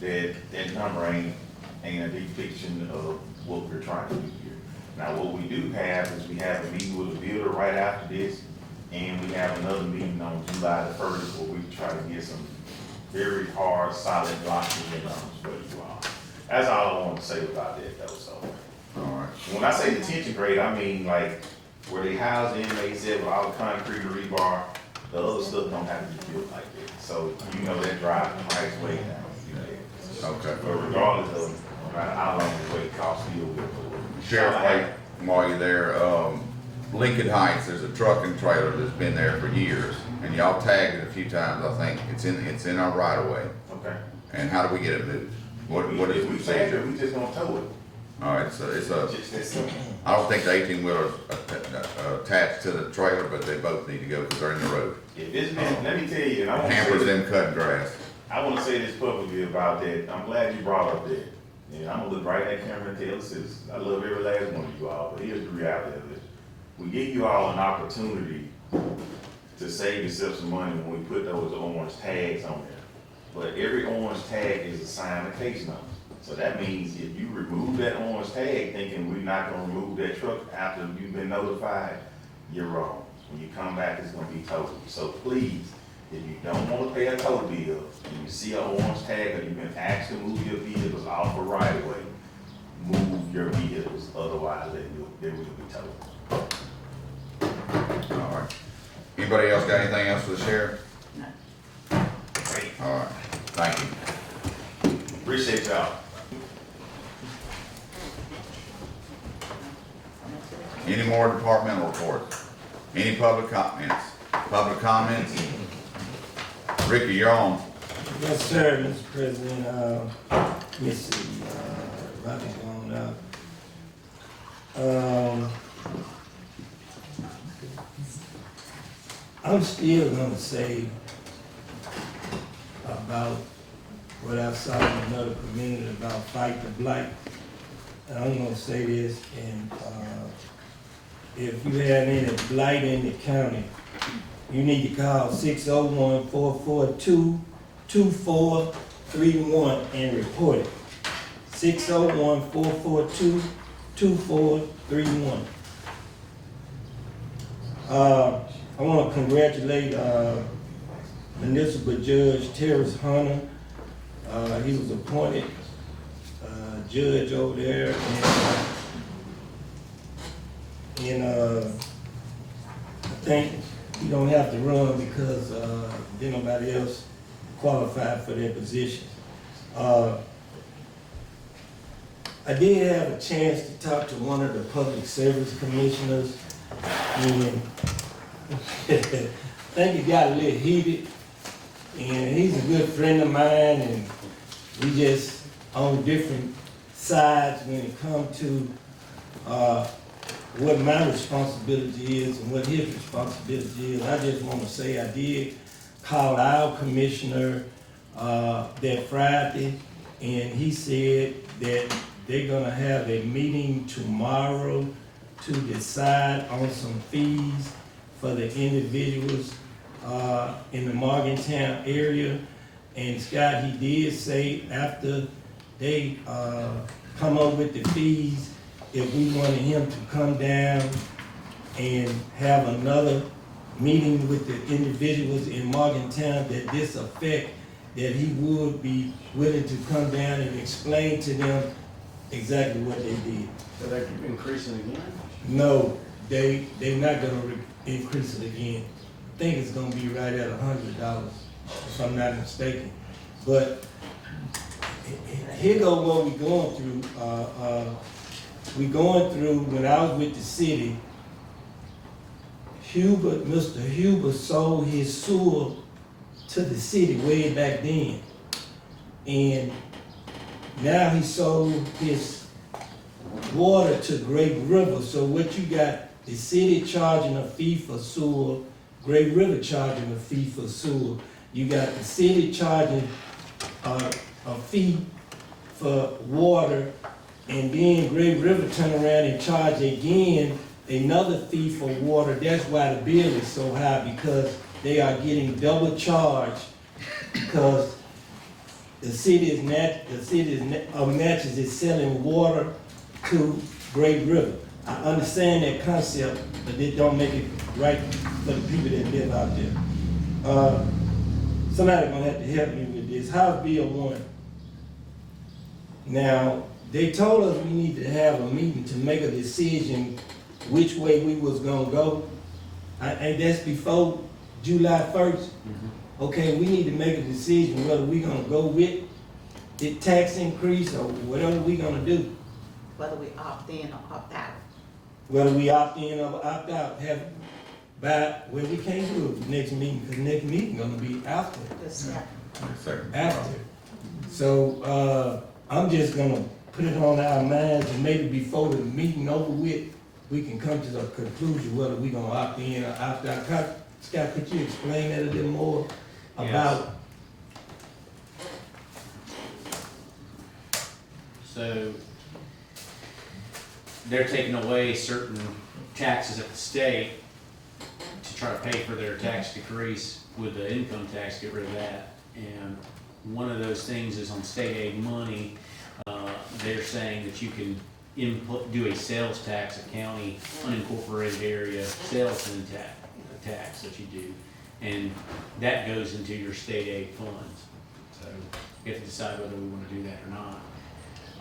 that that number ain't a depiction of what we're trying to do here. Now, what we do have is we have a meeting with the builder right after this, and we have another meeting on July the 1st where we try to get some very hard, solid blocking numbers for you all. That's all I want to say about that though, so. All right. When I say detention grade, I mean like where they house the inmates at with all the concrete and rebar, the other stuff don't have to be built like that. So, you know, that drives the price way down. Okay. But regardless of no matter how long the wait costs, still will. Sheriff, wait, while you're there, Lincoln Heights, there's a truck and trailer that's been there for years, and y'all tagged it a few times, I think. It's in our right of way. Okay. And how do we get it moved? What is the We tagged procedure? it, we just gonna tow it. All right, so it's a, Just that simple. I don't think the 18-wheeler attached to the trailer, but they both need to go because they're in the road. If it's been, let me tell you, and I want to Hampers say them this, cutting grass. I want to say this publicly about that. I'm glad you brought up that. And I'm gonna look right at camera and tell the citizens, I love every last one of you all, but here's the reality of it. We give you all an opportunity to save yourself some money when we put those orange tags on there. But every orange tag is assigned a case number. So that means if you remove that orange tag thinking we're not gonna remove that truck after you've been notified, you're wrong. When you come back, it's gonna be towed. So please, if you don't wanna pay a tow bill, and you see an orange tag or you've been asked to move your vehicles off a right of way, move your vehicles, otherwise they will be towed. All right. Anybody else got anything else for the sheriff? No. All right, thank you. Appreciate y'all. Any more departmental reports? Any public comments? Public comments? Ricky, you're on. Yes, sir, Mr. President. Let me see, Robbie's going out. I'm still gonna say about what I saw in another community about fight the blight. And I'm gonna say this, and, if you have any blight in the county, you need to call 601-442-2431 and report it. 601-442-2431. I want to congratulate Municipal Judge Terrence Hunter. He was appointed judge over there, and I think you don't have to run because there's nobody else qualified for that position. I did have a chance to talk to one of the public service commissioners, and I think it got a little heated, and he's a good friend of mine, and we just on different sides when it comes to what my responsibility is and what his responsibility is. I just want to say I did call our commissioner that Friday, and he said that they're gonna have a meeting tomorrow to decide on some fees for the individuals in the Morgantown area. And Scott, he did say after they come up with the fees, if we wanted him to come down and have another meeting with the individuals in Morgantown that this affect, that he would be willing to come down and explain to them exactly what they did. So they keep increasing again? No, they're not gonna increase it again. I think it's gonna be right at $100, if I'm not mistaken. But here go what we going through. When I was with the city, Mr. Huber sold his sewer to the city way back then. And now he sold his water to Great River. So what you got, the city charging a fee for sewer, Great River charging a fee for sewer. You got the city charging a fee for water, and then Great River turn around and charge again another fee for water. That's why the bill is so high, because they are getting double charged, because the city of Natchez is selling water to Great River. I understand that concept, but it don't make it right for the people that live out there. Somebody gonna have to help me with this. House Bill 1. Now, they told us we need to have a meeting to make a decision which way we was gonna go. And that's before July 1st. Okay, we need to make a decision whether we gonna go with the tax increase or whatever we gonna do. Whether we opt in or opt out. Whether we opt in or opt out, we can't do it next meeting, because next meeting gonna be after. After. So, I'm just gonna put it on our minds, and maybe before the meeting over with, we can come to the conclusion whether we gonna opt in or opt out. Scott, could you explain that a little more about? So they're taking away certain taxes at the state to try to pay for their tax decrease with the income tax, get rid of that. And one of those things is on state aid money. They're saying that you can do a sales tax, a county unincorporated area sales tax that you do. And that goes into your state aid funds. So you have to decide whether we want to do that or not.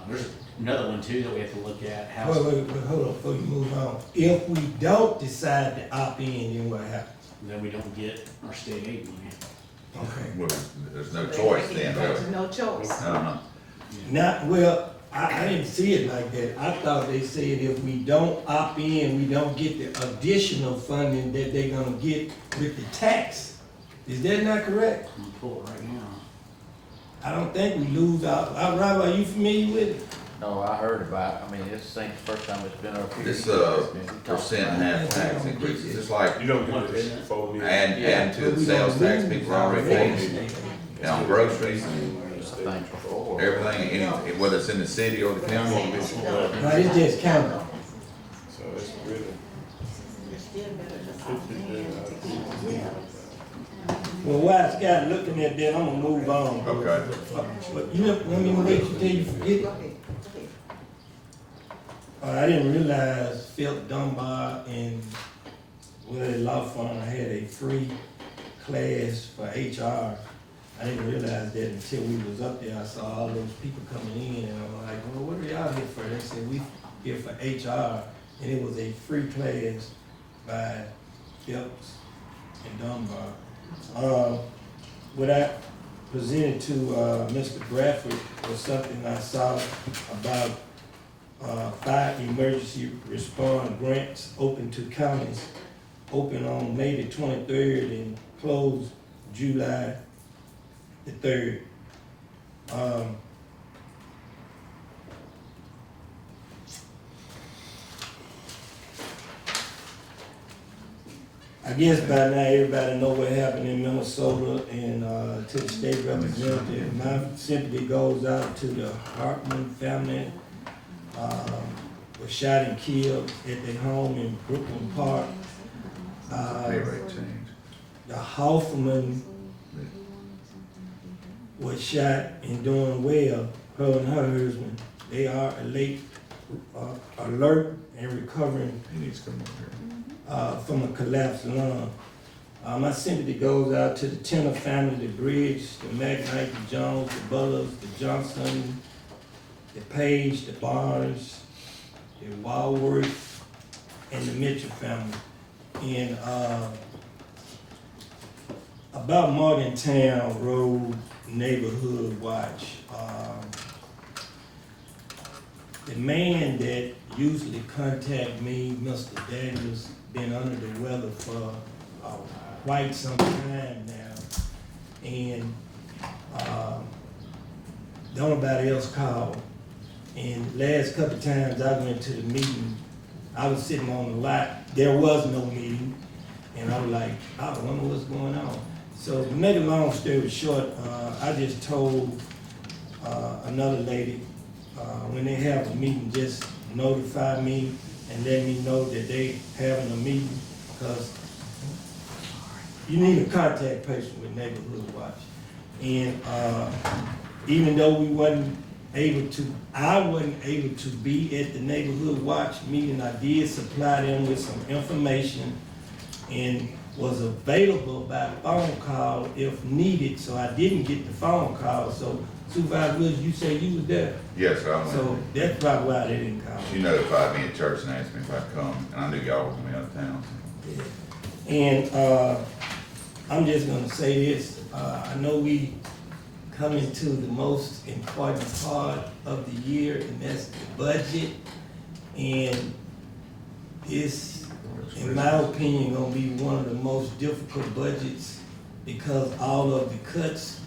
There's another one too that we have to look at. Wait, hold on, before you move on. If we don't decide to opt in, then what happens? Then we don't get our state aid money. Okay. Well, there's no choice then, There's really. no choice. Well, I didn't see it like that. I thought they said if we don't opt in, we don't get the additional funding that they're gonna get with the tax. Is that not correct? I'm gonna pull it right now. I don't think we lose our, Rob, are you familiar with it? No, I heard about it. I mean, it's the first time it's been up here. This, percent and half tax increases, it's like, You don't get this before me. and to the sales tax people already paying. And on groceries and everything, whether it's in the city or the county. No, it's just counting. So it's really. Well, while Scott looking at that, I'm gonna move on. Okay. But you know, let me wait till you forget. I didn't realize Phil Dunbar and Willie Law Firm had a free class for HR. I didn't realize that until we was up there. I saw all those people coming in, and I'm like, well, what are y'all here for? They said, we here for HR, and it was a free class by Phelps and Dunbar. What I presented to Mr. Bradford was something I saw about 5 emergency response grants open to counties, open on May the 23rd and closed July the 3rd. I guess by now everybody know what happened in Minnesota, and to the state representative. My sympathy goes out to the Hartman family, was shot and killed at their home in Brooklyn Park. Pay rate change. The Hoffman was shot and doing well, her and her husband. They are alert and recovering He needs to come over here. from a collapsed lung. My sympathy goes out to the Tenor family, the Bridge, the McKnight, the Jones, the Bullers, the Johnson, the Page, the Barnes, the Walworth, and the Mitchell family. And about Morgantown Road Neighborhood Watch. The man that usually contact me, Mr. Daniels, been under the weather for quite some time now, and don't nobody else call. And last couple of times I went to the meeting, I was sitting on the lot, there was no meeting, and I was like, I wonder what's going on. So to make a long story short, I just told another lady, when they have a meeting, just notify me and let me know that they having a meeting, because you need a contact person with Neighborhood Watch. And even though we wasn't able to, I wasn't able to be at the Neighborhood Watch meeting, I did supply them with some information and was available by phone call if needed, so I didn't get the phone call. So Supervisor Williams, you say you was there? Yes, sir, I went. So that's probably why they didn't call. She notified me at church and asked me if I'd come, and I knew y'all was gonna be out of town. And I'm just gonna say this, I know we coming to the most important part of the year, and that's the budget. And it's, in my opinion, gonna be one of the most difficult budgets because all of the cuts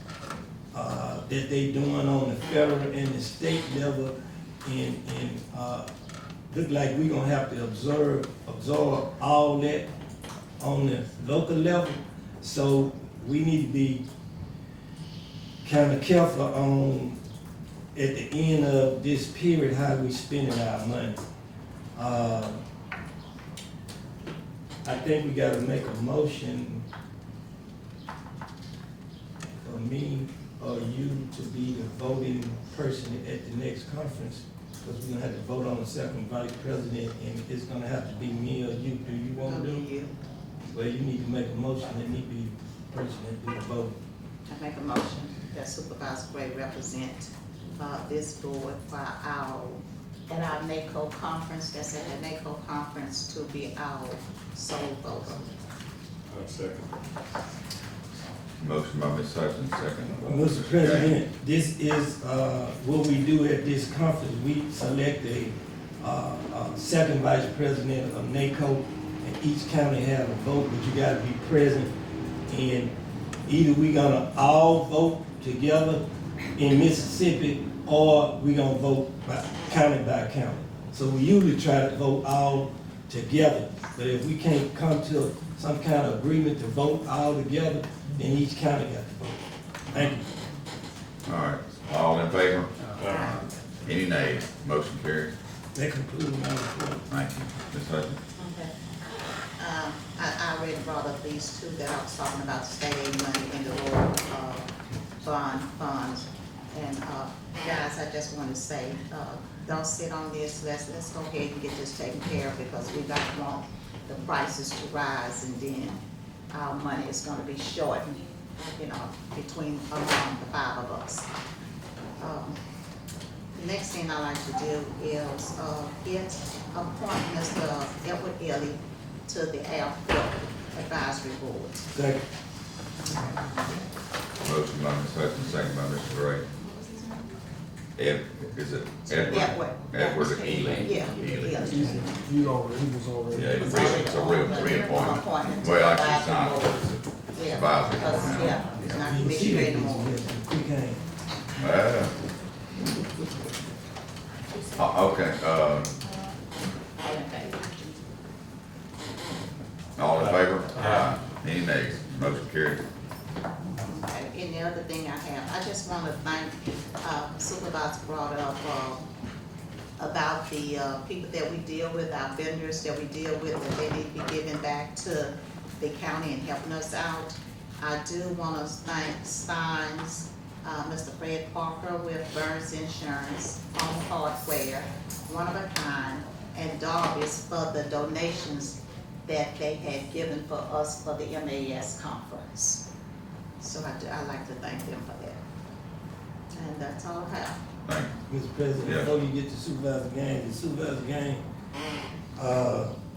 that they doing on the federal and the state level, and look like we gonna have to absorb all that on the local level. So we need to be kind of careful on, at the end of this period, how we spending our money. I think we gotta make a motion for me or you to be the voting person at the next conference, because we're gonna have to vote on the second vice president, and it's gonna have to be me or you. Do you wanna do it? Well, you need to make a motion, let me be the person that do the voting. I make a motion that Supervisor Gray represent this board for at our NACO conference, that's at the NACO conference, to be our sole voter. Second. Motion by Ms. Hutchins, second. Mr. President, this is what we do at this conference. We select a second vice president of NACO, and each county have a vote, but you gotta be present. And either we gonna all vote together in Mississippi, or we gonna vote by county by county. So we usually try to vote all together, but if we can't come to some kind of agreement to vote all together, then each county got to vote. Thank you. All right, all in favor? Any nays? Motion carries. That concludes my report. Thank you. Ms. Hutchins? Okay. I already brought up these two that I was talking about, state aid money and the road funds. And guys, I just want to say, don't sit on this. Let's go ahead and get this taken care of, because we don't want the prices to rise, and then our money is going to be shortened, between among the five of us. The next thing I like to do is appoint Mr. Edward Ellie to the Airport Advisory Board. Second. Motion by Ms. Hutchins, second by Mr. Gray. Is it Edward? Edward Ely. Yeah. Ely. He was already. Yeah, it's a reappointment. Well, I can sign it, but it's Yeah, advisory. because, yeah, he's not commissioner anymore. We can't. Okay, all in favor? Any nays? Motion carries. Okay, and the other thing I have, I just want to thank Supervisor brought up about the people that we deal with, our vendors that we deal with, that they need to be giving back to the county and helping us out. I do want to thank Steins, Mr. Fred Parker with Burns Insurance, Home Hardware, One of a Kind, and Darby's for the donations that they had given for us for the MAS conference. So I'd like to thank them for that. And that's all I have. Thank you. Mr. President, Yeah. before you get to Supervisor Gaines,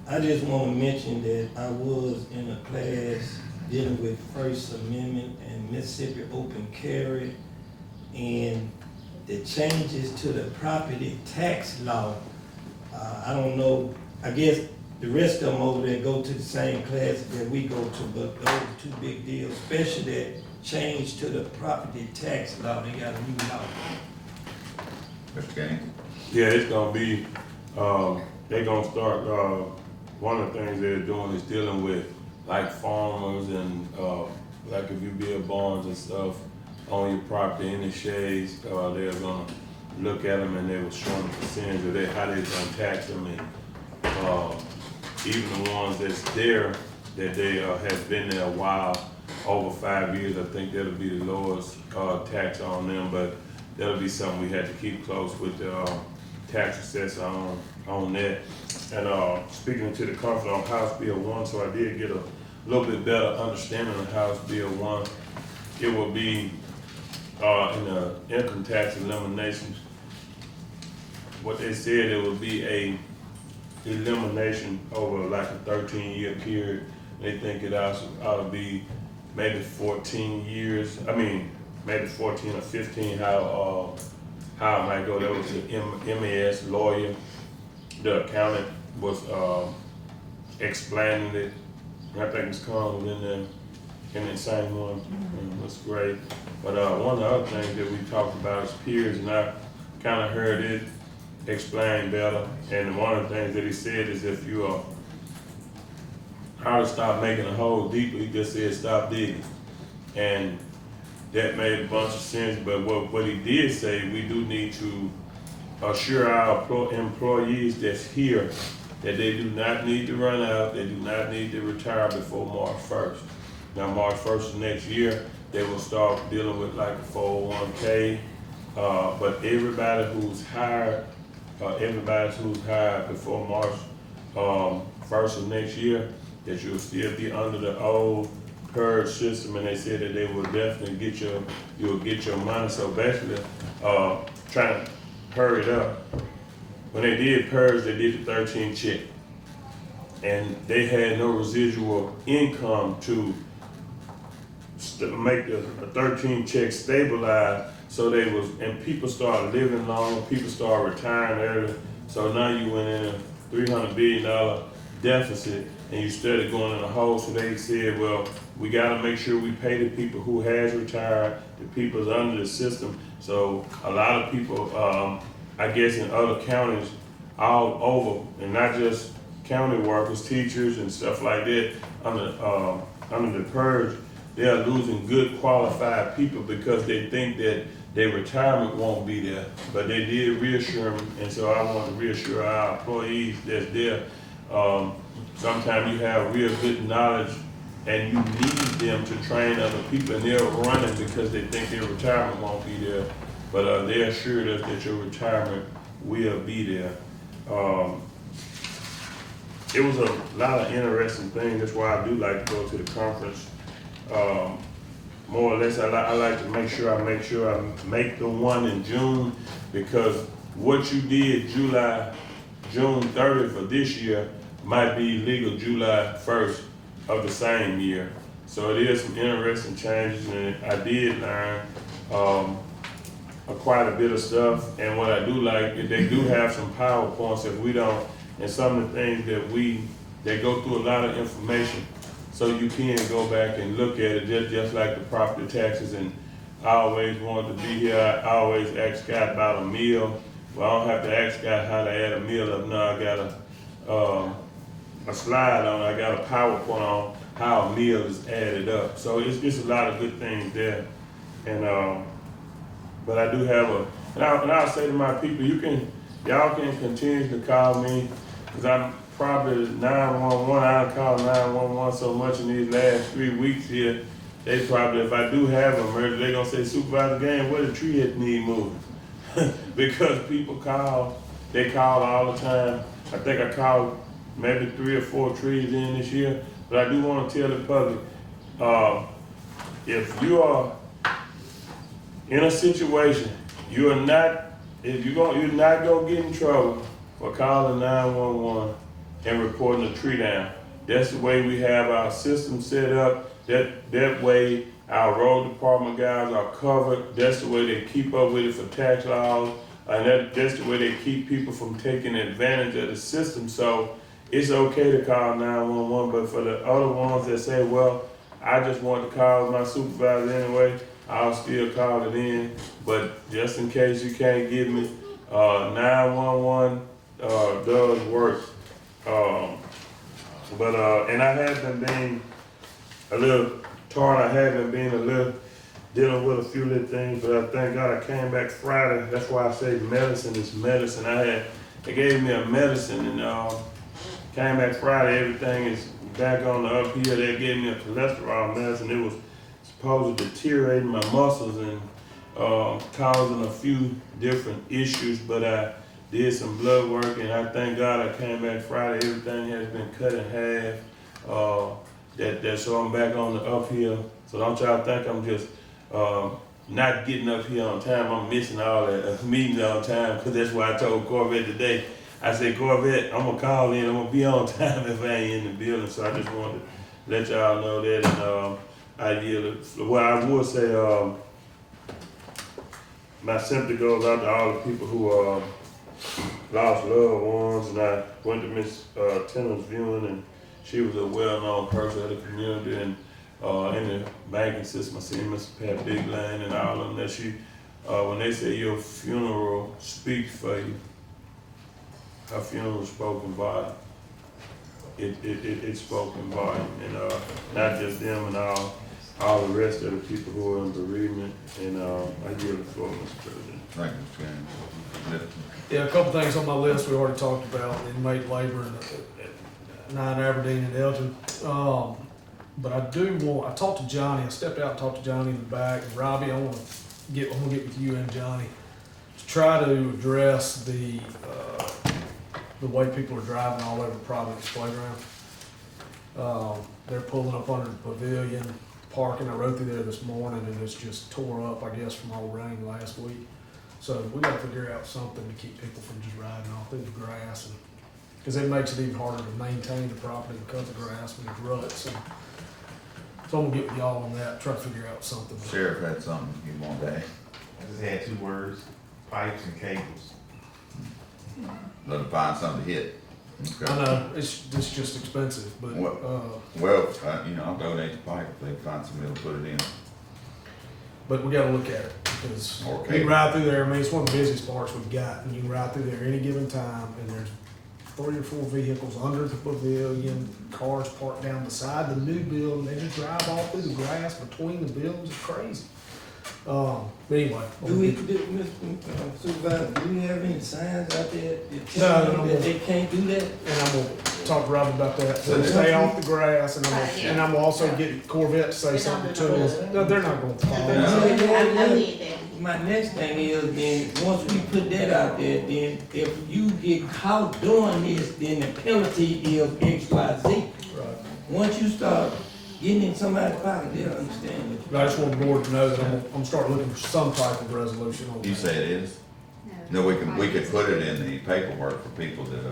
I just want to mention that I was in a class dealing with First Amendment and Mississippi Open Carry, and the changes to the property tax law. I don't know, I guess the rest of them over there go to the same class that we go to, but those are two big deals, especially that change to the property tax law. They got a new law. Mr. Gaines? Yeah, it's gonna be, they're gonna start, one of the things they're doing is dealing with like farmers and, like if you build barns and stuff on your property in the shades, they're gonna look at them and they will show them the percentage of that, how they gonna tax them and, even the ones that's there, that they, have been there a while, over 5 years, I think that'll be the lowest, tax on them, but that'll be something we had to keep close with the, tax assessor on that. And, speaking to the conference on House Bill 1, so I did get a little bit better understanding of House Bill 1. It will be, in the income tax elimination, what they said, it would be a elimination over like a 13-year period. They think it ought to be maybe 14 years. I mean, maybe 14 or 15, how it might go. There was an MAS lawyer, the accountant was explaining it. I think it's called in the same one, and it was great. But one of the other things that we talked about is peers, and I kind of heard it explained better. And one of the things that he said is if you how to stop making a hole deeper, he just said stop digging. And that made a bunch of sense, but what he did say, we do need to assure our employees that's here that they do not need to run out, they do not need to retire before March 1st. Now, March 1st of next year, they will start dealing with like a 401k, but everybody who's hired before March 1st of next year, that you'll still be under the old purge system, and they said that they will definitely you'll get your money. So basically, trying to hurry it up. When they did purge, they did the 13 check, and they had no residual income to make the 13 check stabilize. So and people started living longer, people started retiring early. So now you went in a $300 billion deficit, and you started going in a hole. So they said, well, we gotta make sure we pay the people who has retired, the people's under the system. So a lot of people, I guess in other counties all over, and not just county workers, teachers and stuff like that, under the purge, they are losing good qualified people because they think that their retirement won't be there. But they did reassure them, and so I want to reassure our employees that's there. Sometimes you have real good knowledge and you need them to train other people, and they're running because they think their retirement won't be there. But they assured us that your retirement will be there. It was a lot of interesting things. That's why I do like to go to the conference. More or less, I like to make sure I make the one in June, because what you did June 30th of this year might be legal July 1st of the same year. So it is some interesting changes, and I did learn quite a bit of stuff. And what I do like is they do have some PowerPoints if we don't, and some of the things that they go through a lot of information. So you can go back and look at it, just like the property taxes. And I always wanted to be here. I always ask Scott about a meal. Well, I don't have to ask Scott how to add a meal up now. I got a slide on, I got a PowerPoint on how a meal is added up. So it's a lot of good things there. And but I do have and I'll say to my people, y'all can continue to call me, because I'm probably 911. I call 911 so much in these last 3 weeks here. They probably, if I do have an emergency, they gonna say, Supervisor Gaines, where the tree head need moving? Because people they call all the time. I think I called maybe 3 or 4 trees in this year. But I do want to tell the public, if you are in a situation, you're not gonna get in trouble for calling 911 and reporting a tree down. That's the way we have our system set up. That way our road department guys are covered. That's the way they keep up with it for tax laws. And that's the way they keep people from taking advantage of the system. So it's okay to call 911, but for the other ones that say, well, I just want to call my supervisor anyway, I'll still call it in. But just in case you can't get me, 911, does work. And I have been being a little torn, I have been being a little, dealing with a few little things, but I thank God I came back Friday. That's why I say medicine is medicine. They gave me a medicine and, came back Friday, everything is back on the uphill. They gave me a cholesterol medicine. It was supposed to deteriorate my muscles and, causing a few different issues, but I did some blood work and I thank God I came back Friday. Everything has been cut in half. So I'm back on the uphill. So don't y'all think I'm just not getting up here on time. I'm missing all the meetings on time because that's why I told Corvette today. I said, Corvette, I'm gonna call in. I'm gonna be on time if I ain't in the building. So I just wanted to let y'all know that. And well, I will say, my sympathy goes out to all the people who lost loved ones. And I went to Miss Tennant's viewing, and she was a well-known person in the community and in the banking system. I seen Miss Pat Big Lane and all of them. That she, when they say your funeral speaks for you, her funeral spoken volume. It spoken volume, and not just them and all the rest of the people who are in bereavement. And I yield the floor, Mr. President. Thank you, Mr. Gaines. Yeah, a couple things on my list we already talked about, inmate labor in 9 Aberdeen and Elgin. But I talked to Johnny, I stepped out and talked to Johnny in the back. And Robbie, I'm gonna get with you and Johnny to try to address the way people are driving all over Providence Playground. They're pulling up under the pavilion, parking. I rode through there this morning and it's just tore up, I guess, from all the rain last week. So we gotta figure out something to keep people from just riding off through the grass, and because it makes it even harder to maintain the property because of grass and there's ruts. And so I'm gonna get with y'all on that, try to figure out something. Sheriff had something he wanted to add. I just had 2 words, pipes and cables. Let him find something to hit. Okay. I know, it's just expensive, but, Well, I'll donate the pipe if they can find somebody to put it in. but we gotta look at it, because you Okay. can ride through there, I mean, it's one of the busiest parks we've got, and you can ride through there any given time, and there's 3 or 4 vehicles under the pavilion, cars parked down beside the new building, they just drive all through the grass between the buildings, it's crazy. But anyway. Supervisor, do we have any signs out there that No, tell no, them no. that they can't do that? And I'm gonna talk to Rob about that, so stay off the grass, and I'm gonna also get Corvette to say something to us. No, they're not gonna follow. I need that. My next thing is, then, once we put that out there, then if you get caught doing this, then the penalty is XYZ. Right. Once you start getting in somebody's pocket, they'll understand it. But I just want the board to know that I'm starting looking for some type of resolution on that. You say it is? No, we could put it in the paperwork for people that,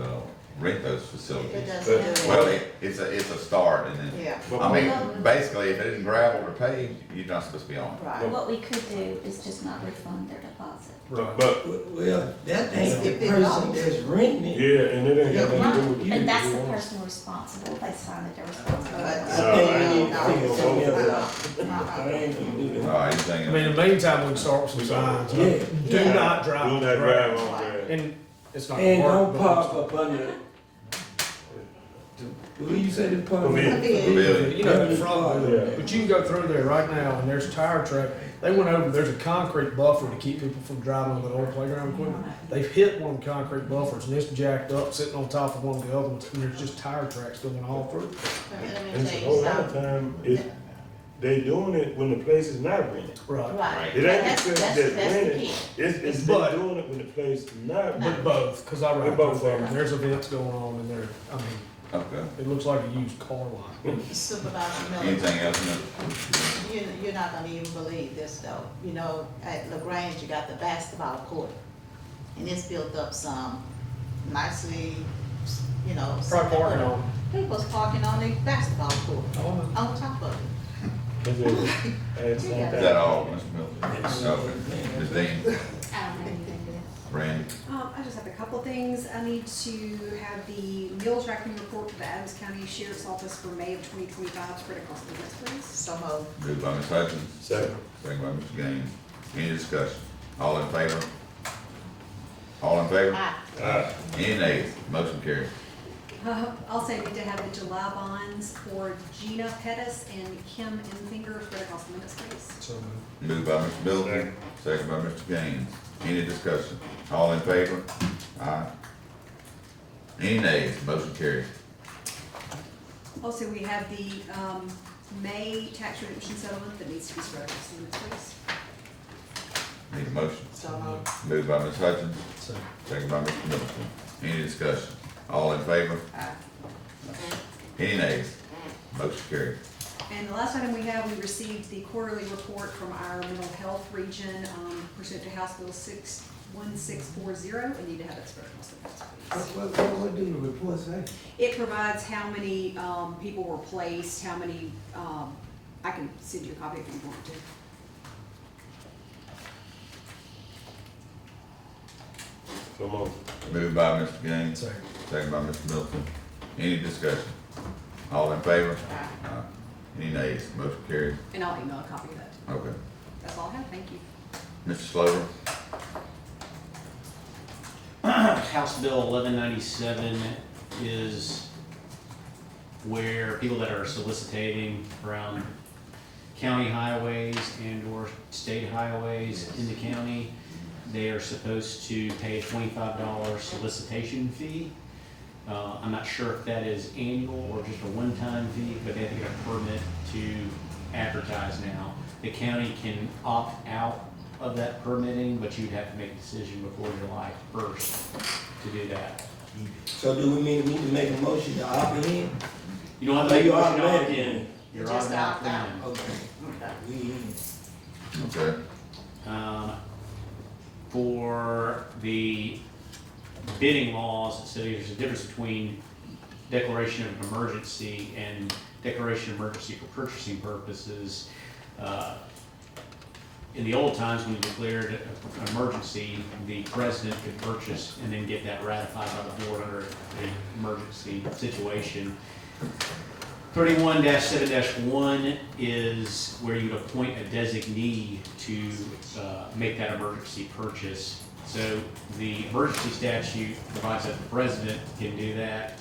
rent those facilities. It doesn't do it. Well, it's a start, and then, Yeah. I mean, basically, if it isn't gravel or paved, you're not supposed to be on it. Right. What we could do is just not refund their deposit. Right. But, Well, that ain't the person that's renting it. yeah, and it ain't got nothing to do with you. And that's the person responsible, they signed it, they're responsible. I think we need to figure something else out. I ain't gonna do that. All right, anything I mean, in the meantime, we can start with some signs. Yeah. Do not drive. Do on not the grass. drive on grass. And it's not And gonna don't work. park up under, who you say the park? Pavilion. You know, the front, Yeah. but you can go through there right now, and there's a tire track. They went over, there's a concrete buffer to keep people from driving on that old playground equipment. They've hit one of the concrete buffers, and it's jacked up, sitting on top of one of the other ones, and there's just tire tracks going all through. Let me And tell a you whole lot of something. time, they doing it when the place is not rented. Right. Right. It ain't That's because the that's rented, key. it's But- they doing it when the place is not But rented. both, because I ride They're both through there, of them. and there's events going on in there. I mean, Okay. it looks like a used car lot. Supervisor Miller, Anything else, Mr.? you're not gonna even believe this though. You know, at LaGrange, you got the basketball court. And it's built up some nicely, you know. Probably parking on. People's parking on the basketball court, Oh, no. on top of it. Is that all, Mr. Miller? Okay. Ms. Dean? I don't have anything to. Randy? I just have a couple of things. I need to have the meal tracking report to the Adams County Sheriff's Office for May of 2025 spread across the list, please. So moved. Moved by Ms. Hutchins. Second. Second by Mr. Gaines. Any discussion? All in favor? Ms. Dean? Aye. Ms. Hutchins? Aye. Ms. Gaines? Any discussion? All in favor? Ms. Dean? Ms. Hutchins? All in favor? Aye. Any nays? Motion carries. Also need to have the July bonds for Gina Pettis and Kim Enfinger spread across the minutes, please. So moved. Moved by Mr. Middleton, second by Mr. Gaines. Any discussion? All in favor? Aye. Any nays? Motion carries. Also, we have the May tax redemption settlement that needs to be spread across the minutes, please. Need a motion? So moved. Moved by Ms. Hutchins, Second. second by Mr. Middleton. Any discussion? All in favor? Aye. Any nays? Motion carries. And the last item we have, we received the quarterly report from our mental health region pursuant to House Bill 61640, and need to have it spread across the minutes, please. What do the report say? It provides how many people were placed, how many, I can send you a copy if you want to. So moved. Moved by Mr. Gaines, Second. second by Mr. Middleton. Any discussion? All in favor? Aye. Any nays? Motion carries. And I'll email a copy of that. Okay. That's all I have, thank you. Mr. Slover? House Bill 1197 is where people that are soliciting around county highways and or state highways in the county, they are supposed to pay a $25 solicitation fee. I'm not sure if that is annual or just a one-time fee, but they have to get a permit to advertise now. The county can opt out of that permitting, but you'd have to make a decision before July 1st to do that. So do we need to make a motion to opt in? You don't have to make a You motion to opt automatic. in. You're Just automatically opt in. Okay. We in. Okay. For the bidding laws, so there's a difference between declaration of emergency and declaration of emergency for purchasing purposes. In the old times, when you declared an emergency, the president could purchase and then get that ratified by the board under an emergency situation. 31-7-1 is where you'd appoint a designee to make that emergency purchase. So the emergency statute provides that the president can do that.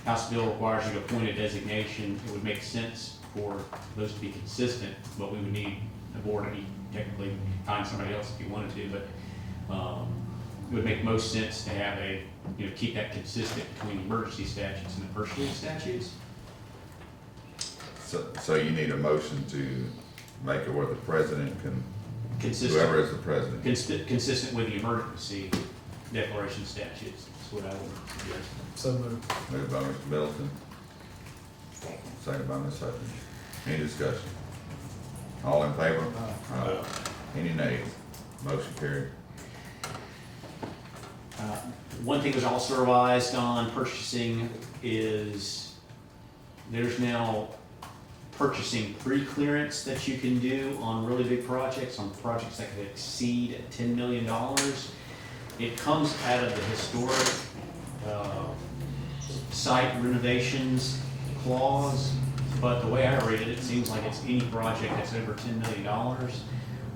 House bill requires you to appoint a designation. It would make sense for those to be consistent, but we would need the board to be technically find somebody else if you wanted to, but it would make most sense to have keep that consistent between the emergency statutes and the purchasing statutes. So you need a motion to make it where the president can, whoever is the president. Consistent with the emergency declaration statutes, that's what I would suggest. So moved. Moved by Mr. Middleton, second by Ms. Hutchins. Any discussion? All in favor? Aye. Any nays? Motion carried. One thing that's also revised on purchasing is there's now purchasing pre-clearance that you can do on really big projects, on projects that could exceed $10 million. It comes out of the historic site renovations clause, but the way I read it, it seems like it's any project that's over $10 million.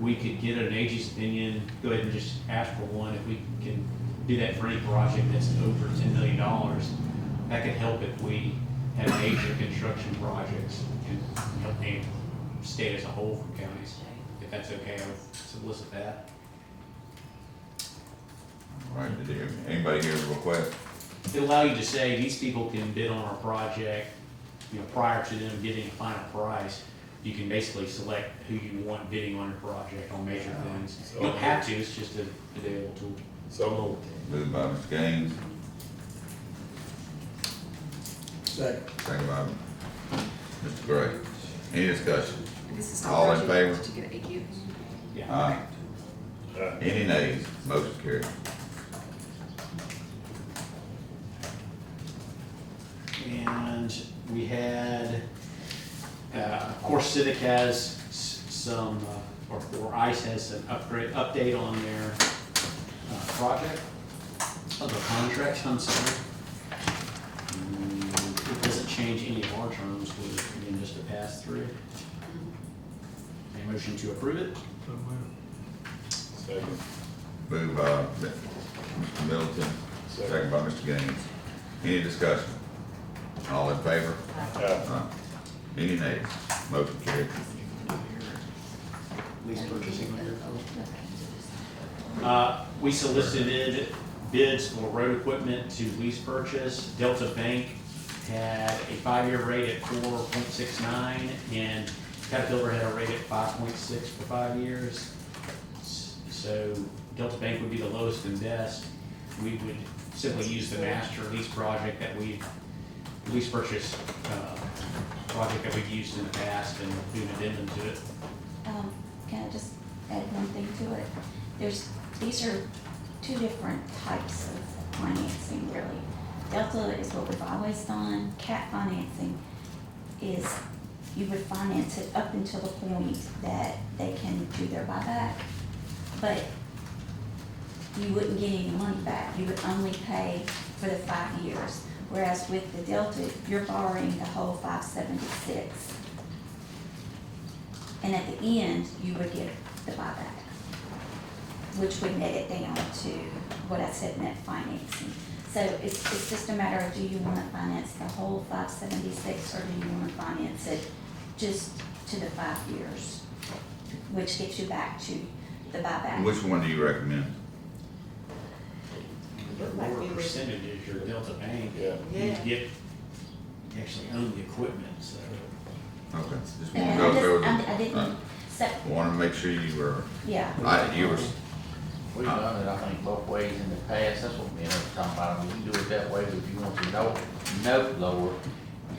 We could get an AG's opinion, go ahead and just ask for one if we can do that for any project that's over $10 million. That could help if we have major construction projects and help the state as a whole from counties. If that's okay, I would solicit that. All right, anybody here have a request? It'll allow you to say, these people can bid on our project, prior to them getting a final price. You can basically select who you want bidding on your project on major things. You don't have to, it's just a available tool. So moved. Moved by Mr. Gaines, Second. second by Mr. Gray. Any discussion? This is All in favor? to get an AQ. Yeah. Aye. Any nays? Motion carried. And we had, of course, Civic has some, or ICE has an update on their project, of the contract, I'm sorry. It doesn't change any of our terms, with it being just a pass-through. Any motion to approve it? So moved. Second. Moved by Mr. Middleton, second by Mr. Gaines. Any discussion? All in favor? Aye. Any nays? Motion carried. Lease purchasing. We solicited bids for road equipment to lease purchase. Delta Bank had a 5-year rate at 4.69 and Caterpillar had a rate at 5.6 for 5 years. So Delta Bank would be the lowest and best. We would simply use the master lease project that lease purchase project that we've used in the past and do an addendum to it. Can I just add one thing to it? These are two different types of financing, really. Delta is what we've always done. CAT financing is you would finance it up until the point that they can do their buyback, but you wouldn't get any money back. You would only pay for the 5 years. Whereas with the Delta, you're borrowing the whole 576. And at the end, you would get the buyback, which would net it down to what I said, net financing. So it's just a matter of, do you want to finance the whole 576 or do you want to finance it just to the 5 years, which gets you back to the buyback? Which one do you recommend? The lower percentage is your Delta Bank. Yeah. You actually own the equipment, so. Okay, just And want to go through. I didn't, Want to make sure you were, yeah. you were, We've done it, I think, both ways in the past, that's what me and her were talking about, I mean, you can do it that way, but if you want your note lower,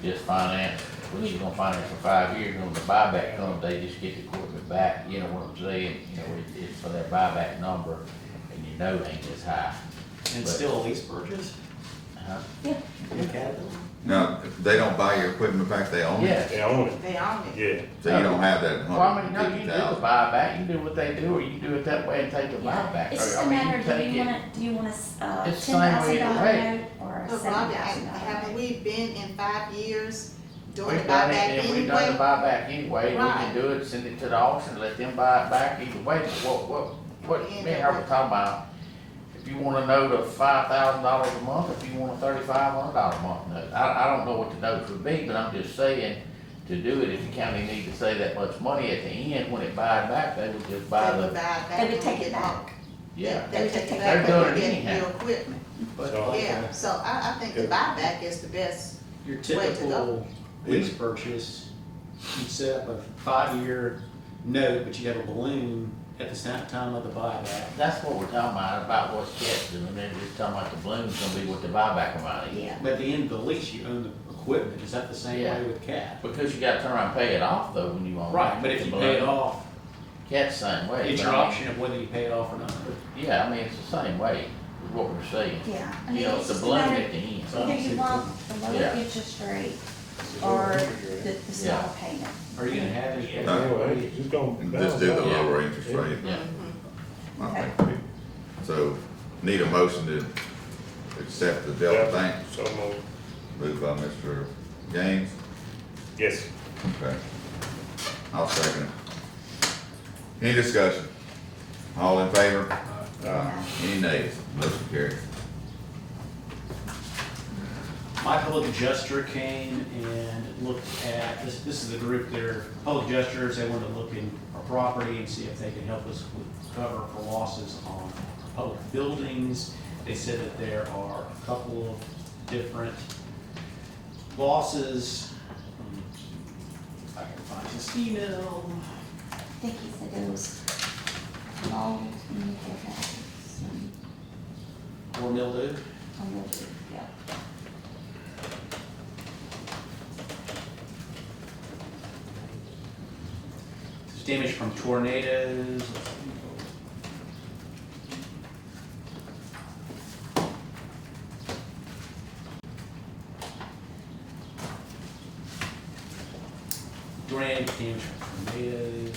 you just finance, what you're gonna finance for 5 years, and when the buyback comes, they just get the equipment back, you know what I'm saying? You know, it's for that buyback number, and your note ain't as high. And But- still a lease purchase? Huh? Yeah. In Caterpillar? now, if they don't buy your equipment back, they own it? Yeah. They own it. They own it. Yeah. So you don't have that Well, I mean, no, you can do the 150,000? buyback, you can do what they do, or you can do it that way and take the Yeah. buyback. It's just Or, I a mean, matter, take it. do you want a It's the $10,000 same way either way. note or a Look, $7,000 haven't note? we been in 5 years doing the We've done it, buyback and we've done the anyway? buyback anyway, we Right. can do it, send it to the auction, let them buy it back either way, but what me and her were talking about, if you want a note of $5,000 a month, if you want a $3,500 a month note, I don't know what the notes would be, but I'm just saying, to do it, if the county need to save that much money at the end, when it buys back, they would just buy They the, would buy it back. They would and take get it back. yeah. They would take it They're back doing when it they get anyhow. new equipment. So- Yeah, so I think the buyback is the best. Your Way to go. typical lease purchase, you set up a 5-year note, but you have a balloon at the time of the buyback. That's what we're talking about what's kept, and then just talking about the balloon's gonna be what the buyback amount is. Yeah. But at the end of the lease, you own the equipment. Is that the same Yeah. way with CAT? Because you gotta turn around and pay it off though, when you want. Right, but if you pay it off, Cat's the same way. it's but your I mean, option of whether you pay it off or not. Yeah, I mean, it's the same way, is what we're saying. Yeah. I You mean, know, it's the just a balloon matter- at the end. Either you want the lower Yeah. interest rate or the smaller Yeah. payment. Are you gonna have any? No. Anyway, just gonna Just do the balance out. lower interest rate. Yeah. Okay. So, need a motion to accept the Delta Yeah. Bank, So moved. moved by Mr. Gaines. Yes. Okay. I'll second it. Any discussion? All in favor? Any nays? Motion carried. My public adjuster came and looked at, this is the group, they're public adjusters, they wanted to look in our property and see if they could help us with cover for losses on public buildings. They said that there are a couple of different losses. If I can find his email. I think he said it was mold and nuclear hazards Or mildew. and mildew, yeah. There's damage from tornadoes. Tornado damage from tornadoes.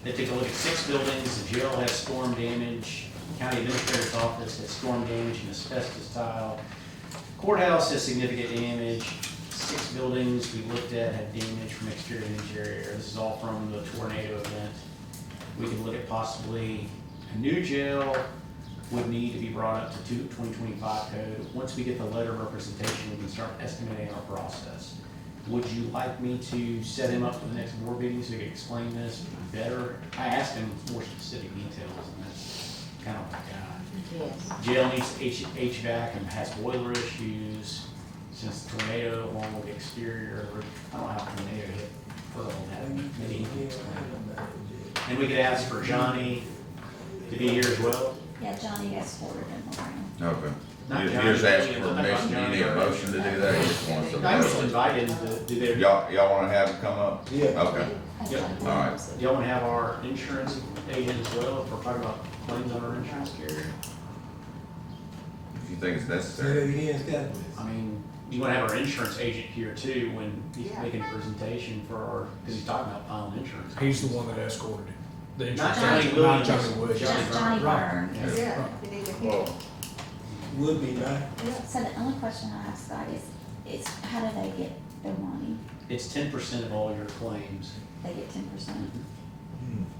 They took a look at 6 buildings. The jail has storm damage. County Administrator's Office has storm damage and asbestos tile. Courthouse has significant damage. 6 buildings we looked at had damage from exterior and interior. This is all from the tornado event. We can look at possibly A new jail would need to be brought up to 2025 code. Once we get the letter of representation, we can start estimating our process. Would you like me to set him up for the next board meeting so he can explain this better? I asked him more specific details, and that's kind of my guy. Yes. Jail needs HVAC and has boiler issues since the tornado along with the exterior. I don't know how tornado hit Pearl that maybe. And we could ask for Johnny to be here as well. Yeah, Johnny escorted him around. Okay. Not You Johnny, just asking Johnny, for I'm talking permission, about you need a Johnny. motion to do that, you just want some. I just invited him to do their. Y'all wanna have him come up? Yeah. Okay, Yep. all right. Y'all wanna have our insurance agent as well, if we're talking about claims on our insurance carrier? If you think it's Say that necessary. again, Scott. I mean, you wanna have our insurance agent here too, when he's Yeah. making a presentation for our, cause he's talking about filing insurance. He's the one that escorted him. The Not insurance Johnny agent, Williams. Not Johnny Williams. Johnny Johnny Right. Burns. Yeah, we need to hear. Well, Would be nice. So the only question I ask Scott is how do they get their money? It's 10% of all your claims, They get 10%.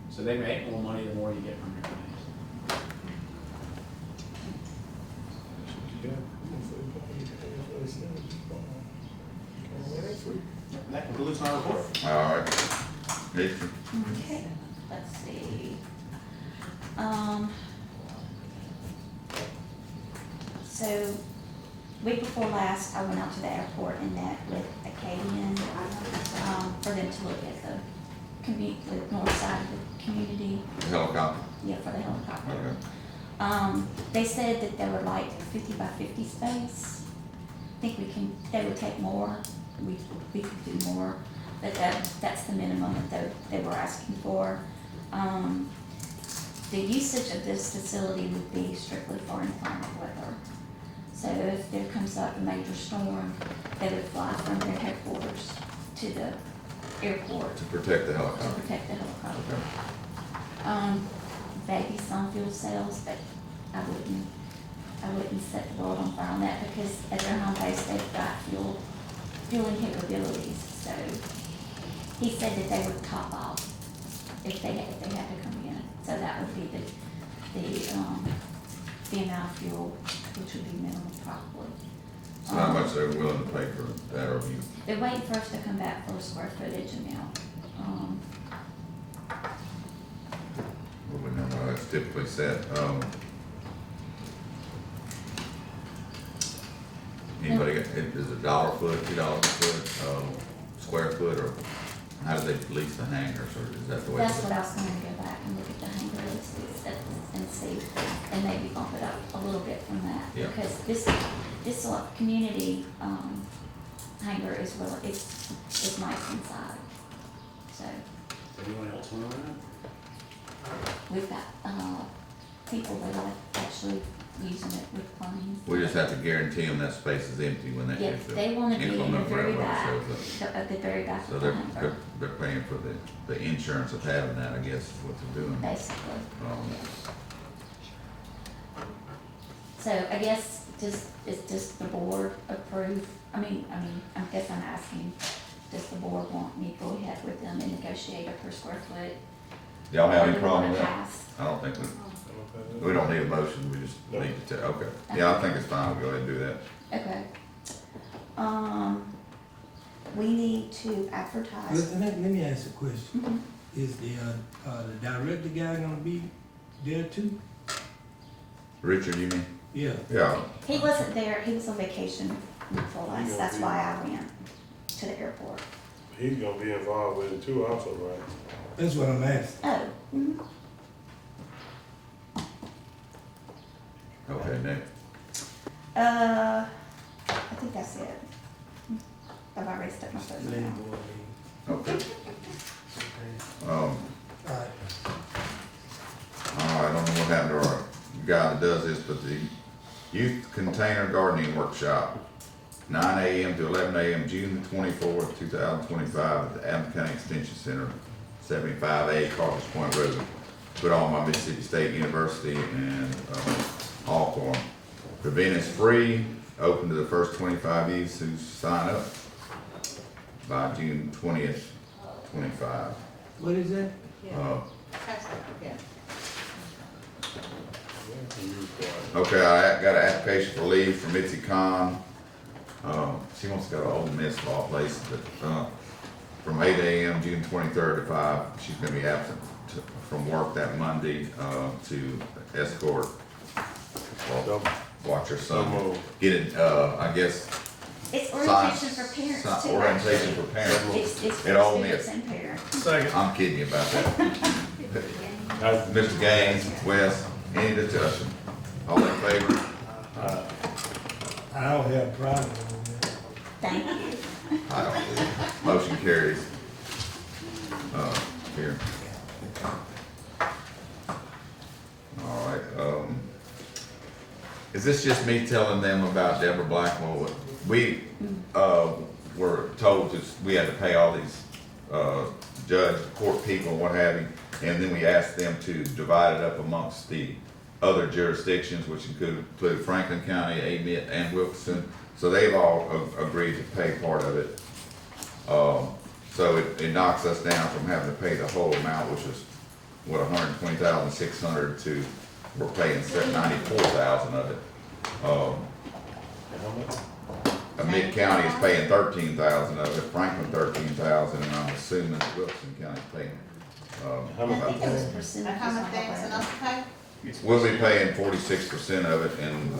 so they make more money the more you get from your claims. That concludes my report. All right. History. Okay, let's see. So, week before last, I went out to the airport and met with Acadian, for them to look at the north side of the community, Helicopter. yeah, for the helicopter. Okay. They said that they would like 50 by 50 space. I think they would take more, we could do more, but that's the minimum that they were asking for. The usage of this facility would be strictly for inclement weather. So if there comes up a major storm, they would fly from their headquarters to the airport To protect the to helicopter. protect the helicopter. Okay. Maybe some fuel cells, but I wouldn't set the world on fire on that because at their home base, they've got fueling capabilities. So he said that they would top off if they had to come in. So that would be the amount of fuel, which would be minimal probably. So how much they're willing to pay for that, or you? They're waiting for us to come back for a square footage amount. Well, we know that's typically set. Anybody, is it $1 a foot, $2 a foot, square foot, or how do they lease the hangars, or is that the way? That's what I was gonna go back and look at the hangar list and see, and maybe bump it up a little bit from that. Yeah. Because this community, hangar is really, it's nice inside. So, Anyone else want to run we've got, people that are actually using it with planes. We just have to guarantee them that space is empty when they Yeah, use the they wanna be in the inclement very weather back, shows up. at the very back So of the hangar, they're paying for the insurance of having that, I guess, is what they're doing. basically. Um, So I guess does the board approve, I guess I'm asking, does the board want me to go ahead with them and negotiate a per square foot? Y'all have Or any do we problem wanna with that? pass? I don't think we don't need a motion, we just need to, okay. Yeah, I think it's fine, we'll go ahead and do that. Okay. We need to advertise. Let me ask a question. Mhm. Is the director guy gonna be there too? Richard, you mean? Yeah. Yeah, He wasn't there, he was on vacation before last, that's why I went to the airport. he's gonna be involved with it too also, right? That's what I'm asking. Oh, mhm. okay, Nick. I think that's it. I've already stuck my foot in Let my him mouth. go ahead. Okay. All right. I don't know what happened to our guy that does this, but the youth container gardening workshop, 9 a.m. to 11 a.m., June the 24th, 2025, at the Adams County Extension Center, 75A Carters Point Road, put on by Mississippi State University and Hawthorne. The event is free, open to the first 25 youths who sign up by June 20th, 25. What is that? Uh, Pass that, yeah. Okay, I got an application for leave from Mitzi Khan. She wants to go to Ole Miss of all places, but, from 8 a.m. June 23rd to 5, she's gonna be absent from work that Monday, to escort or watch her son get it, I guess. It's orientation for parents too. Orientation for parents. It's At Ole for Miss. students and parents. Second. I'm kidding you about that. Mr. Gaines, Wes, any discussion? All in favor? I don't have a problem with that. Thank you. I don't. Motion carries. Here. All right, is this just me telling them about Deborah Blackwell? We, were told that we had to pay all these, judge, court people, what have you, and then we asked them to divide it up amongst the other jurisdictions, which include Franklin County, Amite, and Wilkinson. So they've all agreed to pay part of it. So it knocks us down from having to pay the whole amount, which is, what, $120,600 to, we're paying $94,000 of it. Amite County is paying $13,000 of it, Franklin $13,000, and I'm assuming Wilson County is paying, I think it was percentage. How much they asking us to pay? we'll be paying 46% of it, and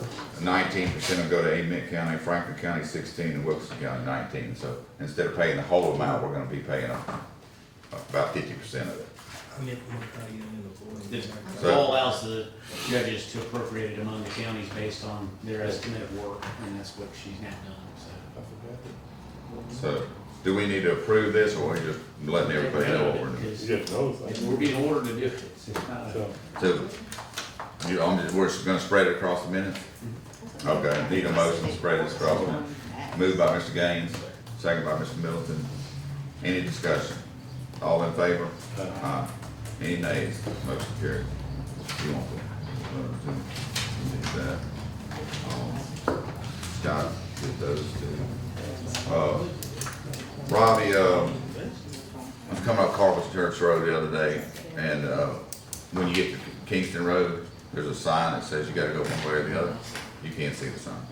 19% will go to Amite County, Franklin County 16, and Wilson County 19. So instead of paying the whole amount, we're gonna be paying about 50% of it. The law allows the judges to appropriate it among the counties based on their estimate of work, and that's what she's now done, so. So, do we need to approve this, or are we just letting everybody know what we're doing? We're being ordered to do it. It's not a- So, we're just gonna spread it across the minutes? Okay, need a motion to spread this across the minutes. Moved by Mr. Gaines, second by Mr. Middleton. Any discussion? All in favor? Aye. Any nays? Motion carried. You want to, you need that. Scott, get those two. Robbie, I was coming up Carpus Church Road the other day, and, when you get to Kingston Road, there's a sign that says you gotta go one way or the other. You can't see the sign.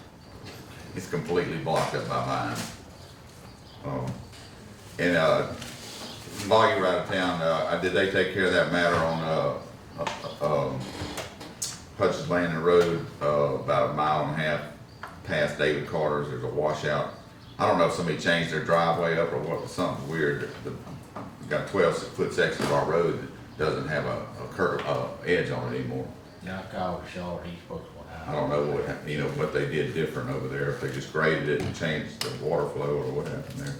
It's completely blocked up by mine. And, while you were out of town, did they take care of that matter on, Hutchins Landing Road, about a mile and a half past David Carter's? There's a washout. I don't know if somebody changed their driveway up or what, but something's weird. We've got a 12-foot section of our road that doesn't have a curve, edge on it anymore. Yeah, I called Shaw, he's supposed to. I don't know what they did different over there, if they just graded it and changed the water flow or what happened there.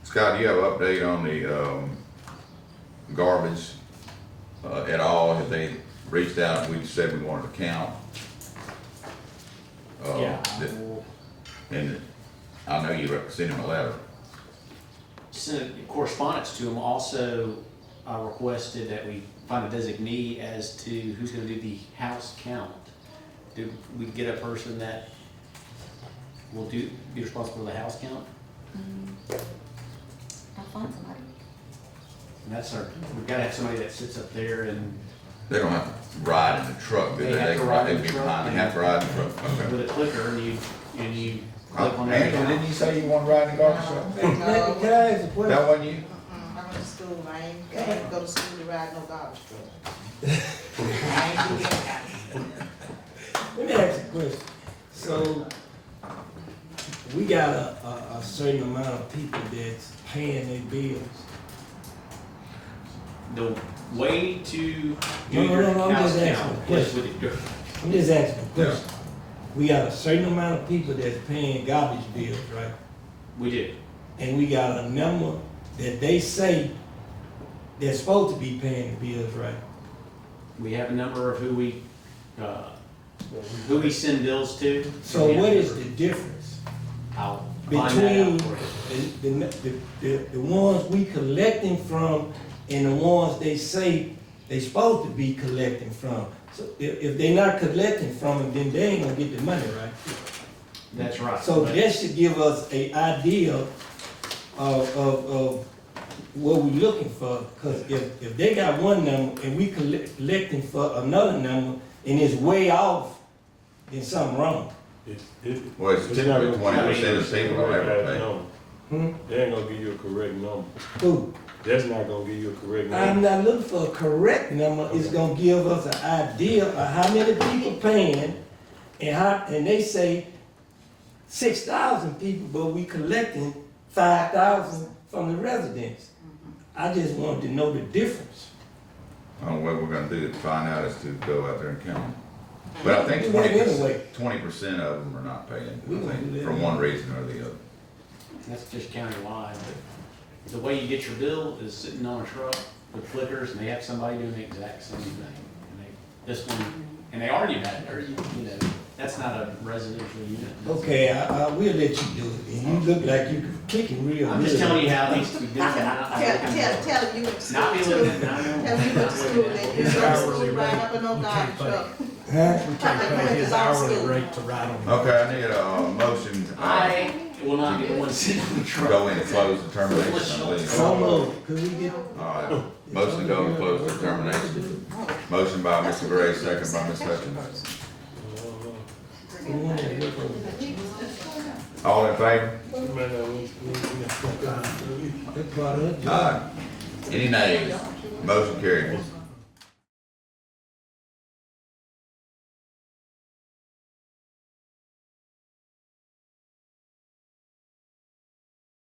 Scott, do you have an update on the garbage at all? Have they reached out? We said we wanted to count. And I know you sent him a letter. Sent correspondence to them. Also, I requested that we find a designee as to who's gonna do the house count. Do we get a person that will be responsible for the house count? I'll find somebody. And that's we've gotta have somebody that sits up there and. They don't have to ride in the truck, do they? They have to ride in the They truck. have to ride in the truck. Okay. With a clicker and you click on that. Angela, didn't you say you want to ride in the garbage truck? No. That wasn't you? I went to school, I ain't go to school to ride no garbage truck. I ain't do that. Let me ask you a question. So, we got a certain amount of people that's paying their bills. The way to do No, your I'm house just asking count a is question. with your. I'm just asking a question. We got a certain amount of people that's paying garbage bills, right? We do. And we got a number that they say they're supposed to be paying the bills, right? We have a number of who we send bills to. So what is the difference I'll find that out between for you. the ones we collecting from and the ones they say they supposed to be collecting from? So if they're not collecting from them, then they ain't gonna get the money, right? That's right. So that should give us an idea of what we looking for, cause if they got one number and we collecting for another number and it's way off, then something wrong. Well, it's typically 20% of people don't ever pay. They ain't gonna give you a correct number. Who? That's not gonna give you a correct number. I'm not looking for a correct number, it's gonna give us an idea of how many people paying, and they say 6,000 people, but we collecting 5,000 from the residents. I just wanted to know the difference. I don't know what we're gonna do to find out is to go out there and count them. But I think We do that anyway. 20% of them are not paying, We I gonna do think, that from one reason or the other. That's just countywide, but the way you get your bill is sitting on a truck with flickers, and they have somebody doing the exact same thing. And this one, and they argue about it, or, you know, that's not a residential unit. Okay, I will let you do it, and you look like you clicking real good. I'm just telling you how these two do it. Tell you in Not be school looking too. at 911. Tell you in school that you His go to hourly school right rate, up in no you garden can't pay. truck. Huh? We can't pay his hourly rate to ride on. Okay, I need a motion. I will not be the one sitting on the truck. Go in and close the termination, I believe. So moved. Could we get? All right, motion to go and close the termination. Motion by Mr. Gray, second by Ms. Hutchins. All in favor? All right. Any nays? Motion carried.